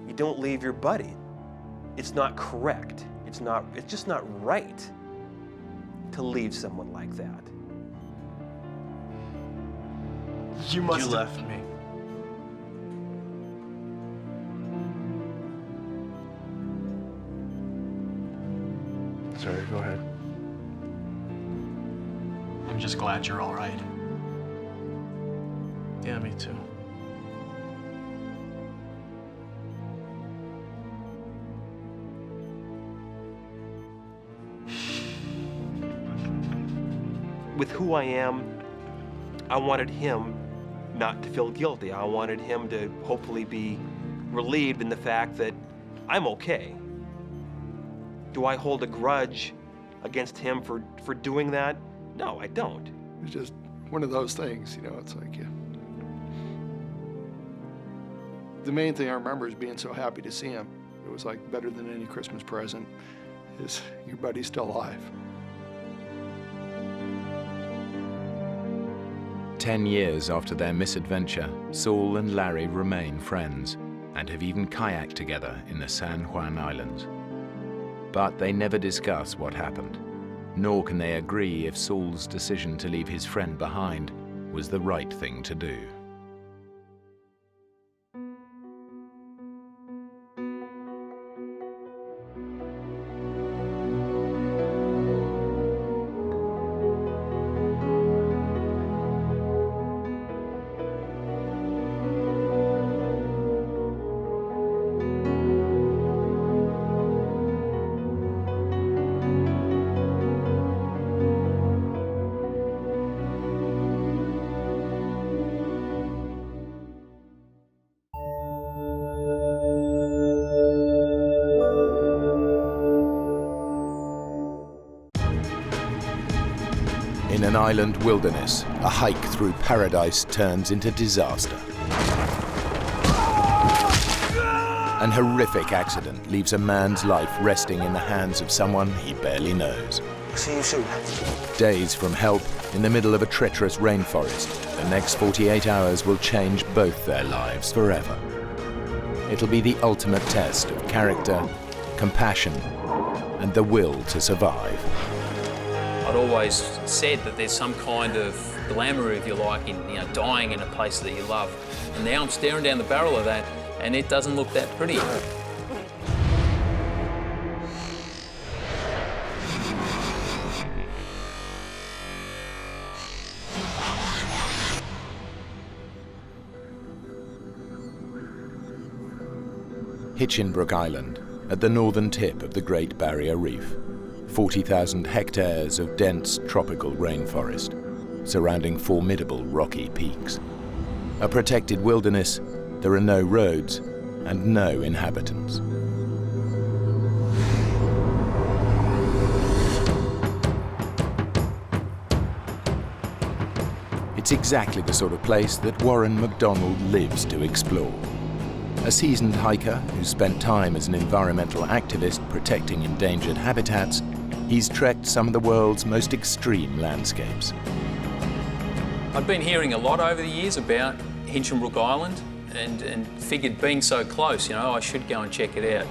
you don't leave your buddy. It's not correct. It's just not right to leave someone like that. You left me. Sorry, go ahead. I'm just glad you're all right. Yeah, me too. With who I am, I wanted him not to feel guilty. I wanted him to hopefully be relieved in the fact that I'm okay. Do I hold a grudge against him for doing that? No, I don't. It's just one of those things, you know, it's like, yeah. The main thing I remember is being so happy to see him. It was like better than any Christmas present is your buddy's still alive. 10 years after their misadventure, Saul and Larry remain friends and have even kayaked together in the San Juan Islands. But they never discuss what happened, nor can they agree if Saul's decision to leave his friend behind was the right thing to do. an island wilderness, a hike through paradise turns into disaster. An horrific accident leaves a man's life resting in the hands of someone he barely knows. See you soon. Days from help in the middle of a treacherous rainforest, the next 48 hours will change both their lives forever. It'll be the ultimate test of character, compassion, and the will to survive. I'd always said that there's some kind of glamour, if you like, in dying in a place that you love. And now I'm staring down the barrel of that, and it doesn't look that pretty. Hinchinbrook Island, at the northern tip of the Great Barrier Reef. 40,000 hectares of dense tropical rainforest, surrounding formidable rocky peaks. A protected wilderness, there are no roads and no inhabitants. It's exactly the sort of place that Warren MacDonald lives to explore. A seasoned hiker who spent time as an environmental activist protecting endangered habitats, he's trekked some of the world's most extreme landscapes. I've been hearing a lot over the years about Hinchinbrook Island and figured being so close, I should go and check it out.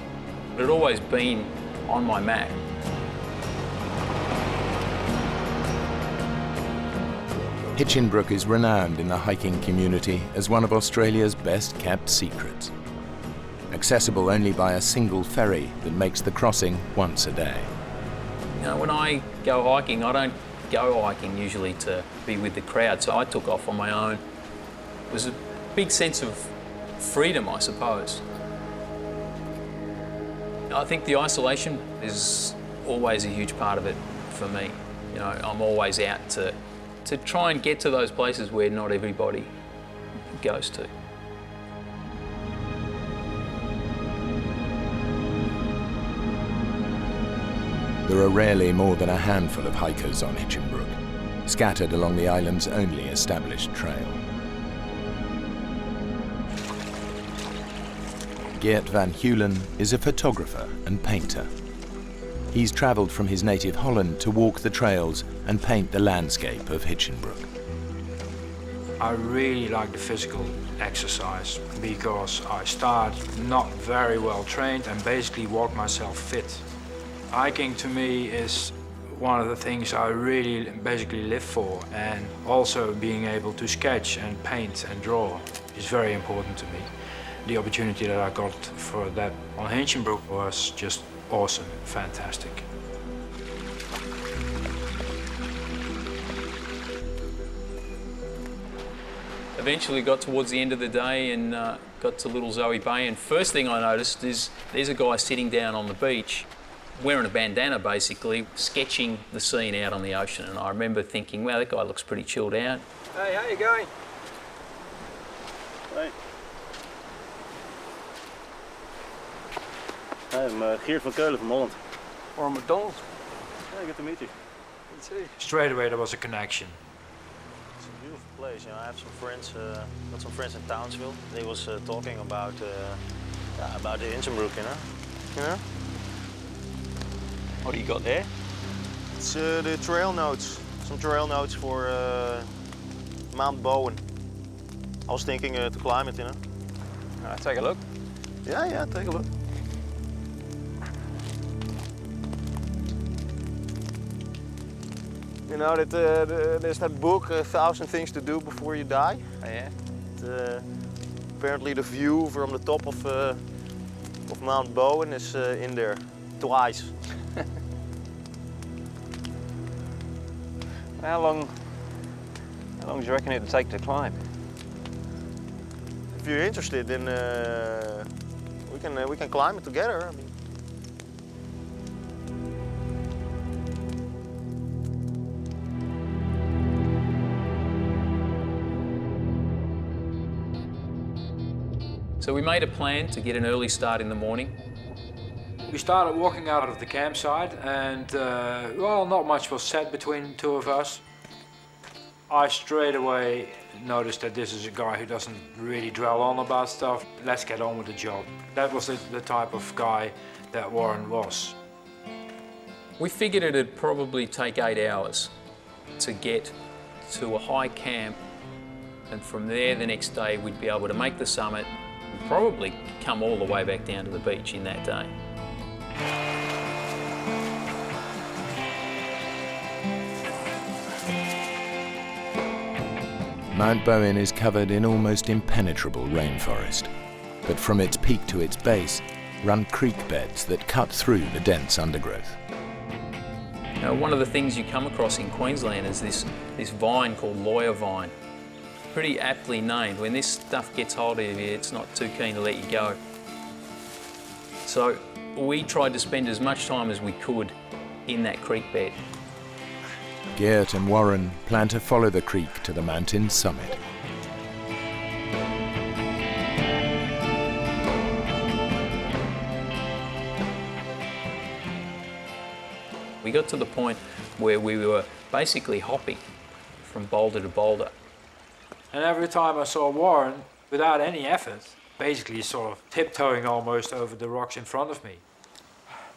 But it had always been on my map. Hinchinbrook is renowned in the hiking community as one of Australia's best-kept secrets. Accessible only by a single ferry that makes the crossing once a day. When I go hiking, I don't go hiking usually to be with the crowd, so I took off on my own. It was a big sense of freedom, I suppose. I think the isolation is always a huge part of it for me. I'm always out to try and get to those places where not everybody goes to. There are rarely more than a handful of hikers on Hinchinbrook, scattered along the island's only established trail. Geert van Heulen is a photographer and painter. He's travelled from his native Holland to walk the trails and paint the landscape of Hinchinbrook. I really like the physical exercise because I start not very well trained and basically walk myself fit. Hiking to me is one of the things I really basically live for, and also being able to sketch and paint and draw is very important to me. The opportunity that I got for that on Hinchinbrook was just awesome, fantastic. Eventually got towards the end of the day and got to Little Zoe Bay, and first thing I noticed is there's a guy sitting down on the beach wearing a bandana basically, sketching the scene out on the ocean, and I remember thinking, wow, that guy looks pretty chilled out. Hey, how you going? Hey. I'm Geert van Keulen from Holland. Or McDonald's. Yeah, good to meet you. Me too. Straight away there was a connection. It's a beautiful place. I have some friends, got some friends in Townsville. They was talking about the Hinchinbrook, you know? What do you got there? It's the trail notes. Some trail notes for Mount Bowen. I was thinking to climb it, Take a look. Yeah, take a look. There's that book, 1,000 Things to Do Before You Die. Oh, yeah? Apparently the view from the top of Mount Bowen is in there twice. How long do you reckon it'd take to climb? If you're interested, then we can climb it together. So we made a plan to get an early start in the morning. We started walking out of the campsite and, not much was said between the two of us. I straight away noticed that this is a guy who doesn't really dwell on about stuff. Let's get on with the job. That was the type of guy that Warren was. We figured it'd probably take 8 hours to get to a high camp, and from there the next day we'd be able to make the summit and probably come all the way back down to the beach in that day. Mount Bowen is covered in almost impenetrable rainforest, but from its peak to its base run creek beds that cut through the dense undergrowth. Now, one of the things you come across in Queensland is this vine called lawyer vine. Pretty aptly named. When this stuff gets hold of you, it's not too keen to let you go. So we tried to spend as much time as we could in that creek bed. Geert and Warren plan to follow the creek to the mountain's summit. We got to the point where we were basically hopping from boulder to boulder. And every time I saw Warren, without any effort, basically sort of tiptoeing almost over the rocks in front of me,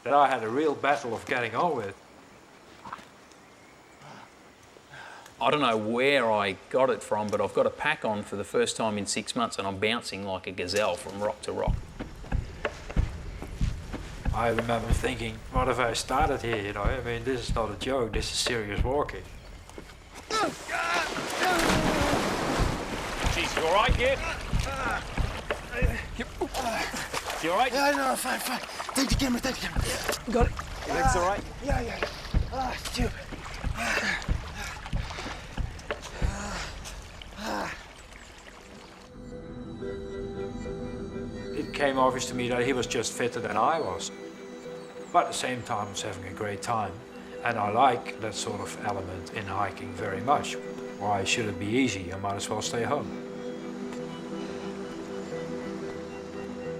that I had a real battle of getting on with. I don't know where I got it from, but I've got a pack on for the first time in 6 months and I'm bouncing like a gazelle from rock to rock. I remember thinking, what if I started here, you know? I mean, this is not a joke, this is serious walking. Jeez, you all right, Geert? You all right? Yeah, no, fine. Take the camera. Got it. Your legs all right? Yeah. Stupid. It came obvious to me that he was just fitter than I was. But at the same time, I was having a great time. And I like that sort of element in hiking very much. Why should it be easy? I might as well stay home.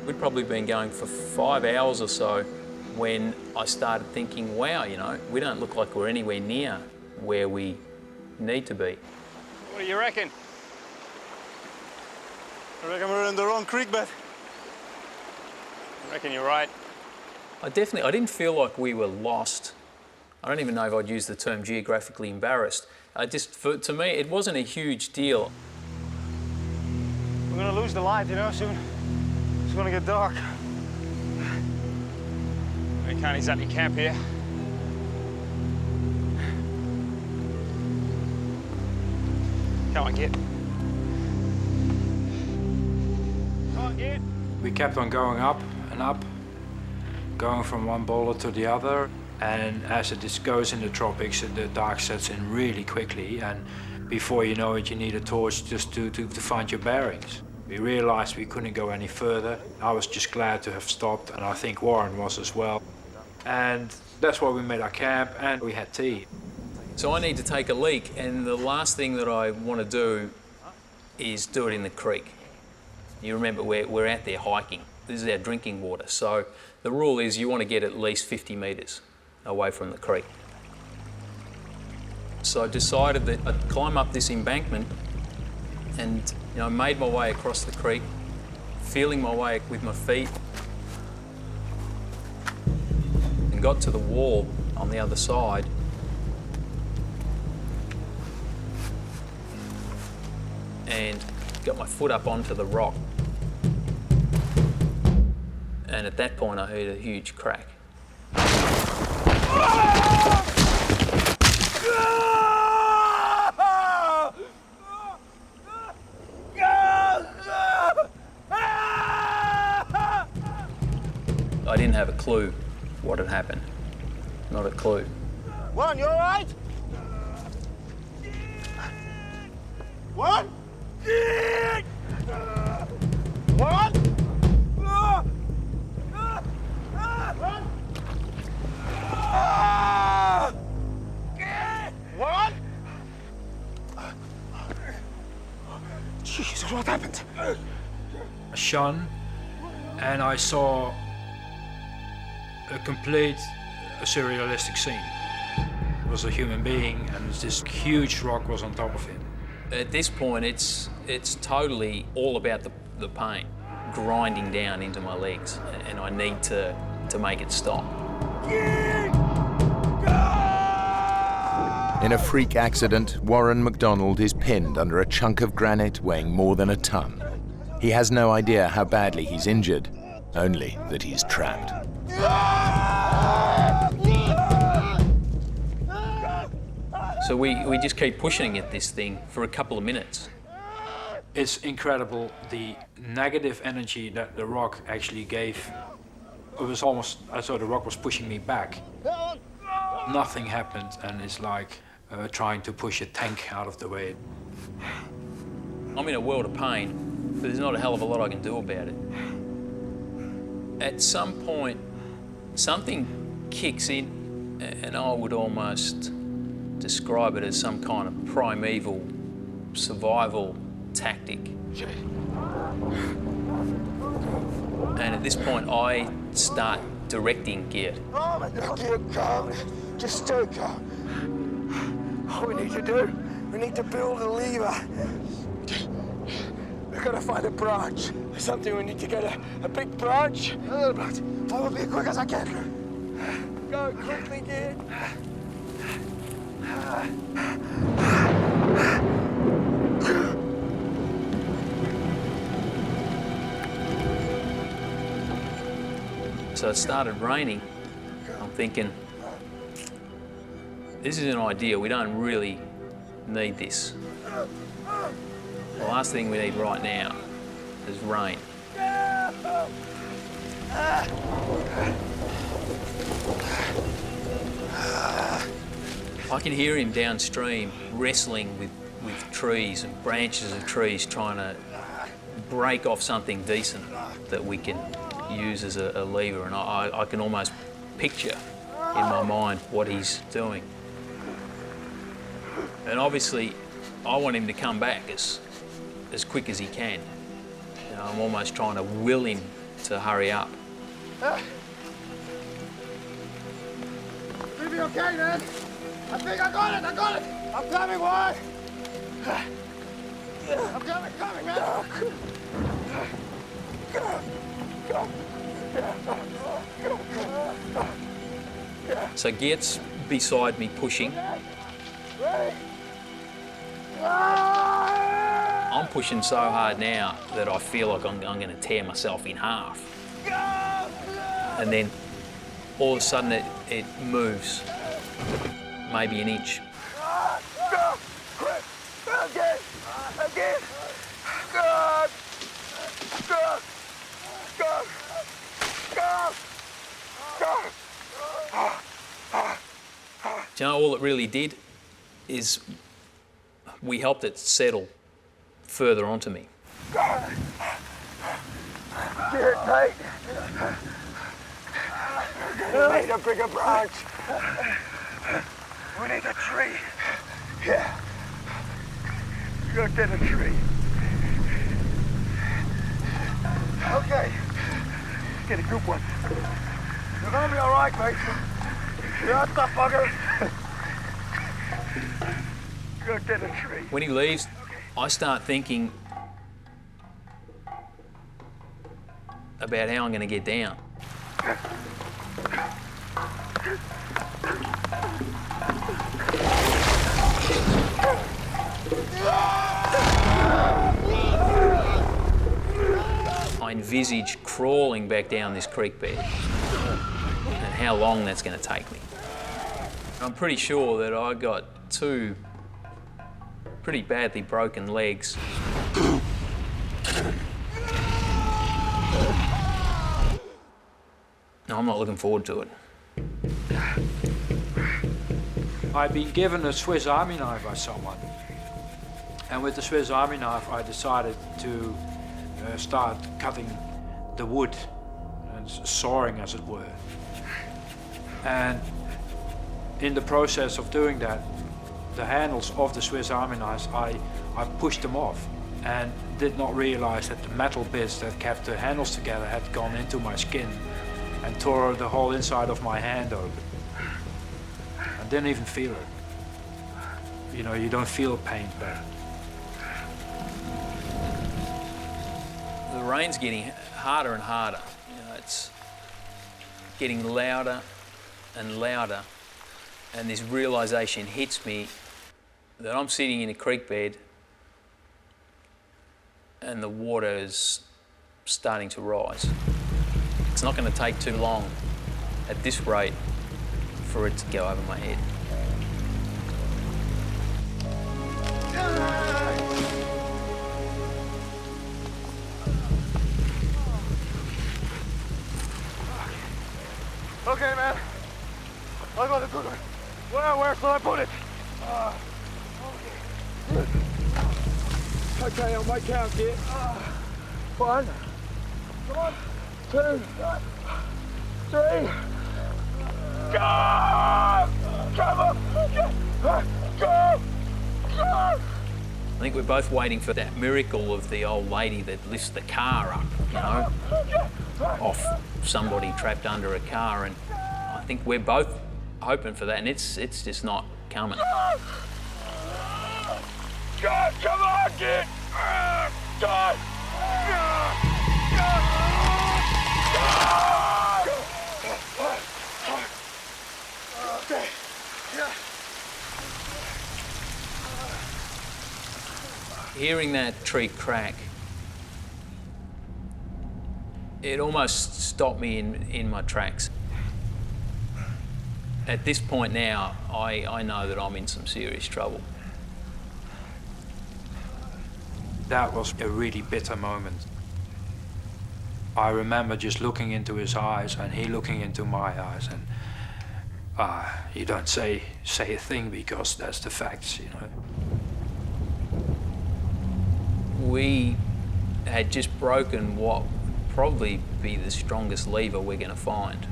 We'd probably been going for 5 hours or so when I started thinking, wow, you know, we don't look like we're anywhere near where we need to be. What do you reckon? I reckon we're in the wrong creek bed. I reckon you're right. I didn't feel like we were lost. I don't even know if I'd use the term geographically embarrassed. To me, it wasn't a huge deal. We're gonna lose the light, you know, soon. It's gonna get dark. We can't exactly camp here. Come on, Geert. Come on, Geert. We kept on going up and up, going from one boulder to the other. And as it goes in the tropics, the dark sets in really quickly. And before you know it, you need a torch just to find your bearings. We realized we couldn't go any further. I was just glad to have stopped, and I think Warren was as well. And that's where we made our camp, and we had tea. So I need to take a leak, and the last thing that I want to do is do it in the creek. You remember, we're out there hiking. This is our drinking water. So the rule is you want to get at least 50 metres away from the creek. So I decided that I'd climb up this embankment and, you know, made my way across the creek, feeling my way with my feet, and got to the wall on the other side. And got my foot up onto the rock. And at that point I heard a huge crack. I didn't have a clue what had happened. Not a clue. Warren, you all right? Warren? Warren? What? Jesus, what happened? I shone, and I saw a complete surrealistic scene. was a human being, and this huge rock was on top of him. At this point, it's totally all about the pain grinding down into my legs, and I need to make it stop. In a freak accident, Warren MacDonald is pinned under a chunk of granite weighing more than a ton. He has no idea how badly he's injured, only that he's trapped. So we just keep pushing at this thing for a couple of minutes. It's incredible the negative energy that the rock actually gave. It was almost as though the rock was pushing me back. Nothing happened, and it's like trying to push a tank out of the way. I'm in a world of pain, but there's not a hell of a lot I can do about it. At some point, something kicks in, and I would almost describe it as some kind of primeval survival tactic. And at this point, I start directing Geert. Oh, Geert, calm. Just stay calm. All we need to do, we need to build a lever. We've got to find a branch. There's something we need to get a big branch. A little branch. I will be as quick as I can. Go quickly, Geert. So it started raining. I'm thinking, this is an idea. We don't really need this. The last thing we need right now is rain. I can hear him downstream wrestling with trees and branches of trees, trying to break off something decent that we can use as a lever, and I can almost picture in my mind what he's doing. And obviously, I want him to come back as quick as he can. You know, I'm almost trying to will him to hurry up. You'll be okay, man. I think I got it. I'm coming, Wyatt. I'm coming, man. So Geert's beside me pushing. I'm pushing so hard now that I feel like I'm going to tear myself in half. And then all of a sudden it moves, maybe an inch. Again. Do you know, all it really did is we helped it settle further onto me. Get it, mate. We need a bigger branch. We need a tree. Yeah. Go get a tree. Okay. Get a good one. You're gonna be all right, mate. You're not tough bugger. Go get a tree. When he leaves, I start thinking about how I'm going to get down. I envisage crawling back down this creek bed and how long that's going to take me. I'm pretty sure that I got two pretty badly broken legs. No, I'm not looking forward to it. I'd been given a Swiss Army knife by someone. And with the Swiss Army knife, I decided to start cutting the wood and sawing, as it were. And in the process of doing that, the handles of the Swiss Army knives, I pushed them off and did not realize that the metal bits that kept the handles together had gone into my skin and tore the whole inside of my hand open. And didn't even feel it. You know, you don't feel pain, but the rain's getting harder and harder. You know, it's getting louder and louder, and this realization hits me that I'm sitting in a creek bed and the water is starting to rise. It's not going to take too long at this rate for it to go over my head. Okay, man. I got a good one. Where shall I put it? Okay, on my count here. 1, come on, 2, 3. Go! Come on! Go! I think we're both waiting for that miracle of the old lady that lifts the car up, you know, off somebody trapped under a car, and I think we're both hoping for that, and it's just not coming. God, come on, kid! God! Okay. Hearing that tree crack, it almost stopped me in my tracks. At this point now, I know that I'm in some serious trouble. that was a really bitter moment. I remember just looking into his eyes and he looking into my eyes, and you don't say a thing because that's the facts, you know. We had just broken what would probably be the strongest lever we're going to find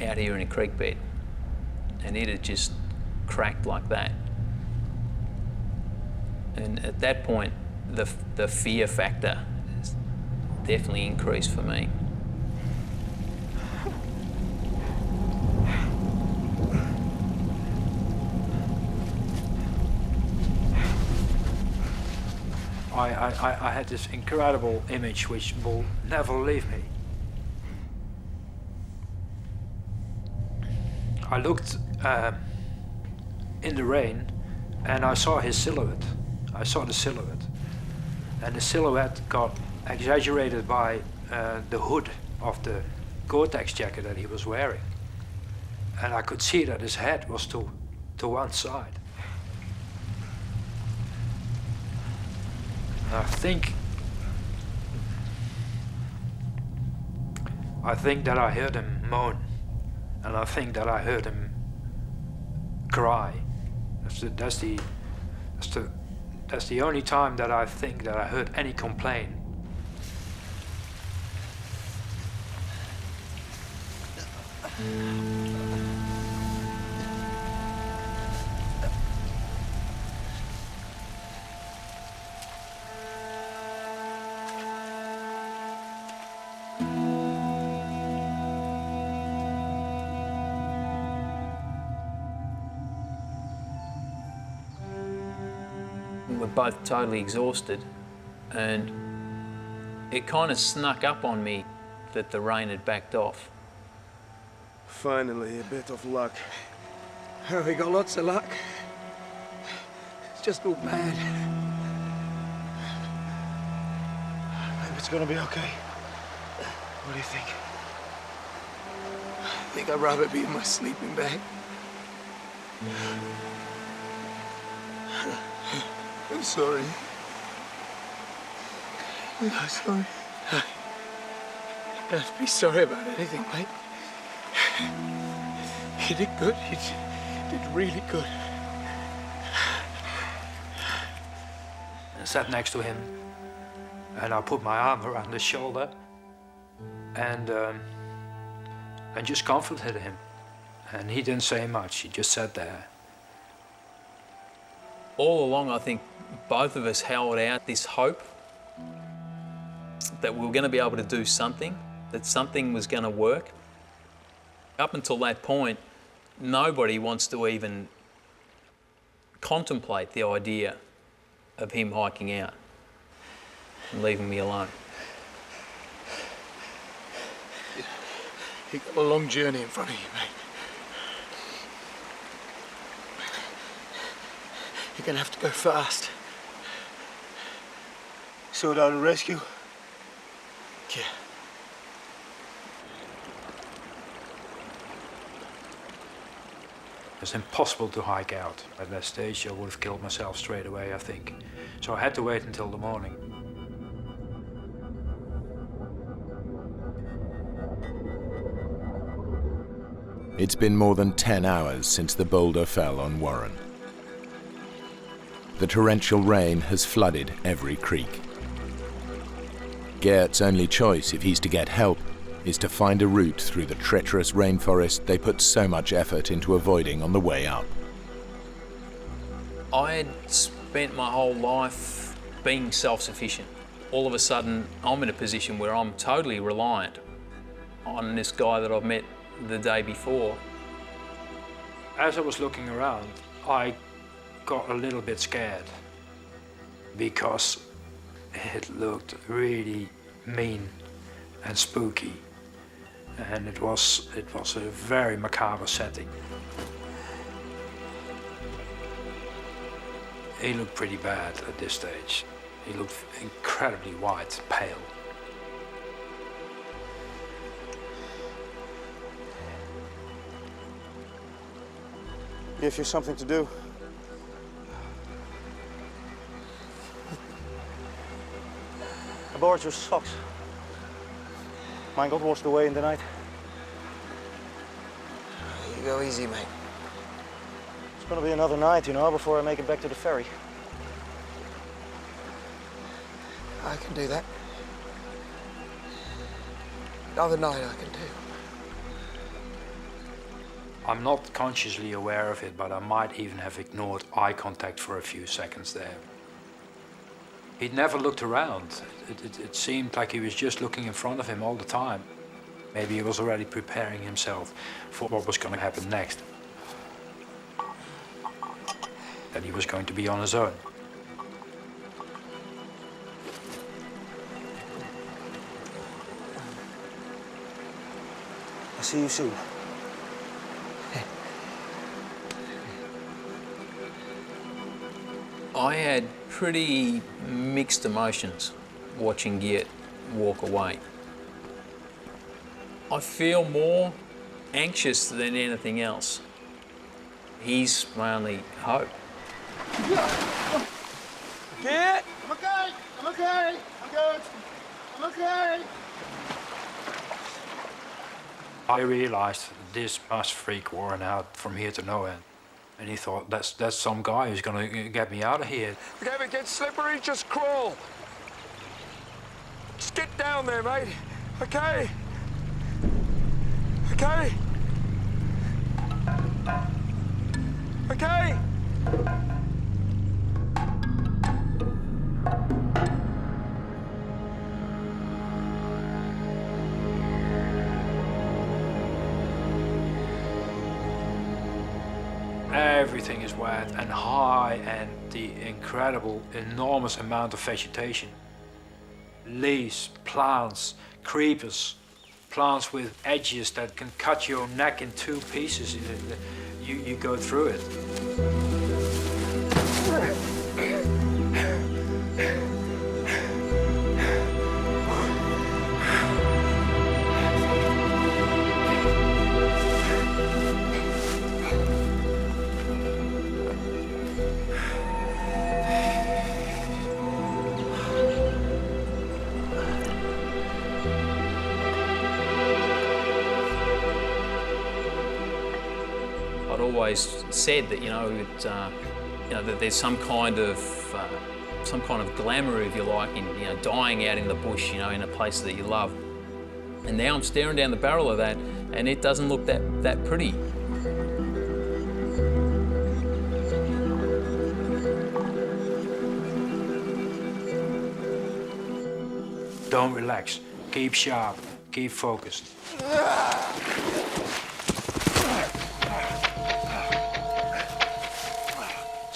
out here in a creek bed, and it had just cracked like that. And at that point, the fear factor definitely increased for me. I had this incredible image which will never leave me. I looked in the rain and I saw his silhouette. I saw the silhouette. And the silhouette got exaggerated by the hood of the Gore-Tex jacket that he was wearing. And I could see that his head was to one side. I think that I heard him moan, and I think that I heard him cry. That's the only time that I think that I heard any complaint. We're both totally exhausted, and it kind of snuck up on me that the rain had backed off. Finally, a bit of luck. Oh, we got lots of luck. It's just all bad. Maybe it's gonna be okay. What do you think? I think I'd rather be in my sleeping bag. I'm sorry. I'm sorry. You don't be sorry about anything, mate. You did good. You did really good. I sat next to him, and I put my arm around his shoulder, and just comforted him. And he didn't say much. He just sat there. All along, I think both of us held out this hope that we were going to be able to do something, that something was going to work. Up until that point, nobody wants to even contemplate the idea of him hiking out and leaving me alone. You've got a long journey in front of you, mate. You're gonna have to go fast. Sort out a rescue. Yeah. It's impossible to hike out. At that stage, I would have killed myself straight away, I think. So I had to wait until the morning. It's been more than 10 hours since the boulder fell on Warren. The torrential rain has flooded every creek. Geert's only choice, if he's to get help, is to find a route through the treacherous rainforest they put so much effort into avoiding on the way up. I had spent my whole life being self-sufficient. All of a sudden, I'm in a position where I'm totally reliant on this guy that I've met the day before. As I was looking around, I got a little bit scared because it looked really mean and spooky, and it was a very macabre setting. He looked pretty bad at this stage. He looked incredibly white, pale. Give you something to do. I borrowed your socks. Mine got washed away in the night. You go easy, mate. It's gonna be another night, you know, before I make it back to the ferry. I can do that. Another night I can do. I'm not consciously aware of it, but I might even have ignored eye contact for a few seconds there. He'd never looked around. It seemed like he was just looking in front of him all the time. Maybe he was already preparing himself for what was going to happen next. That he was going to be on his own. I'll see you soon. I had pretty mixed emotions watching Geert walk away. I feel more anxious than anything else. He's my only hope. Geert! I'm okay! I'm okay! I'm good! I'm okay! I realized this must freak Warren out from here to nowhere. And he thought, that's some guy who's gonna get me out of here. Okay, if it gets slippery, just crawl. Just get down there, mate. Okay? Okay? Okay? Everything is wet and high, and the incredible, enormous amount of vegetation. Leaves, plants, creepers, plants with edges that can cut your neck in two pieces. You go through it. Always said that that there's some kind of glamour, if you like, in dying out in the bush, in a place that you love. And now I'm staring down the barrel of that, and it doesn't look that pretty. Don't relax. Keep sharp. Keep focused.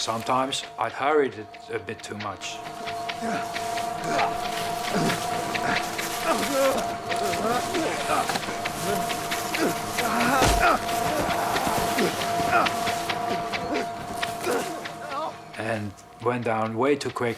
Sometimes I'd hurried it a bit too much. And went down way too quick.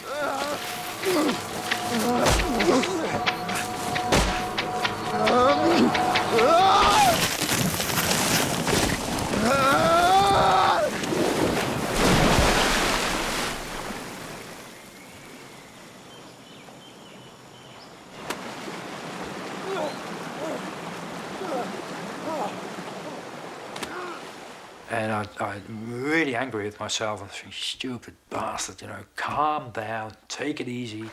And I'm really angry with myself. I'm thinking, stupid bastard, you know, calm down, take it easy.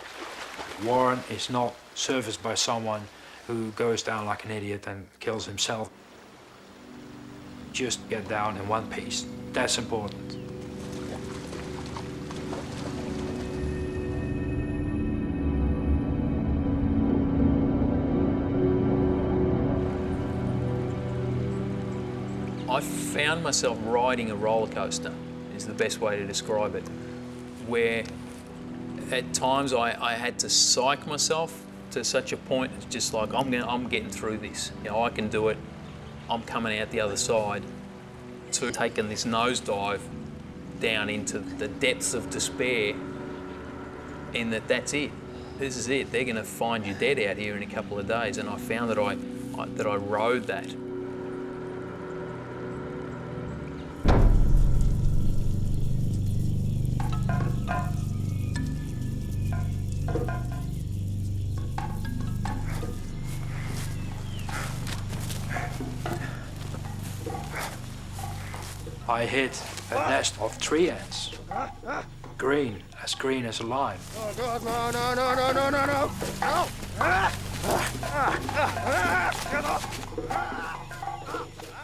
Warren is not serviced by someone who goes down like an idiot and kills himself. Just get down in one piece. That's important. I found myself riding a roller coaster, is the best way to describe it, where at times I had to psych myself to such a point, it's just like, I'm getting through this. You know, I can do it, I'm coming out the other side, to taking this nosedive down into the depths of despair, in that's it. This is it. They're going to find you dead out here in a couple of days, and I found that I rode that. I hit a nest of tree ants. Green as a lime. Oh God, no.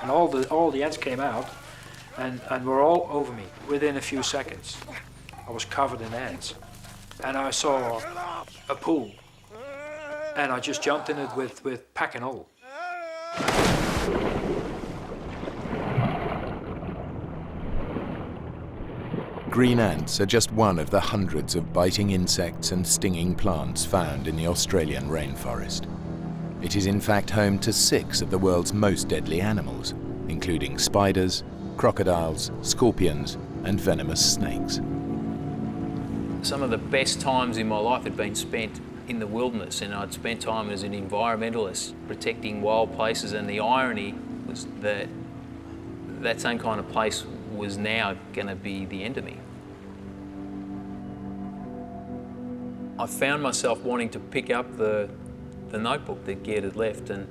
And all the ants came out and were all over me within a few seconds. I was covered in ants. And I saw a pool. And I just jumped in it with pack and all. Green ants are just one of the hundreds of biting insects and stinging plants found in the Australian rainforest. It is in fact home to 6 of the world's most deadly animals, including spiders, crocodiles, scorpions, and venomous snakes. Some of the best times in my life had been spent in the wilderness, and I'd spent time as an environmentalist protecting wild places, and the irony was that that same kind of place was now going to be the end of me. I found myself wanting to pick up the notebook that Gerd had left and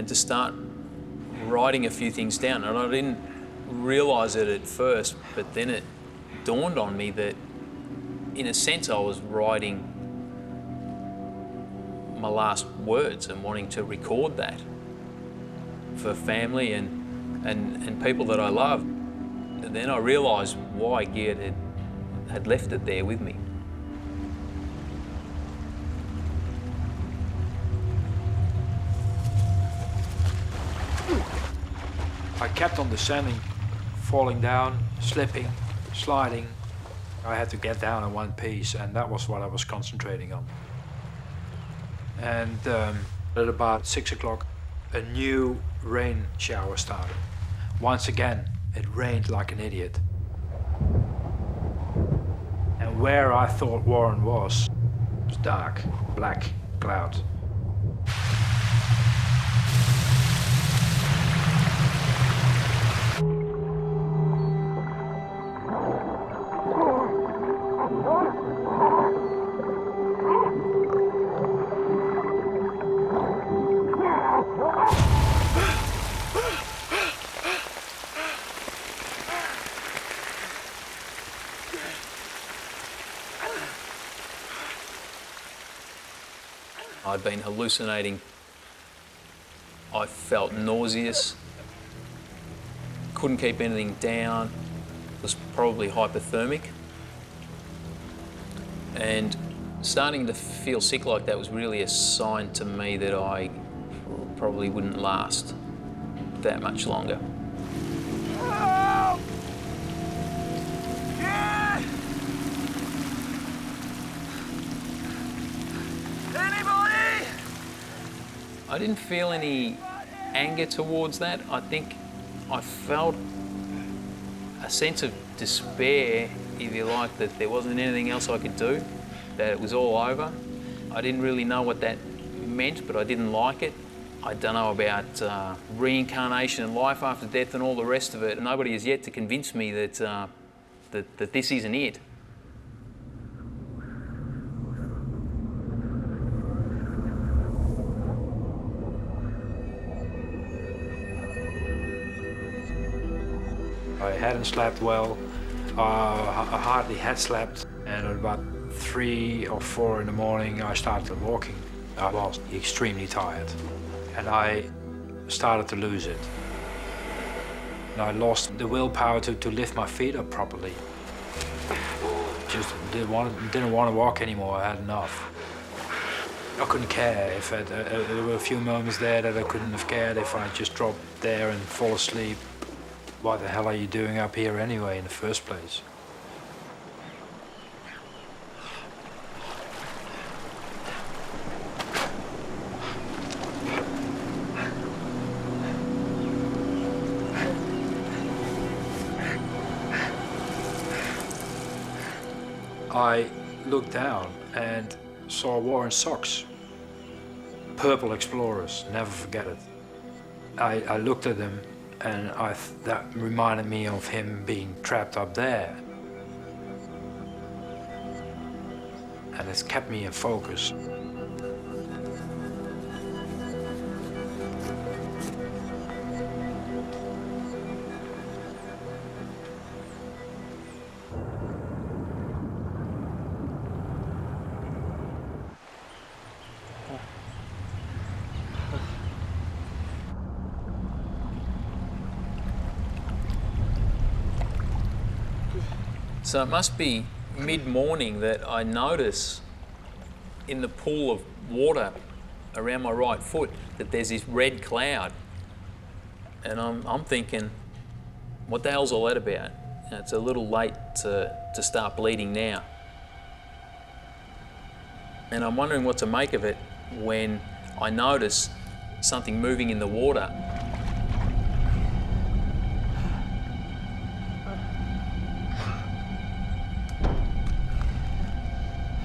to start writing a few things down. And I didn't realise it at first, but then it dawned on me that in a sense I was writing my last words and wanting to record that for family and people that I love. And then I realised why Gerd had left it there with me. I kept on descending, falling down, slipping, sliding. I had to get down in one piece, and that was what I was concentrating on. And at about 6 o'clock, a new rain shower started. Once again, it rained like an idiot. And where I thought Warren was dark, black cloud. I'd been hallucinating. I felt nauseous, couldn't keep anything down, was probably hypothermic. And starting to feel sick like that was really a sign to me that I probably wouldn't last that much longer. Help! Get I didn't feel any anger towards that. I think I felt a sense of despair, if you like, that there wasn't anything else I could do, that it was all over. I didn't really know what that meant, but I didn't like it. I don't know about reincarnation and life after death and all the rest of it. Nobody has yet to convince me that, that this isn't it. I hadn't slept well. I hardly had slept, and at about 3 or 4 in the morning I started walking. I was extremely tired, and I started to lose it. And I lost the willpower to lift my feet up properly. Just didn't want to walk anymore. I had enough. I couldn't care if there were a few moments there that I couldn't have cared if I just dropped there and fall asleep. What the hell are you doing up here anyway in the first place? I looked down and saw Warren's socks. Purple Explorers, never forget it. I looked at them and that reminded me of him being trapped up there. And it's kept me in focus. So it must be mid-morning that I notice in the pool of water around my right foot that there's this red cloud. And I'm thinking, what the hell's all that about? You know, it's a little late to start bleeding now. And I'm wondering what to make of it when I notice something moving in the water.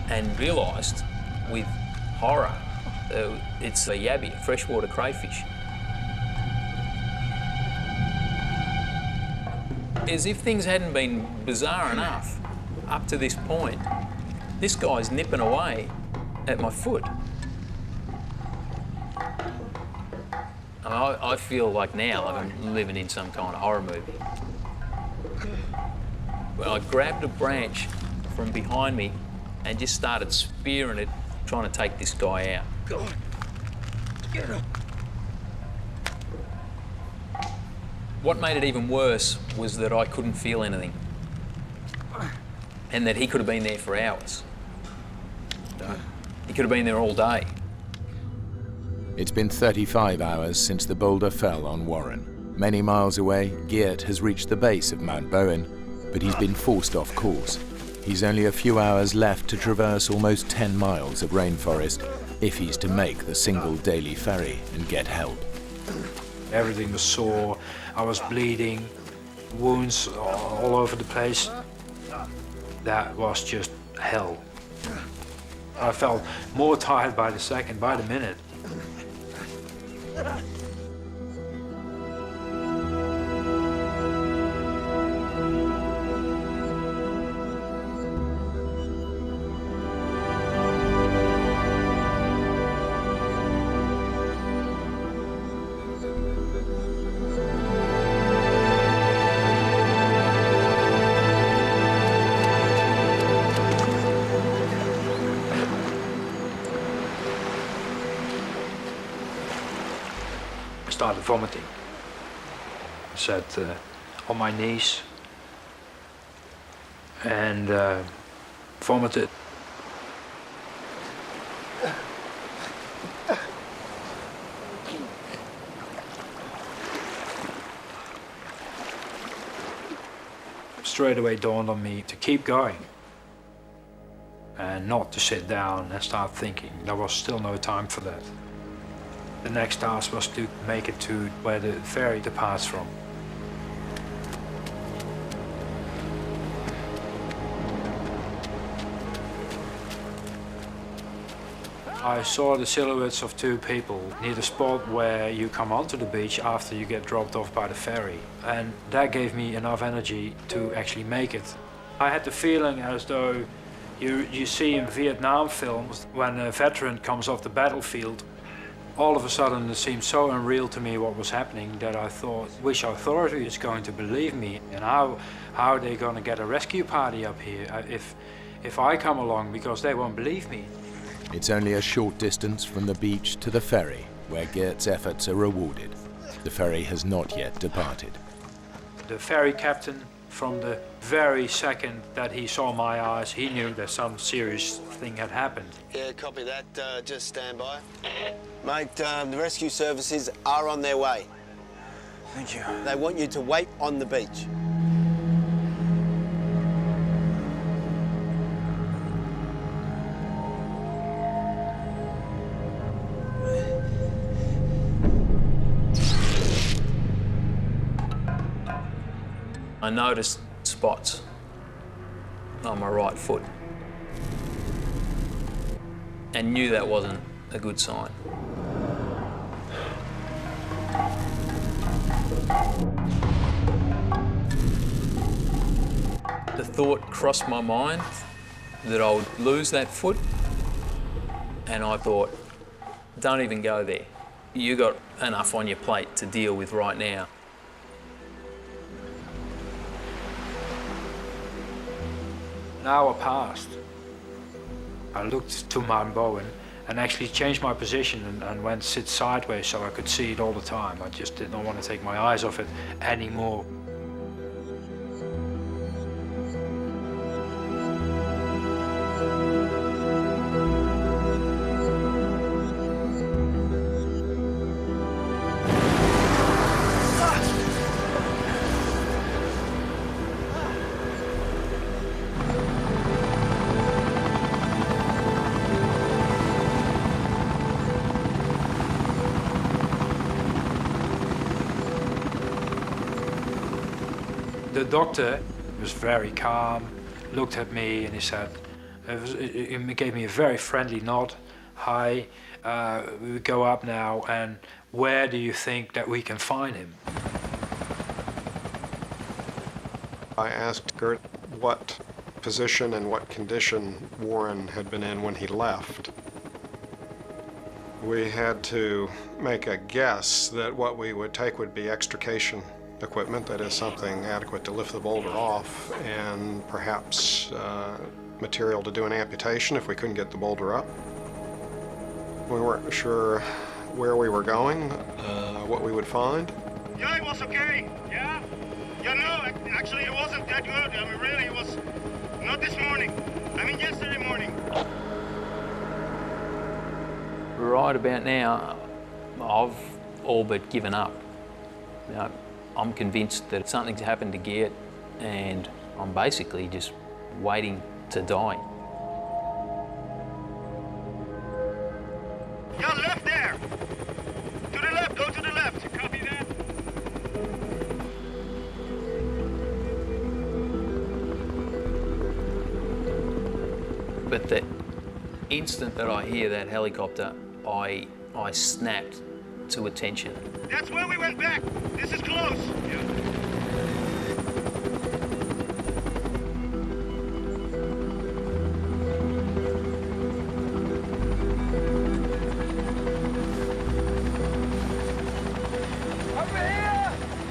And realised with horror, it's a yabby, a freshwater crayfish. As if things hadn't been bizarre enough up to this point, this guy's nipping away at my foot. I feel like now like I'm living in some kind of horror movie. Well, I grabbed a branch from behind me and just started spearing it, trying to take this guy out. Go on. Get him. What made it even worse was that I couldn't feel anything, and that he could have been there for hours. He could have been there all day. It's been 35 hours since the boulder fell on Warren. Many miles away, Geert has reached the base of Mount Bowen, but he's been forced off course. He's only a few hours left to traverse almost 10 miles of rainforest if he's to make the single daily ferry and get help. Everything was sore, I was bleeding, wounds all over the place. That was just hell. I felt more tired by the second, by the minute. Started vomiting. I sat on my knees and vomited. Straight away dawned on me to keep going and not to sit down and start thinking. There was still no time for that. The next task was to make it to where the ferry departs from. I saw the silhouettes of two people near the spot where you come onto the beach after you get dropped off by the ferry. And that gave me enough energy to actually make it. I had the feeling as though you see in Vietnam films when a veteran comes off the battlefield. All of a sudden it seemed so unreal to me what was happening that I thought, which authority is going to believe me? And how are they going to get a rescue party up here if I come along, because they won't believe me? It's only a short distance from the beach to the ferry, where Geert's efforts are rewarded. The ferry has not yet departed. The ferry captain, from the very second that he saw my eyes, he knew that some serious thing had happened. Yeah, copy that. Just stand by. Mate, the rescue services are on their way. Thank you. They want you to wait on the beach. I noticed spots on my right foot and knew that wasn't a good sign. The thought crossed my mind that I would lose that foot, and I thought, don't even go there. You got enough on your plate to deal with right now. An hour passed. I looked to Mount Bowen and actually changed my position and went sit sideways so I could see it all the time. I just did not want to take my eyes off it anymore. The doctor was very calm, looked at me and he said, he gave me a very friendly nod. Hi, we go up now, and where do you think that we can find him? I asked Geert what position and what condition Warren had been in when he left. We had to make a guess that what we would take would be extrication equipment, that is something adequate to lift the boulder off, and perhaps material to do an amputation if we couldn't get the boulder up. We weren't sure where we were going, what we would find. Yeah, it was okay. Yeah? Yeah, no, actually it wasn't that good. I mean, really, it was not this morning. I mean, yesterday morning. Right about now, I've all but given up. You know, I'm convinced that something's happened to Geert, and I'm basically just waiting to die. Yeah, left there. To the left, go to the left. Copy that. But the instant that I hear that helicopter, I snapped to attention. That's where we went back. This is close. Yeah.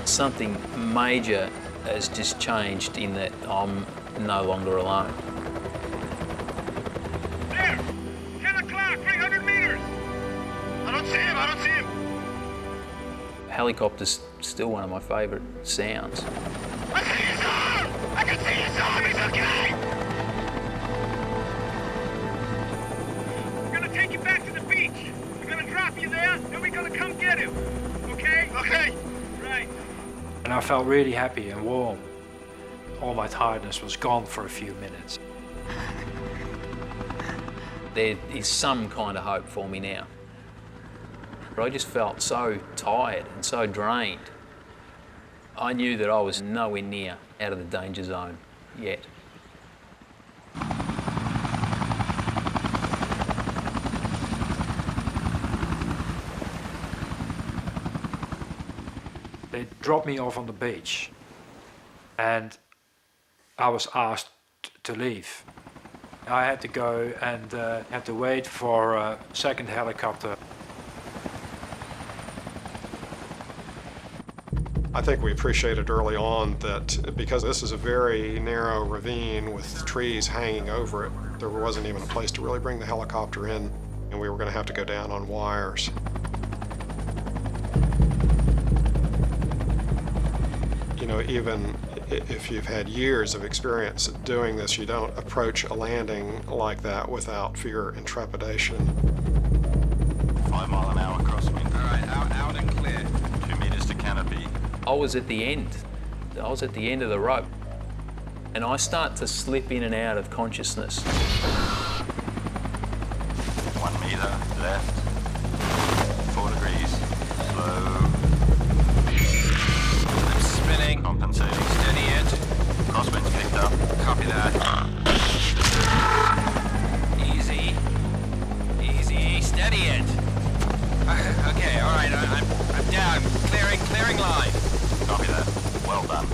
Something major has just changed in that I'm no longer alone. There! 10 o'clock, 300 meters! I don't see him, I don't see him! Helicopter's still one of my favourite sounds. I see his arm! I can see his arm, he's okay! We're gonna take you back to the beach. We're gonna drop you there, and we're gonna come get him. Okay? Okay. Right. And I felt really happy and warm. All my tiredness was gone for a few minutes. There is some kind of hope for me now. But I just felt so tired and so drained. I knew that I was nowhere near out of the danger zone yet. They dropped me off on the beach and I was asked to leave. I had to go and had to wait for a second helicopter. I think we appreciated early on that because this is a very narrow ravine with trees hanging over it, there wasn't even a place to really bring the helicopter in, and we were going to have to go down on wires. You know, even if you've had years of experience at doing this, you don't approach a landing like that without fear and trepidation. 5 mile an hour crosswind. All right, out and clear. 2 meters to canopy. I was at the end. I was at the end of the rope. And I start to slip in and out of consciousness. 1 meter left. 4 degrees. Slow. I'm spinning. Compensating. Steady it. Crosswind's picked up. Copy that. Easy. Easy. Steady it. Okay, all right. I'm down. Clearing line. Copy that. Well done.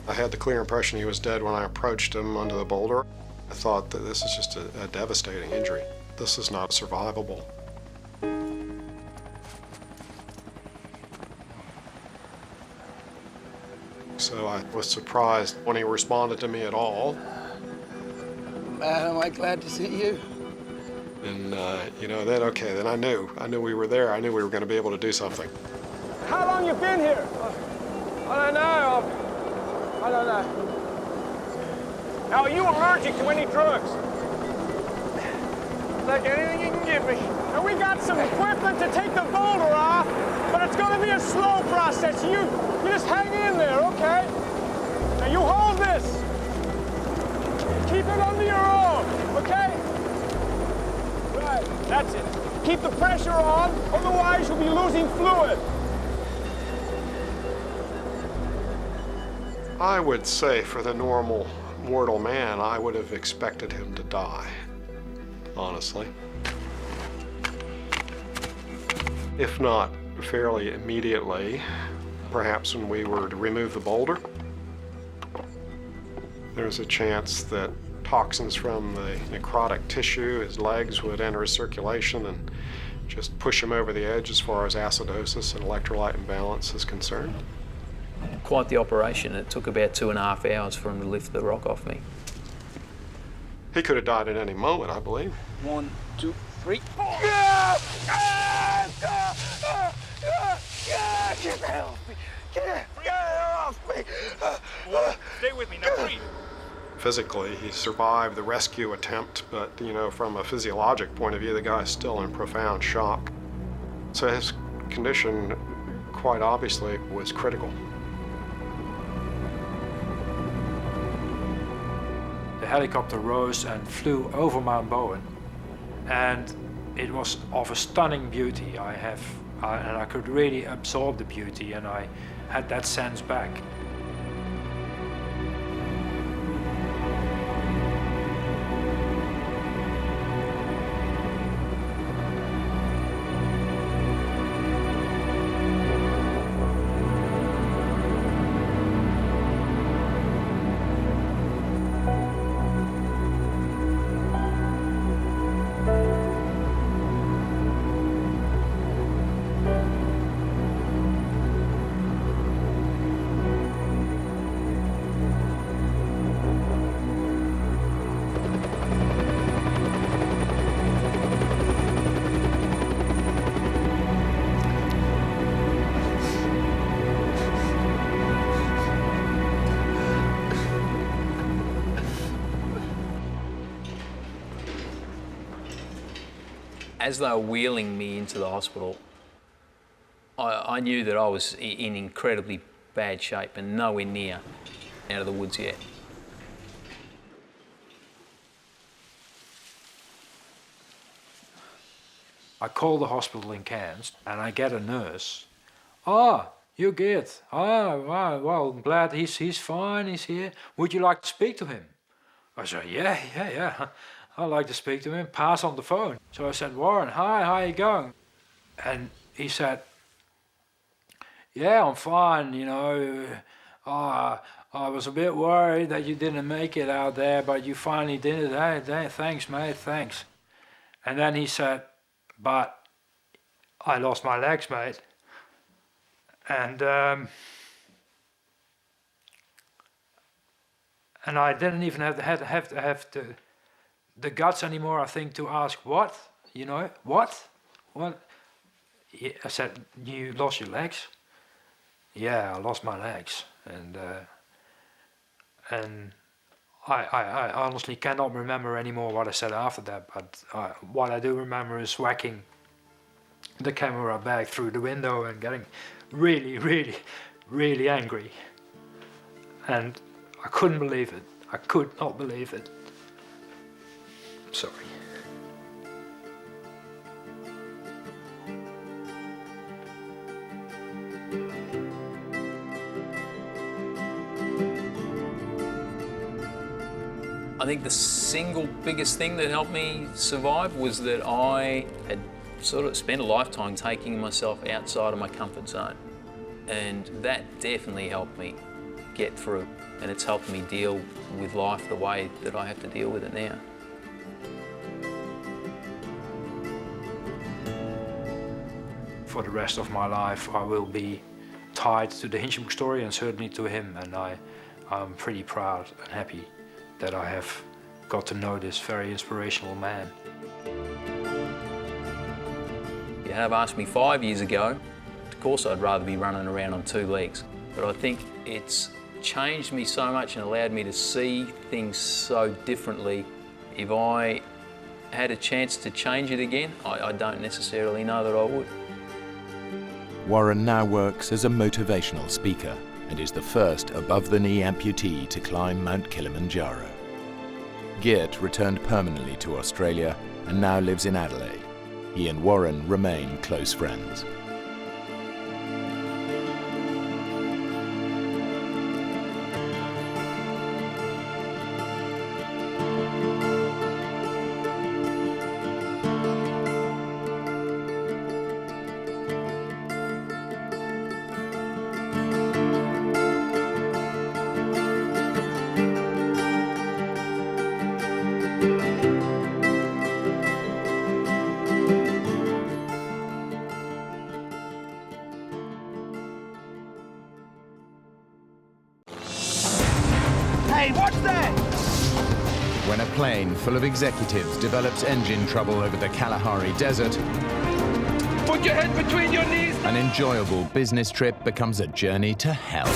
I had the clear impression he was dead when I approached him under the boulder. I thought that this is just a devastating injury. This is not survivable. So I was surprised when he responded to me at all. Man, am I glad to see you. And, you know, then I knew we were there. I knew we were going to be able to do something. How long you been here? I don't know. Now, are you allergic to any drugs? Like anything you can give me. And we got some equipment to take the boulder off, but it's going to be a slow process. You just hang in there, okay? Now, you hold this. Keep it under your arm, okay? Right, that's it. Keep the pressure on, otherwise you'll be losing fluid. I would say for the normal mortal man, I would have expected him to die, honestly. If not fairly immediately, perhaps when we were to remove the boulder, there's a chance that toxins from the necrotic tissue, his legs would enter his circulation and just push him over the edge as far as acidosis and electrolyte imbalance is concerned. Quite the operation. It took about 2.5 hours for him to lift the rock off me. He could have died at any moment, I believe. 1, 2, 3. Get off me! Get off me! Stay with me, now breathe. Physically, he survived the rescue attempt, but, you know, from a physiologic point of view, the guy's still in profound shock. So his condition, quite obviously, was critical. The helicopter rose and flew over Mount Bowen, and it was of a stunning beauty. And I could really absorb the beauty, and I had that sense back. As they were wheeling me into the hospital, I knew that I was in incredibly bad shape and nowhere near out of the woods yet. I call the hospital in Cairns and I get a nurse. "Ah, you're good. Ah, well, I'm glad he's fine, he's here. Would you like to speak to him?" I said, yeah. I'd like to speak to him. Pass on the phone. So I said, "Warren, hi, how you going?" And he said, "Yeah, I'm fine, you know. I was a bit worried that you didn't make it out there, but you finally did it. Hey, thanks, mate, thanks." And then he said, "But I lost my legs, mate. And I didn't even have the guts anymore, I think, to ask what, you know, what?" Yeah, I said, "You lost your legs?" "Yeah, I lost my legs." And I honestly cannot remember anymore what I said after that, but what I do remember is whacking the camera back through the window and getting really, really, really angry. And I couldn't believe it. I could not believe it. Sorry. I think the single biggest thing that helped me survive was that I had sort of spent a lifetime taking myself outside of my comfort zone. And that definitely helped me get through. And it's helped me deal with life the way that I have to deal with it now. For the rest of my life, I will be tied to the Hinchinbrook story and certainly to him. And I'm pretty proud and happy that I have got to know this very inspirational man. You have asked me 5 years ago, of course I'd rather be running around on 2 legs. But I think it's changed me so much and allowed me to see things so differently. If I had a chance to change it again, I don't necessarily know that I would. Warren now works as a motivational speaker and is the first above-the-knee amputee to climb Mount Kilimanjaro. Geert returned permanently to Australia and now lives in Adelaide. He and Warren remain close friends. Hey, what's that? When a plane full of executives develops engine trouble over the Kalahari Desert, Put your head between your knees. an enjoyable business trip becomes a journey to hell.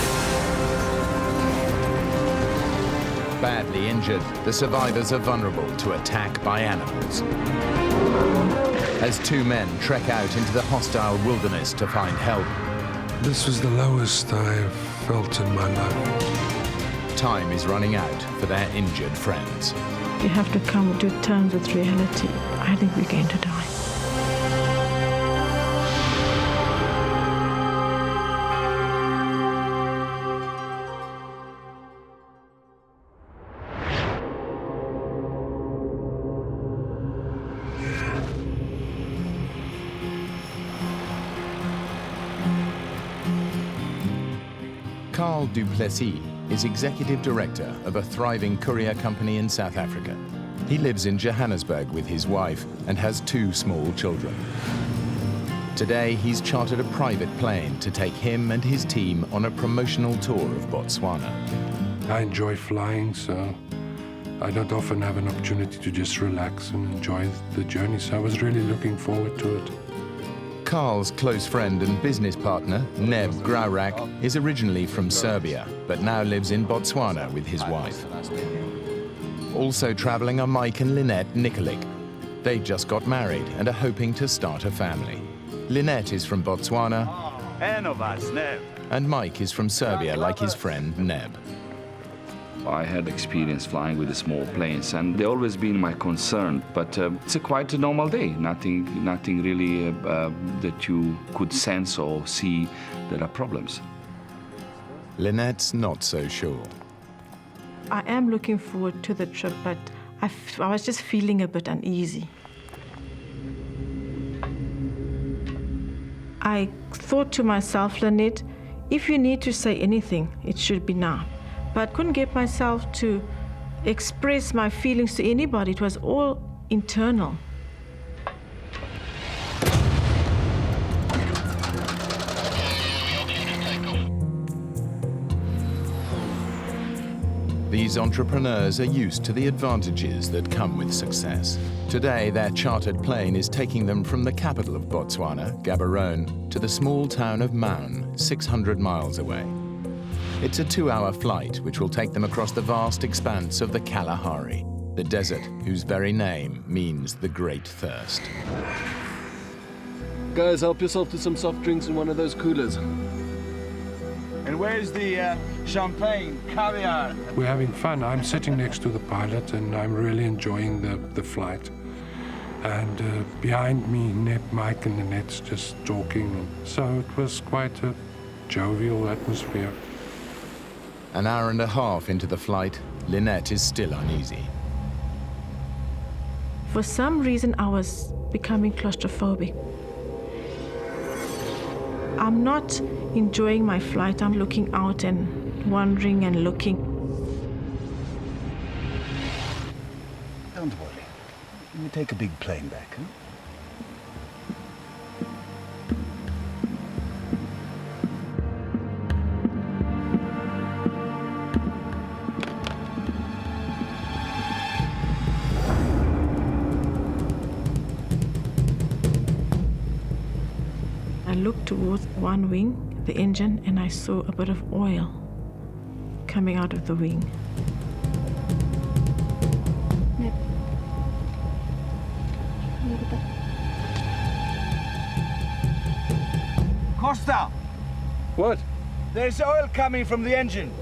Badly injured, the survivors are vulnerable to attack by animals. As 2 men trek out into the hostile wilderness to find help, This was the lowest I've felt in my life. time is running out for their injured friends. You have to come to terms with reality. I think we're going to die. Carl Duplessis is executive director of a thriving courier company in South Africa. He lives in Johannesburg with his wife and has 2 small children. Today, he's chartered a private plane to take him and his team on a promotional tour of Botswana. I enjoy flying, so I don't often have an opportunity to just relax and enjoy the journey, so I was really looking forward to it. Carl's close friend and business partner, Neb Graurak, is originally from Serbia, but now lives in Botswana with his wife. Also traveling are Mike and Lynette Nikolic. They just got married and are hoping to start a family. Lynette is from Botswana, and Mike is from Serbia like his friend Neb. I had experience flying with the small planes, and they've always been my concern. But it's quite a normal day. Nothing really that you could sense or see there are problems. Lynette's not so sure. I am looking forward to the trip, but I was just feeling a bit uneasy. I thought to myself, Lynette, if you need to say anything, it should be now. But I couldn't get myself to express my feelings to anybody. It was all internal. These entrepreneurs are used to the advantages that come with success. Today, their chartered plane is taking them from the capital of Botswana, Gaborone, to the small town of Maun, 600 miles away. It's a 2-hour flight which will take them across the vast expanse of the Kalahari, the desert whose very name means the Great Thirst. Guys, help yourself to some soft drinks in one of those coolers. And where's the champagne, caviar? We're having fun. I'm sitting next to the pilot and I'm really enjoying the flight. And behind me, Mike and Lynette's just talking. So it was quite a jovial atmosphere. An hour and a half into the flight, Lynette is still uneasy. For some reason, I was becoming claustrophobic. I'm not enjoying my flight. I'm looking out and wandering and looking. Don't worry. We take a big plane back, huh? I looked towards one wing, the engine, and I saw a bit of oil coming out of the wing. Costa! What? There's oil coming from the engine.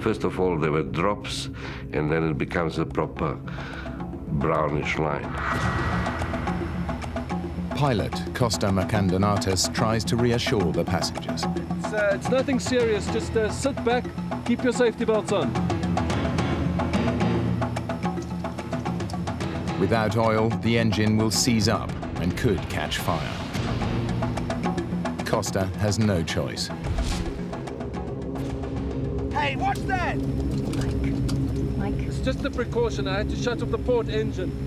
First of all, there were drops, and then it becomes a proper brownish line. Pilot Costa Macandonatis tries to reassure the passengers. It's nothing serious. Just sit back, keep your safety belts on. Without oil, the engine will seize up and could catch fire. Costa has no choice. Hey, what's that? Mike. It's just a precaution. I had to shut off the port engine.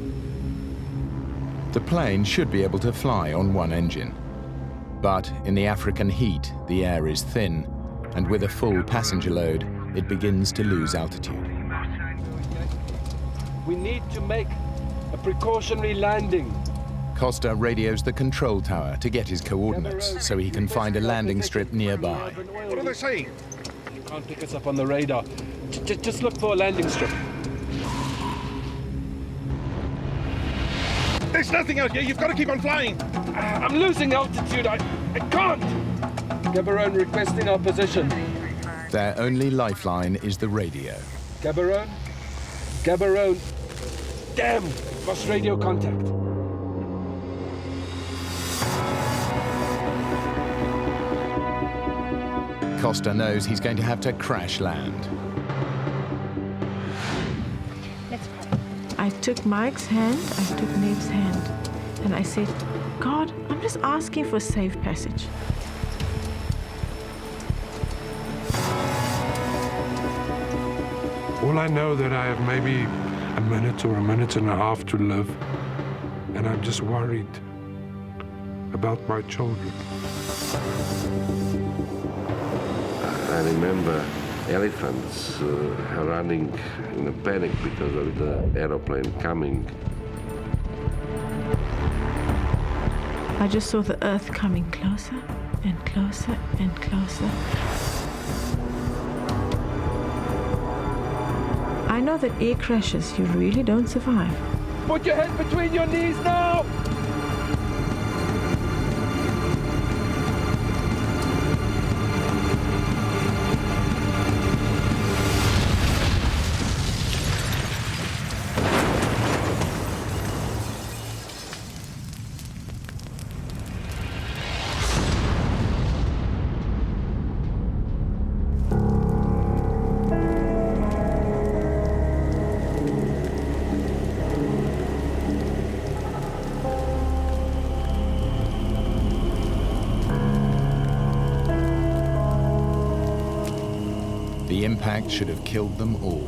The plane should be able to fly on one engine. But in the African heat, the air is thin, and with a full passenger load, it begins to lose altitude. We need to make a precautionary landing. Costa radios the control tower to get his coordinates so he can find a landing strip nearby. What are they saying? You can't pick us up on the radar. Just look for a landing strip. There's nothing out here. You've got to keep on flying. I'm losing altitude. I can't. Gaborone requesting our position. Their only lifeline is the radio. Gaborone? Gaborone. Damn! Lost radio contact. Costa knows he's going to have to crash land. I took Mike's hand, I took Ned's hand, and I said, God, I'm just asking for safe passage. All I know that I have maybe a minute or a minute and a half to live, and I'm just worried about my children. I remember elephants running in a panic because of the aeroplane coming. I just saw the earth coming closer and closer and closer. I know that air crashes, you really don't survive. Put your head between your knees now! The impact should have killed them all.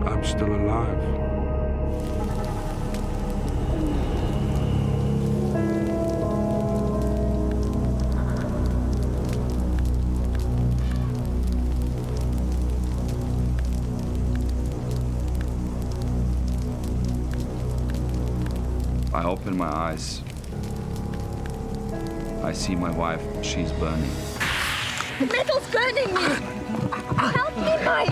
I'm still alive. I open my eyes. I see my wife. She's burning. The metal's burning me! Help me, Mike!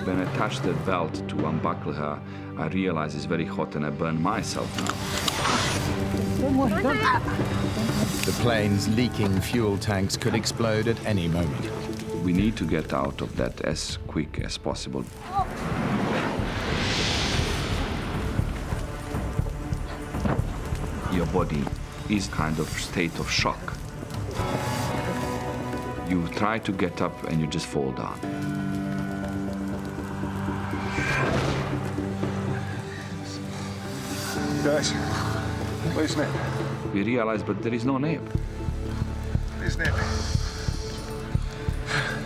When I touch the belt to unbuckle her, I realize it's very hot and I burn myself now. The plane's leaking fuel tanks could explode at any moment. We need to get out of that as quick as possible. Your body is kind of state of shock. You try to get up and you just fall down. Guys, where's Neb? We realize, but there is no Neb. Where's Neb?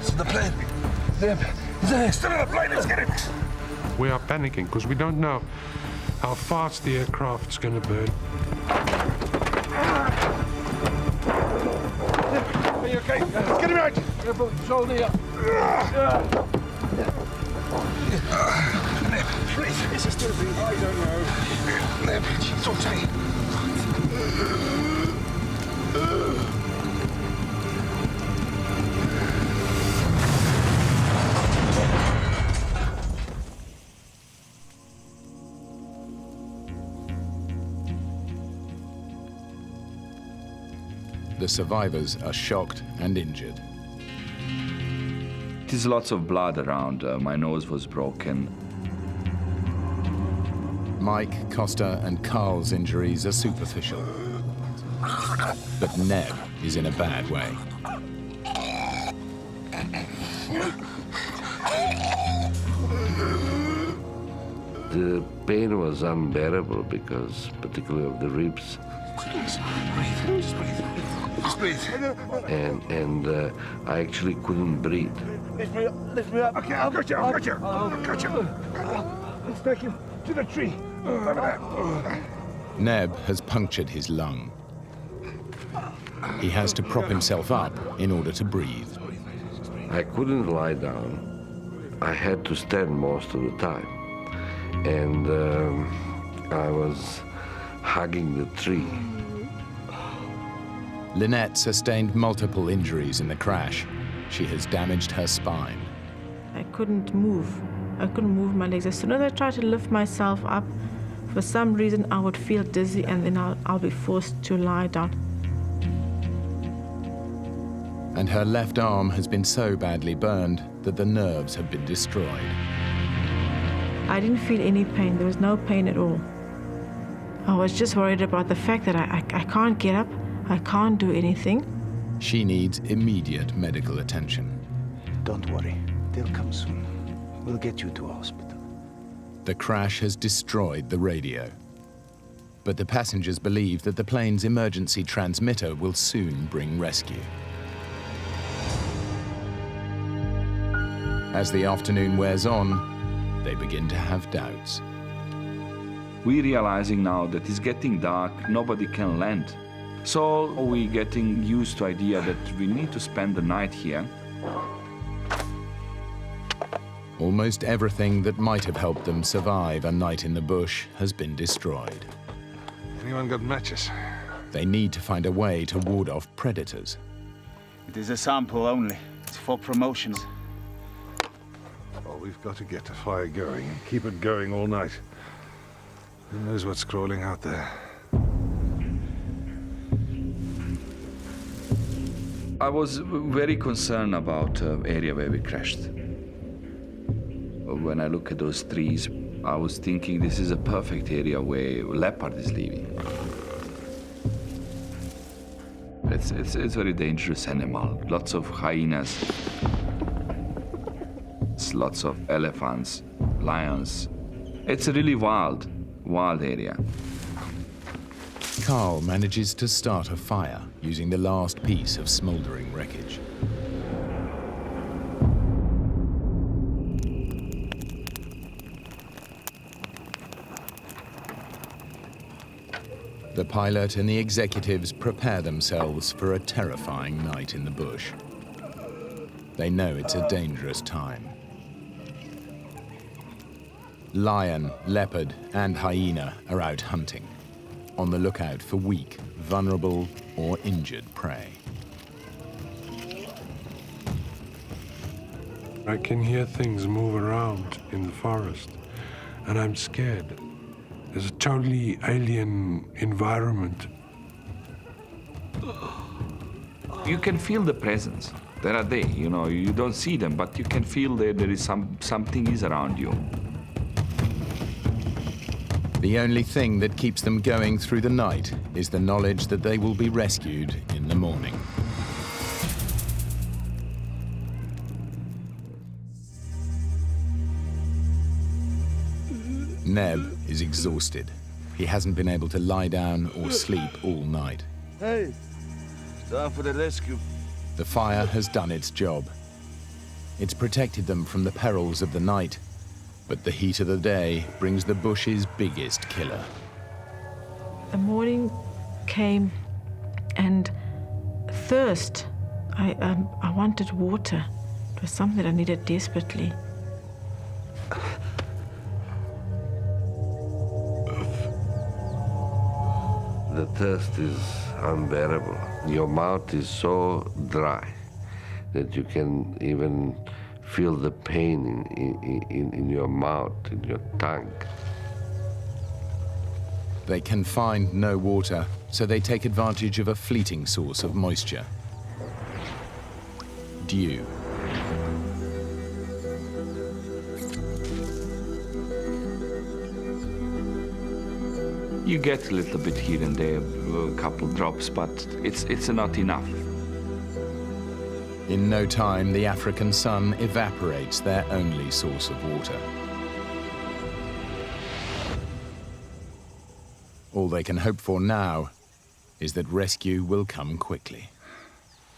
It's in the plane. Neb, there. Still in the plane, let's get him. We are panicking because we don't know how fast the aircraft's going to burn. Are you okay? Let's get him out. Shoulder up. Neb, please. Is he still breathing? I don't know. Neb, it's okay. The survivors are shocked and injured. There's lots of blood around. My nose was broken. Mike, Costa, and Carl's injuries are superficial. But Neb is in a bad way. The pain was unbearable because, particularly of the ribs. Just breathe. Just breathe. And I actually couldn't breathe. Lift me up. Okay, I'll got you. Let's take him to the tree. Over there. Neb has punctured his lung. He has to prop himself up in order to breathe. I couldn't lie down. I had to stand most of the time. And I was hugging the tree. Lynette sustained multiple injuries in the crash. She has damaged her spine. I couldn't move. I couldn't move my legs. As soon as I tried to lift myself up, for some reason I would feel dizzy and then I'll be forced to lie down. And her left arm has been so badly burned that the nerves have been destroyed. I didn't feel any pain. There was no pain at all. I was just worried about the fact that I can't get up. I can't do anything. She needs immediate medical attention. Don't worry. They'll come soon. We'll get you to a hospital. The crash has destroyed the radio. But the passengers believe that the plane's emergency transmitter will soon bring rescue. As the afternoon wears on, they begin to have doubts. We're realizing now that it's getting dark, nobody can land. So we're getting used to the idea that we need to spend the night here. Almost everything that might have helped them survive a night in the bush has been destroyed. Anyone got matches? They need to find a way to ward off predators. It is a sample only. It's for promotions. Oh, we've got to get the fire going and keep it going all night. Who knows what's crawling out there? I was very concerned about the area where we crashed. When I look at those trees, I was thinking this is a perfect area where leopard is living. It's a very dangerous animal. Lots of hyenas, lots of elephants, lions. It's really wild wild area. Carl manages to start a fire using the last piece of smouldering wreckage. The pilot and the executives prepare themselves for a terrifying night in the bush. They know it's a dangerous time. Lion, leopard, and hyena are out hunting, on the lookout for weak, vulnerable, or injured prey. I can hear things move around in the forest, and I'm scared. There's a totally alien environment. You can feel the presence. There are they, you know, you don't see them, but you can feel there is something is around you. The only thing that keeps them going through the night is the knowledge that they will be rescued in the morning. Neb is exhausted. He hasn't been able to lie down or sleep all night. Hey, it's time for the rescue. The fire has done its job. It's protected them from the perils of the night, but the heat of the day brings the bush's biggest killer. The morning came, and thirst. I wanted water. It was something that I needed desperately. The thirst is unbearable. Your mouth is so dry that you can even feel the pain in your mouth, in your tongue. They can find no water, so they take advantage of a fleeting source of moisture. Dew. You get a little bit here and there, a couple drops, but it's not enough. In no time, the African sun evaporates their only source of water. All they can hope for now is that rescue will come quickly.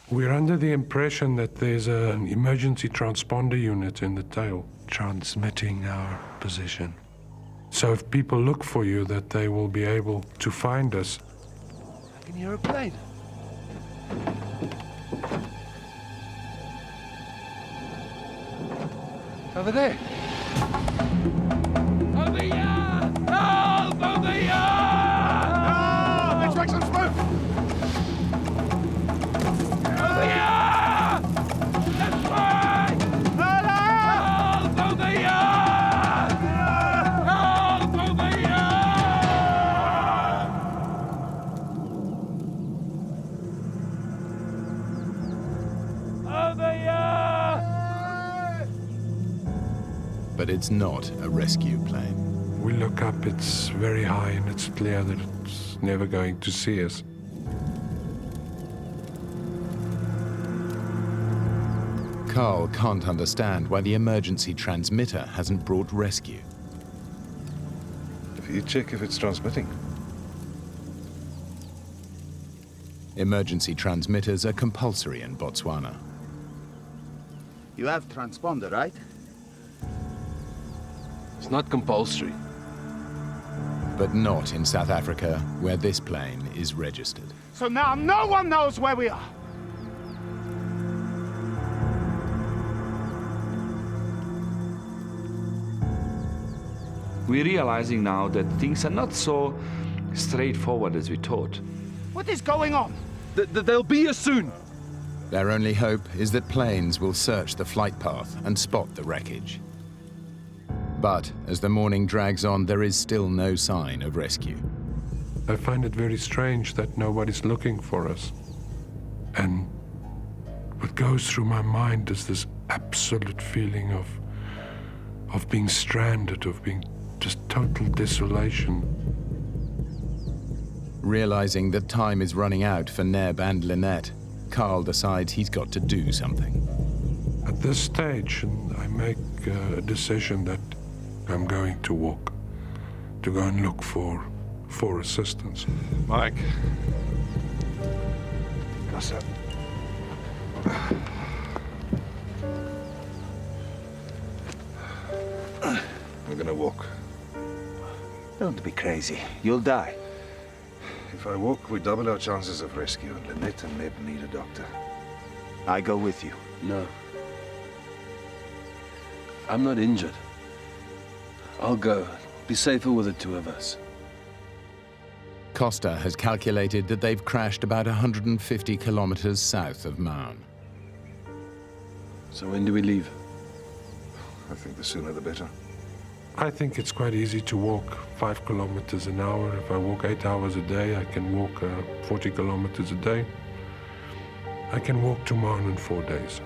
We're under the impression that there's an emergency transponder unit in the tail transmitting our position. So if people look for you, that they will be able to find us. I can hear a plane. Over there. Over here! Help! Over here! Oh, let's make some smoke! Over here! This way! Help! Over here! Help! Over here! Over here! But it's not a rescue plane. We look up, it's very high, and it's clear that it's never going to see us. Carl can't understand why the emergency transmitter hasn't brought rescue. If you check if it's transmitting. Emergency transmitters are compulsory in Botswana. You have transponder, right? It's not compulsory. But not in South Africa, where this plane is registered. So now no one knows where we are. We're realizing now that things are not so straightforward as we thought. What is going on? They'll be here soon. Their only hope is that planes will search the flight path and spot the wreckage. But as the morning drags on, there is still no sign of rescue. I find it very strange that nobody's looking for us. And what goes through my mind is this absolute feeling of being stranded, of being just total desolation. Realizing that time is running out for Neb and Lynette, Carl decides he's got to do something. At this stage, I make a decision that I'm going to walk. to go and look for assistance. Mike. Costa. We're gonna walk. Don't be crazy. You'll die. If I walk, we double our chances of rescue. Lynette and Neb need a doctor. I go with you. No. I'm not injured. I'll go. Be safer with the two of us. Costa has calculated that they've crashed about 150 kilometers south of Maun. So when do we leave? I think the sooner the better. I think it's quite easy to walk 5 kilometers an hour. If I walk 8 hours a day, I can walk 40 kilometers a day. I can walk to Maun in 4 days.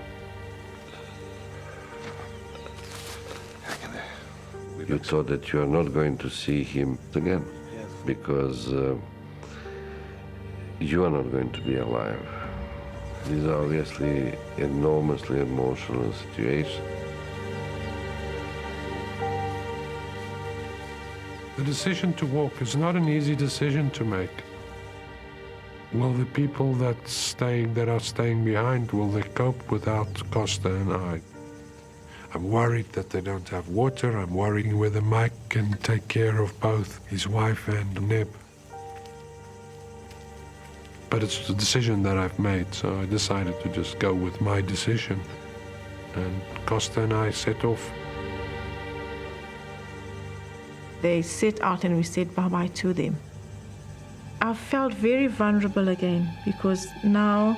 You thought that you are not going to see him again, because you are not going to be alive. These are obviously enormously emotional situations. The decision to walk is not an easy decision to make. Will the people that are staying behind, will they cope without Costa and I? I'm worried that they don't have water. I'm worrying whether Mike can take care of both his wife and Neb. But it's the decision that I've made, so I decided to just go with my decision. And Costa and I set off. They set out and we said bye-bye to them. I felt very vulnerable again because now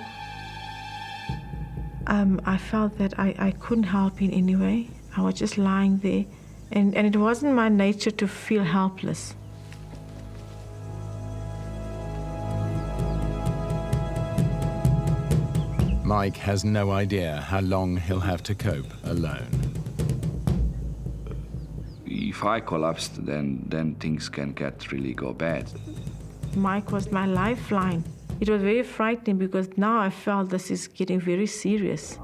I felt that I couldn't help in any way. I was just lying there, and it wasn't my nature to feel helpless. Mike has no idea how long he'll have to cope alone. If I collapsed, then things can go bad. Mike was my lifeline. It was very frightening because now I felt this is getting very serious.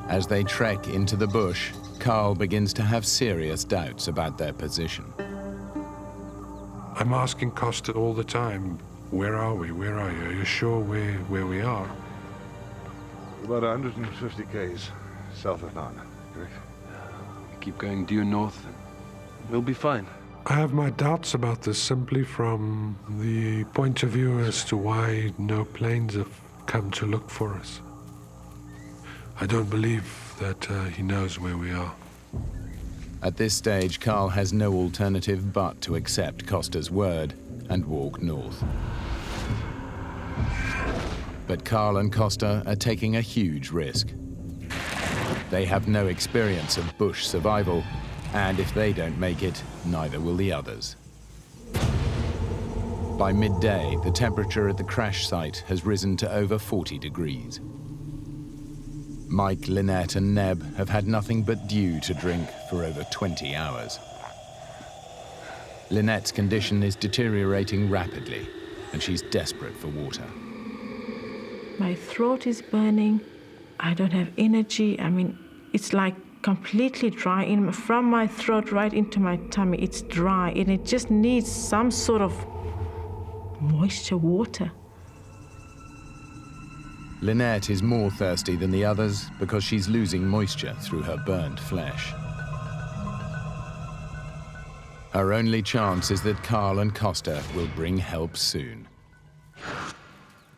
As they trek into the bush, Carl begins to have serious doubts about their position. I'm asking Costa all the time, where are we? Where are you? Are you sure where we are? About 150 k's south of Maun, correct? Keep going due north, and we'll be fine. I have my doubts about this simply from the point of view as to why no planes have come to look for us. I don't believe that he knows where we are. At this stage, Carl has no alternative but to accept Costa's word and walk north. But Carl and Costa are taking a huge risk. They have no experience of bush survival, and if they don't make it, neither will the others. By midday, the temperature at the crash site has risen to over 40 degrees. Mike, Lynette and Neb have had nothing but dew to drink for over 20 hours. Lynette's condition is deteriorating rapidly, and she's desperate for water. My throat is burning. I don't have energy. I mean, it's like completely dry. From my throat right into my tummy, it's dry, and it just needs some sort of moisture, water. Lynette is more thirsty than the others because she's losing moisture through her burned flesh. Her only chance is that Carl and Costa will bring help soon.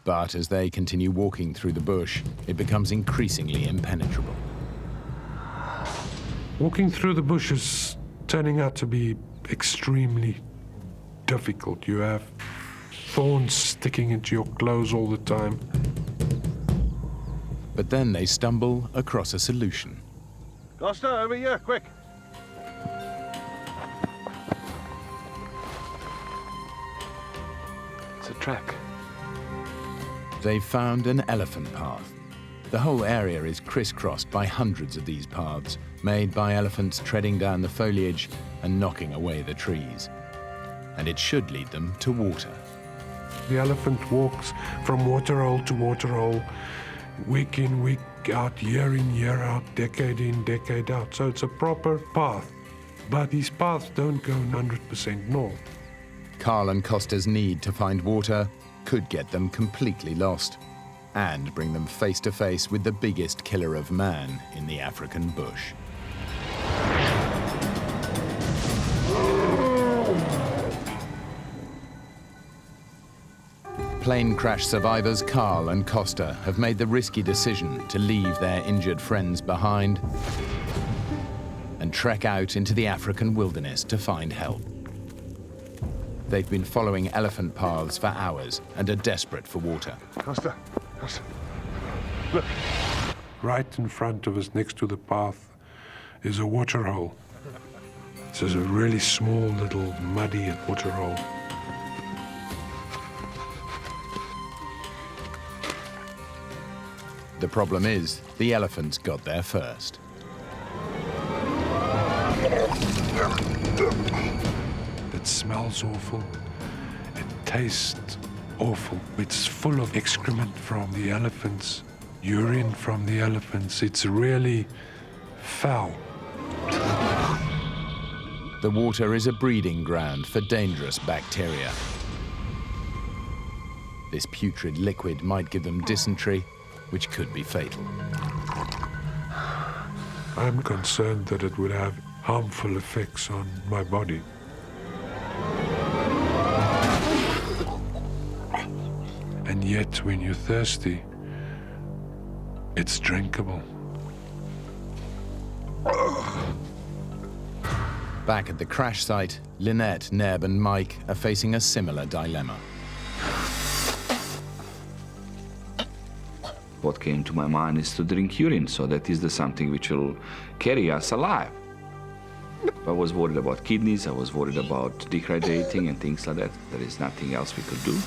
But as they continue walking through the bush, it becomes increasingly impenetrable. Walking through the bush is turning out to be extremely difficult. You have thorns sticking into your clothes all the time. But then they stumble across a solution. Costa, over here, quick! It's a track. They've found an elephant path. The whole area is crisscrossed by hundreds of these paths, made by elephants treading down the foliage and knocking away the trees. and it should lead them to water. The elephant walks from waterhole to waterhole, week in, week out, year in, year out, decade in, decade out. So it's a proper path. But these paths don't go 100% north. Carl and Costa's need to find water could get them completely lost and bring them face to face with the biggest killer of man in the African bush. Plane crash survivors Carl and Costa have made the risky decision to leave their injured friends behind and trek out into the African wilderness to find help. They've been following elephant paths for hours and are desperate for water. Costa, look. Right in front of us, next to the path, is a waterhole. This is a really small, little, muddy waterhole. The problem is, the elephants got there first. It smells awful. It tastes awful. It's full of excrement from the elephants, urine from the elephants. It's really foul. The water is a breeding ground for dangerous bacteria. This putrid liquid might give them dysentery, which could be fatal. I'm concerned that it would have harmful effects on my body. And yet, when you're thirsty, it's drinkable. Back at the crash site, Lynette, Neb and Mike are facing a similar dilemma. What came to my mind is to drink urine, so that is something which will carry us alive. I was worried about kidneys, I was worried about dehydrating and things like that. There is nothing else we could do.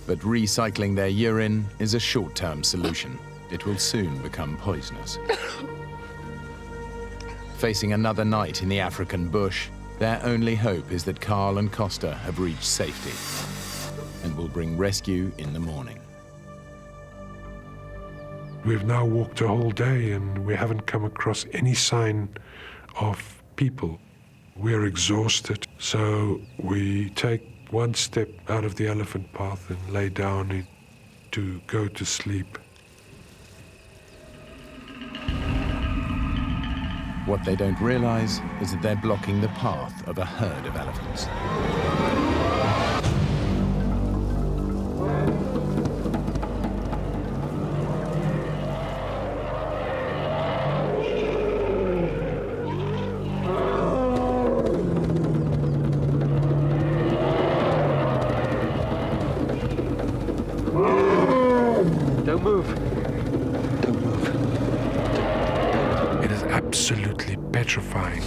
But recycling their urine is a short-term solution. It will soon become poisonous. Facing another night in the African bush, their only hope is that Carl and Costa have reached safety and will bring rescue in the morning. We've now walked a whole day and we haven't come across any sign of people. We're exhausted, so we take one step out of the elephant path and lay down to go to sleep. What they don't realize is that they're blocking the path of a herd of elephants. Don't move. Don't move. It is absolutely petrifying.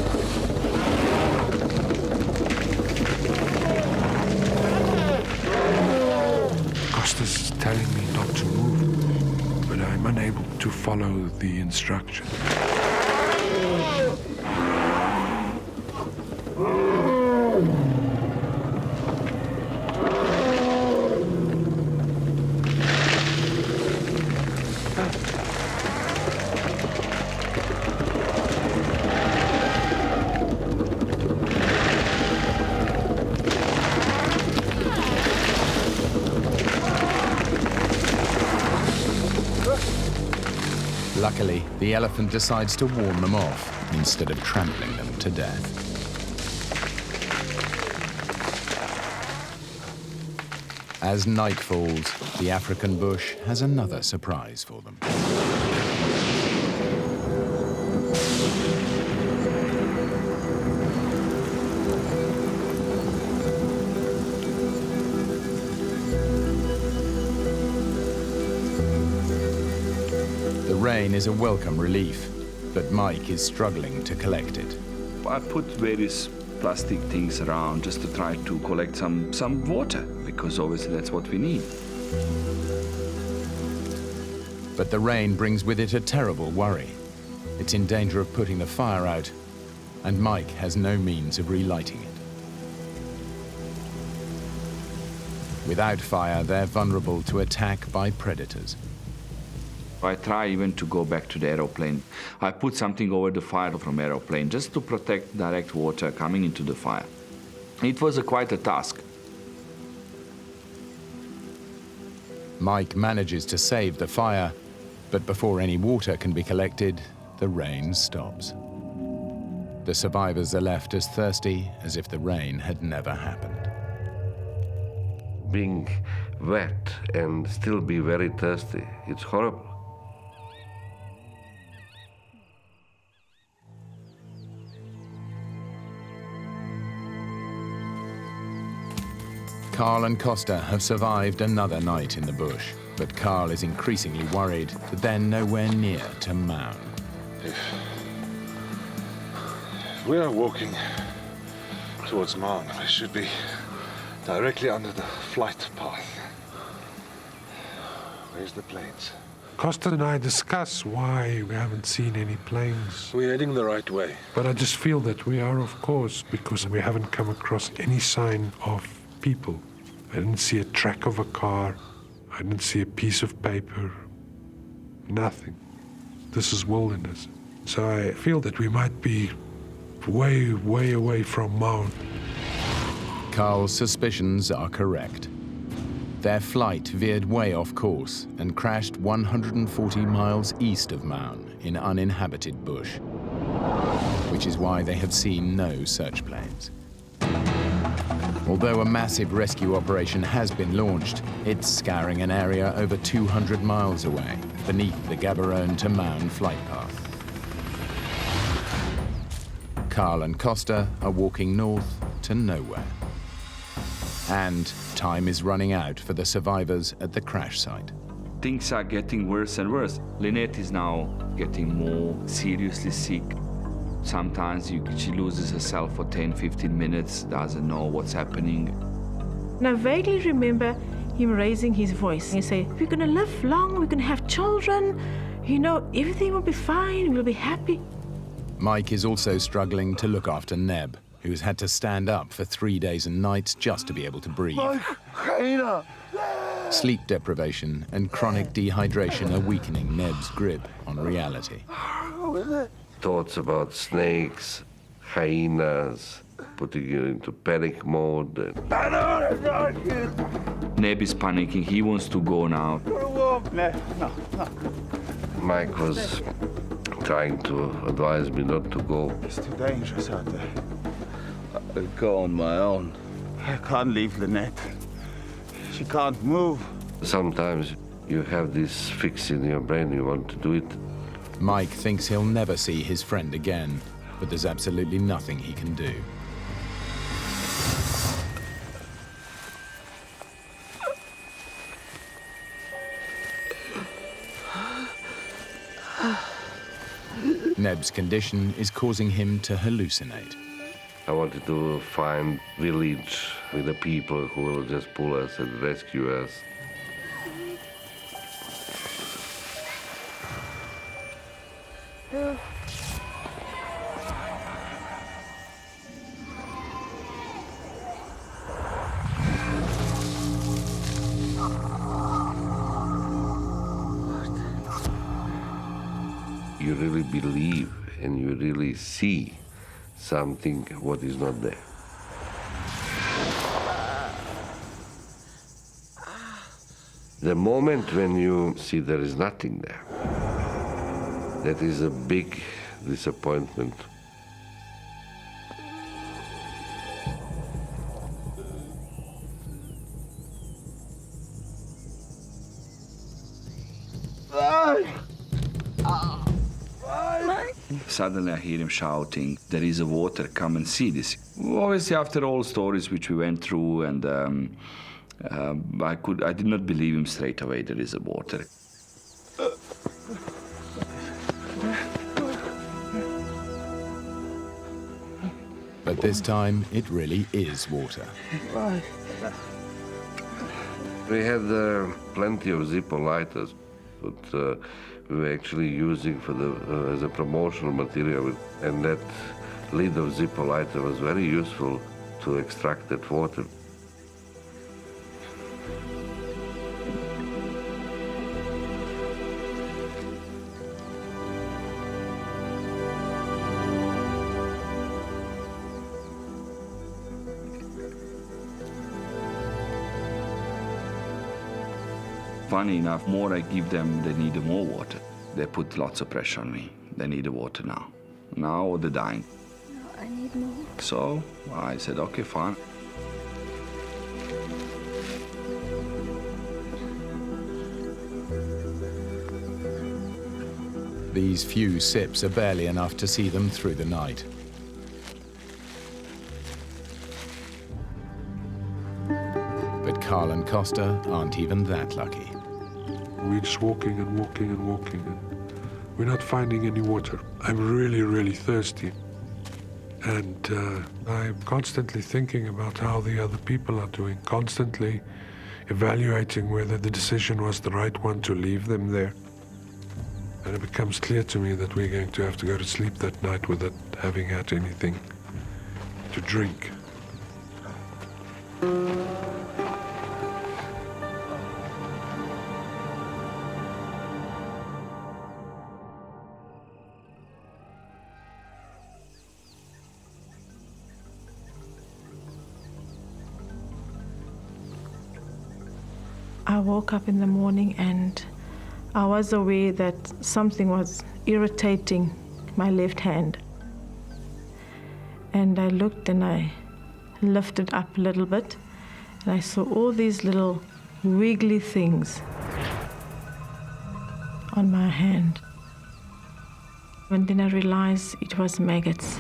Costas is telling me not to move, but I'm unable to follow the instruction. Luckily, the elephant decides to warn them off instead of trampling them to death. As night falls, the African bush has another surprise for them. The rain is a welcome relief, but Mike is struggling to collect it. I put various plastic things around just to try to collect some water, because obviously that's what we need. But the rain brings with it a terrible worry. It's in danger of putting the fire out, and Mike has no means of relighting it. Without fire, they're vulnerable to attack by predators. I try even to go back to the aeroplane. I put something over the fire from aeroplane just to protect direct water coming into the fire. It was quite a task. Mike manages to save the fire, but before any water can be collected, the rain stops. The survivors are left as thirsty as if the rain had never happened. Being wet and still be very thirsty, it's horrible. Carl and Costa have survived another night in the bush, but Carl is increasingly worried that they're nowhere near to Mound. We are walking towards Mound. We should be directly under the flight path. Where's the planes? Costa and I discuss why we haven't seen any planes. We're heading the right way. But I just feel that we are, of course, because we haven't come across any sign of people. I didn't see a track of a car. I didn't see a piece of paper. Nothing. This is wilderness. So I feel that we might be way, way away from Mound. Carl's suspicions are correct. Their flight veered way off course and crashed 140 miles east of Mound in uninhabited bush, which is why they have seen no search planes. Although a massive rescue operation has been launched, it's scouring an area over 200 miles away, beneath the Gaborone to Mound flight path. Carl and Costa are walking north to nowhere. And time is running out for the survivors at the crash site. Things are getting worse and worse. Lynette is now getting more seriously sick. Sometimes she loses herself for 10, 15 minutes, doesn't know what's happening. And I vaguely remember him raising his voice. He said, we're going to live long, we're going to have children, you know, everything will be fine, we'll be happy. Mike is also struggling to look after Neb, who's had to stand up for 3 days and nights just to be able to breathe. Sleep deprivation and chronic dehydration are weakening Neb's grip on reality. Thoughts about snakes, hyenas, putting you into panic mode. Neb is panicking, he wants to go now. Mike was trying to advise me not to go. It's too dangerous out there. I'll go on my own. I can't leave Lynette. She can't move. Sometimes you have this fix in your brain, you want to do it. Mike thinks he'll never see his friend again, but there's absolutely nothing he can do. Neb's condition is causing him to hallucinate. I wanted to find village with the people who will just pull us and rescue us. You really believe and you really see something what is not there. The moment when you see there is nothing there, that is a big disappointment. Suddenly I hear him shouting, there is a water, come and see this. Obviously after all stories which we went through, and I did not believe him straight away, there is a water. But this time, it really is water. We had plenty of Zippo lighters, but we were actually using for as a promotional material, and that lid of Zippo lighter was very useful to extract that water. funny enough, more I give them, they need more water. They put lots of pressure on me. They need the water now. Now they're dying. No, I need more. So I said, okay, fine. These few sips are barely enough to see them through the night. But Carl and Costa aren't even that lucky. We're just walking and walking and walking, and we're not finding any water. I'm really, really thirsty. And I'm constantly thinking about how the other people are doing, constantly evaluating whether the decision was the right one to leave them there. And it becomes clear to me that we're going to have to go to sleep that night without having had anything to drink. I woke up in the morning and I was aware that something was irritating my left hand. And I looked and I lifted up a little bit and I saw all these little wiggly things on my hand. And then I realized it was maggots.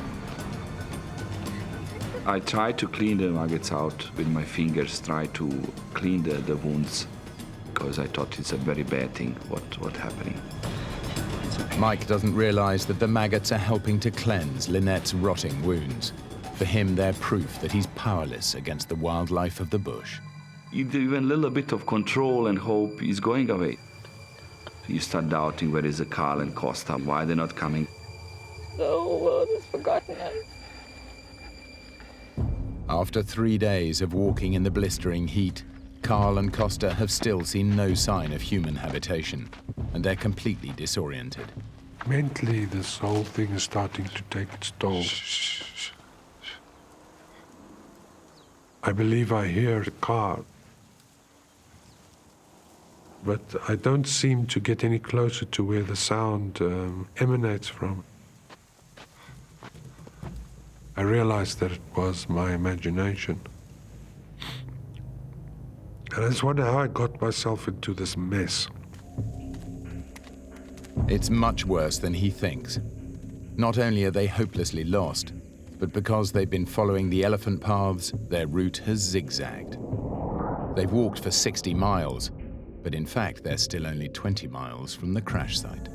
I tried to clean the maggots out with my fingers, try to clean the wounds, because I thought it's a very bad thing, what's happening. Mike doesn't realize that the maggots are helping to cleanse Lynette's rotting wounds. For him, they're proof that he's powerless against the wildlife of the bush. Even a little bit of control and hope is going away. You start doubting, where is Carl and Costa? Why they're not coming? The whole world has forgotten us. After 3 days of walking in the blistering heat, Carl and Costa have still seen no sign of human habitation, and they're completely disoriented. Mentally, this whole thing is starting to take its toll. I believe I hear a car, but I don't seem to get any closer to where the sound emanates from. I realized that it was my imagination. And I just wonder how I got myself into this mess. It's much worse than he thinks. Not only are they hopelessly lost, but because they've been following the elephant paths, their route has zigzagged. They've walked for 60 miles, but in fact they're still only 20 miles from the crash site.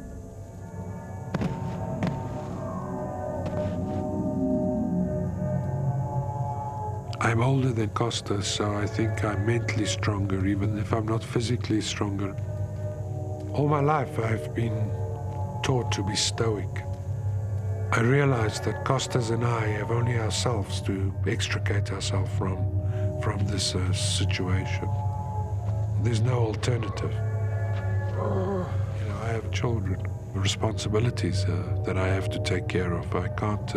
I'm older than Costa, so I think I'm mentally stronger, even if I'm not physically stronger. All my life I've been taught to be stoic. I realize that Costas and I have only ourselves to extricate ourselves from this situation. There's no alternative. You know, I have children, responsibilities that I have to take care of. I can't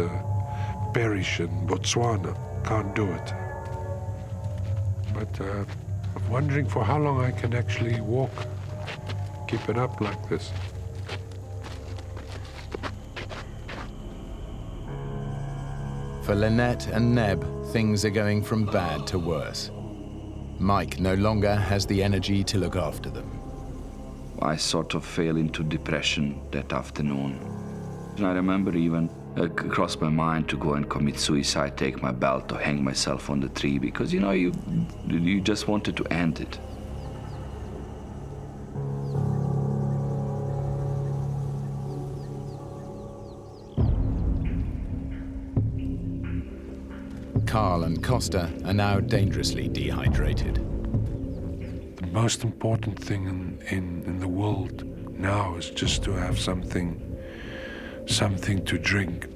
perish in Botswana. Can't do it. But I'm wondering for how long I can actually walk, keep it up like this. For Lynette and Neb, things are going from bad to worse. Mike no longer has the energy to look after them. I sort of fell into depression that afternoon. I remember even it crossed my mind to go and commit suicide, take my belt or hang myself on the tree, because, you know, you just wanted to end it. Carl and Costa are now dangerously dehydrated. The most important thing in the world now is just to have something to drink.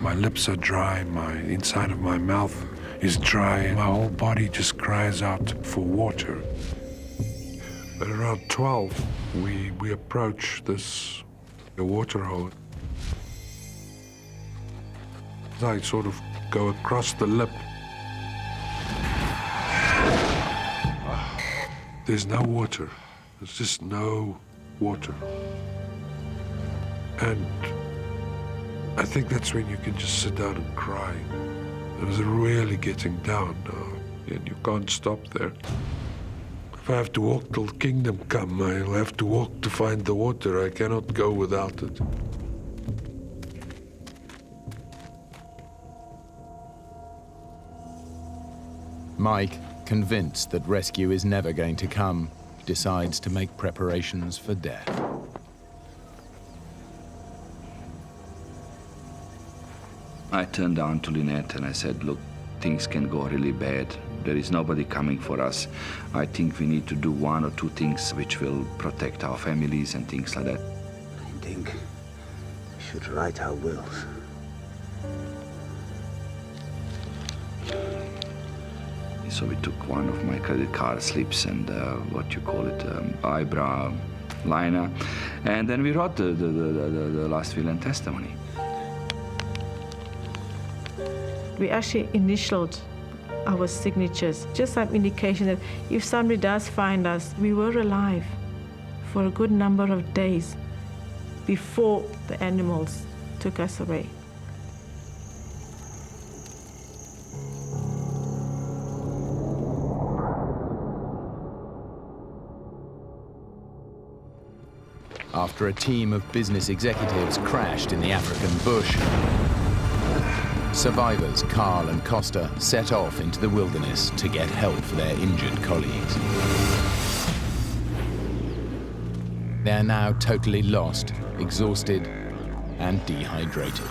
My lips are dry, my inside of my mouth is dry, my whole body just cries out for water. At around 12, we approach the water hole. I sort of go across the lip. There's no water. There's just no water. And I think that's when you can just sit down and cry. It was really getting down now, and you can't stop there. If I have to walk till kingdom come, I'll have to walk to find the water. I cannot go without it. Mike, convinced that rescue is never going to come, decides to make preparations for death. I turned down to Lynette and I said, look, things can go really bad. There is nobody coming for us. I think we need to do one or two things which will protect our families and things like that. I think we should write our wills. So we took one of my credit card slips and eyebrow liner, and then we wrote the last will and testimony. We actually initialed our signatures, just some indication that if somebody does find us, we were alive for a good number of days before the animals took us away. After a team of business executives crashed in the African bush, survivors Carl and Costa set off into the wilderness to get help for their injured colleagues. They are now totally lost, exhausted, and dehydrated.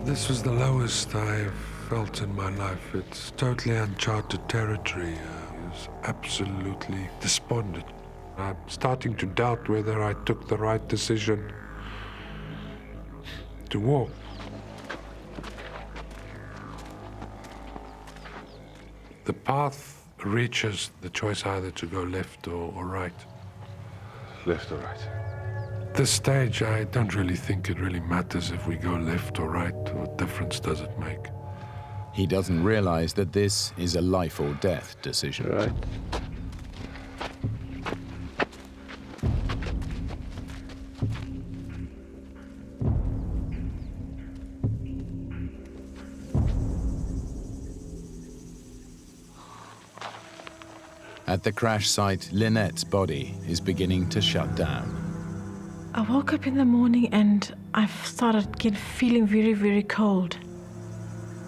This was the lowest I've felt in my life. It's totally uncharted territory. I was absolutely despondent. I'm starting to doubt whether I took the right decision to walk. The path reaches the choice either to go left or right. Left or right? At this stage, I don't really think it really matters if we go left or right. What difference does it make? He doesn't realize that this is a life or death decision. Right. At the crash site, Lynette's body is beginning to shut down. I woke up in the morning and I started feeling very, very cold.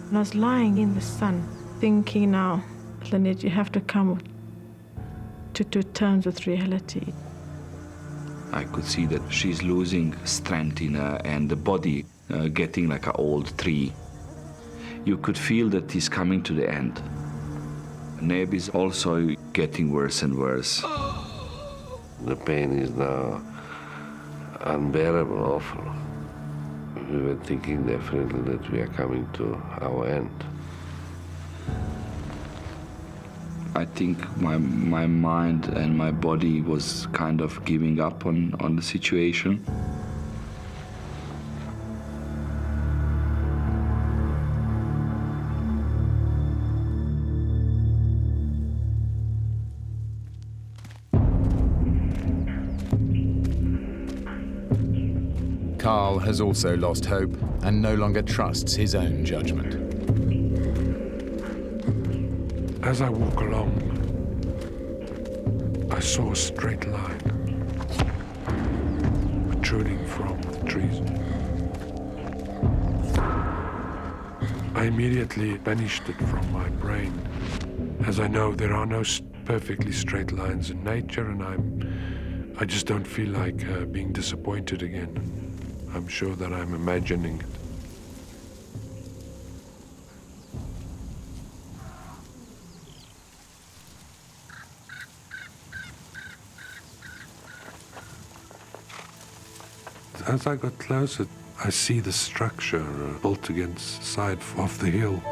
And I was lying in the sun, thinking now, Lynette, you have to come to terms with reality. I could see that she's losing strength in her and the body getting like an old tree. You could feel that he's coming to the end. Neb is also getting worse and worse. The pain is now unbearable, awful. We were thinking definitely that we are coming to our end. I think my mind and my body was kind of giving up on the situation. Carl has also lost hope and no longer trusts his own judgment. As I walk along, I saw a straight line protruding from the trees. I immediately banished it from my brain, as I know there are no perfectly straight lines in nature, and I just don't feel like being disappointed again. I'm sure that I'm imagining it. As I got closer, I see the structure built against the side of the hill.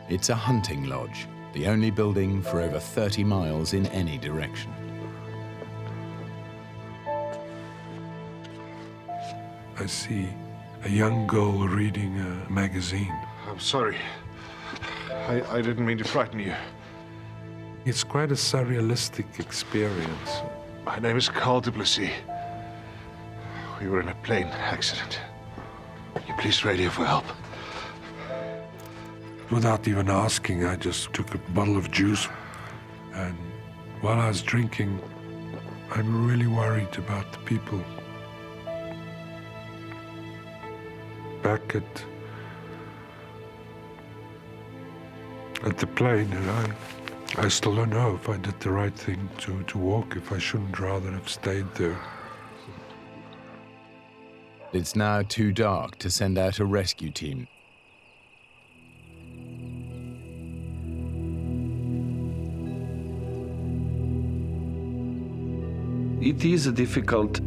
It's a hunting lodge, the only building for over 30 miles in any direction. I see a young girl reading a magazine. I'm sorry. I didn't mean to frighten you. It's quite a surrealistic experience. My name is Carl de Blessy. We were in a plane accident. Will you please radio for help? Without even asking, I just took a bottle of juice. And while I was drinking, I'm really worried about the people back at the plane, and I still don't know if I did the right thing to walk, if I shouldn't rather have stayed there. It's now too dark to send out a rescue team. It is difficult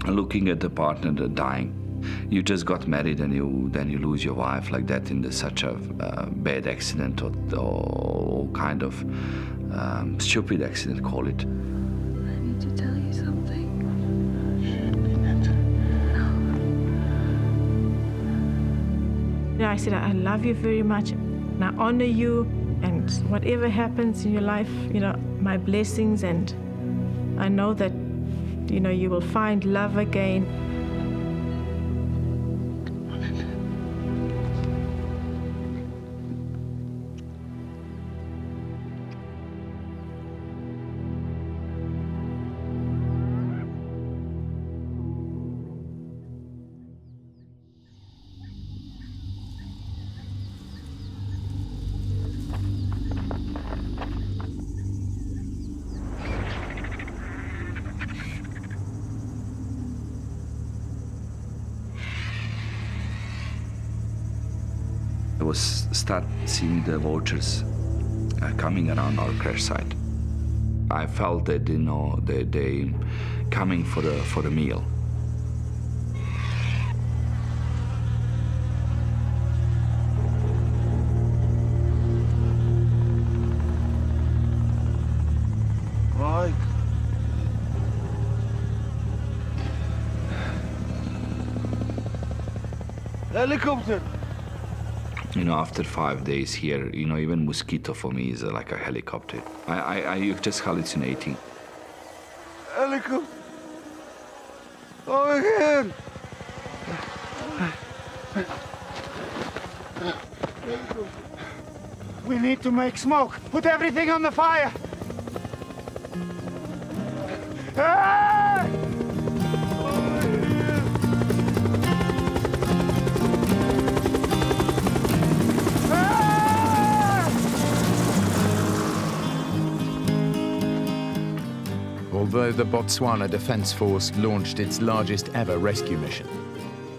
looking at the partner that dying. You just got married and then you lose your wife like that in such a bad accident or kind of stupid accident, call it. I need to tell you something. No. I said, I love you very much, and I honor you, and whatever happens in your life, my blessings, and I know that, you will find love again. I was start seeing the vultures coming around our crash site. I felt that they coming for the meal. Mike. Helicopter. After 5 days here, even mosquito for me is like a helicopter. You're just hallucinating. Helicopter. Over here. We need to make smoke. Put everything on the fire. Ah! Although the Botswana Defence Force launched its largest ever rescue mission,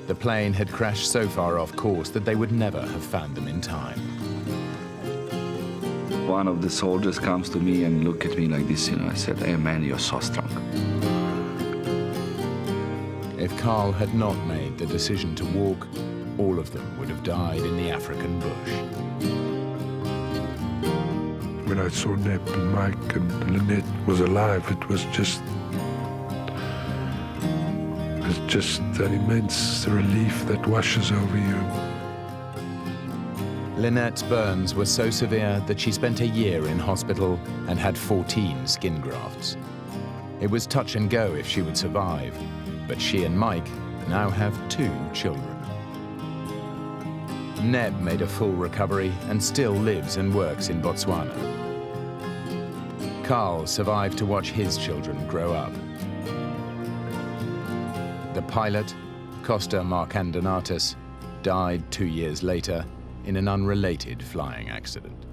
the plane had crashed so far off course that they would never have found them in time. One of the soldiers comes to me and look at me like this, I said, "Hey man, you're so strong." If Carl had not made the decision to walk, all of them would have died in the African bush. When I saw Neb and Mike and Lynette was alive, it was just that immense relief that washes over you. Lynette's burns were so severe that she spent a year in hospital and had 14 skin grafts. It was touch and go if she would survive, but she and Mike now have 2 children. Neb made a full recovery and still lives and works in Botswana. Carl survived to watch his children grow up. The pilot, Costa Markandonatis, died 2 years later in an unrelated flying accident.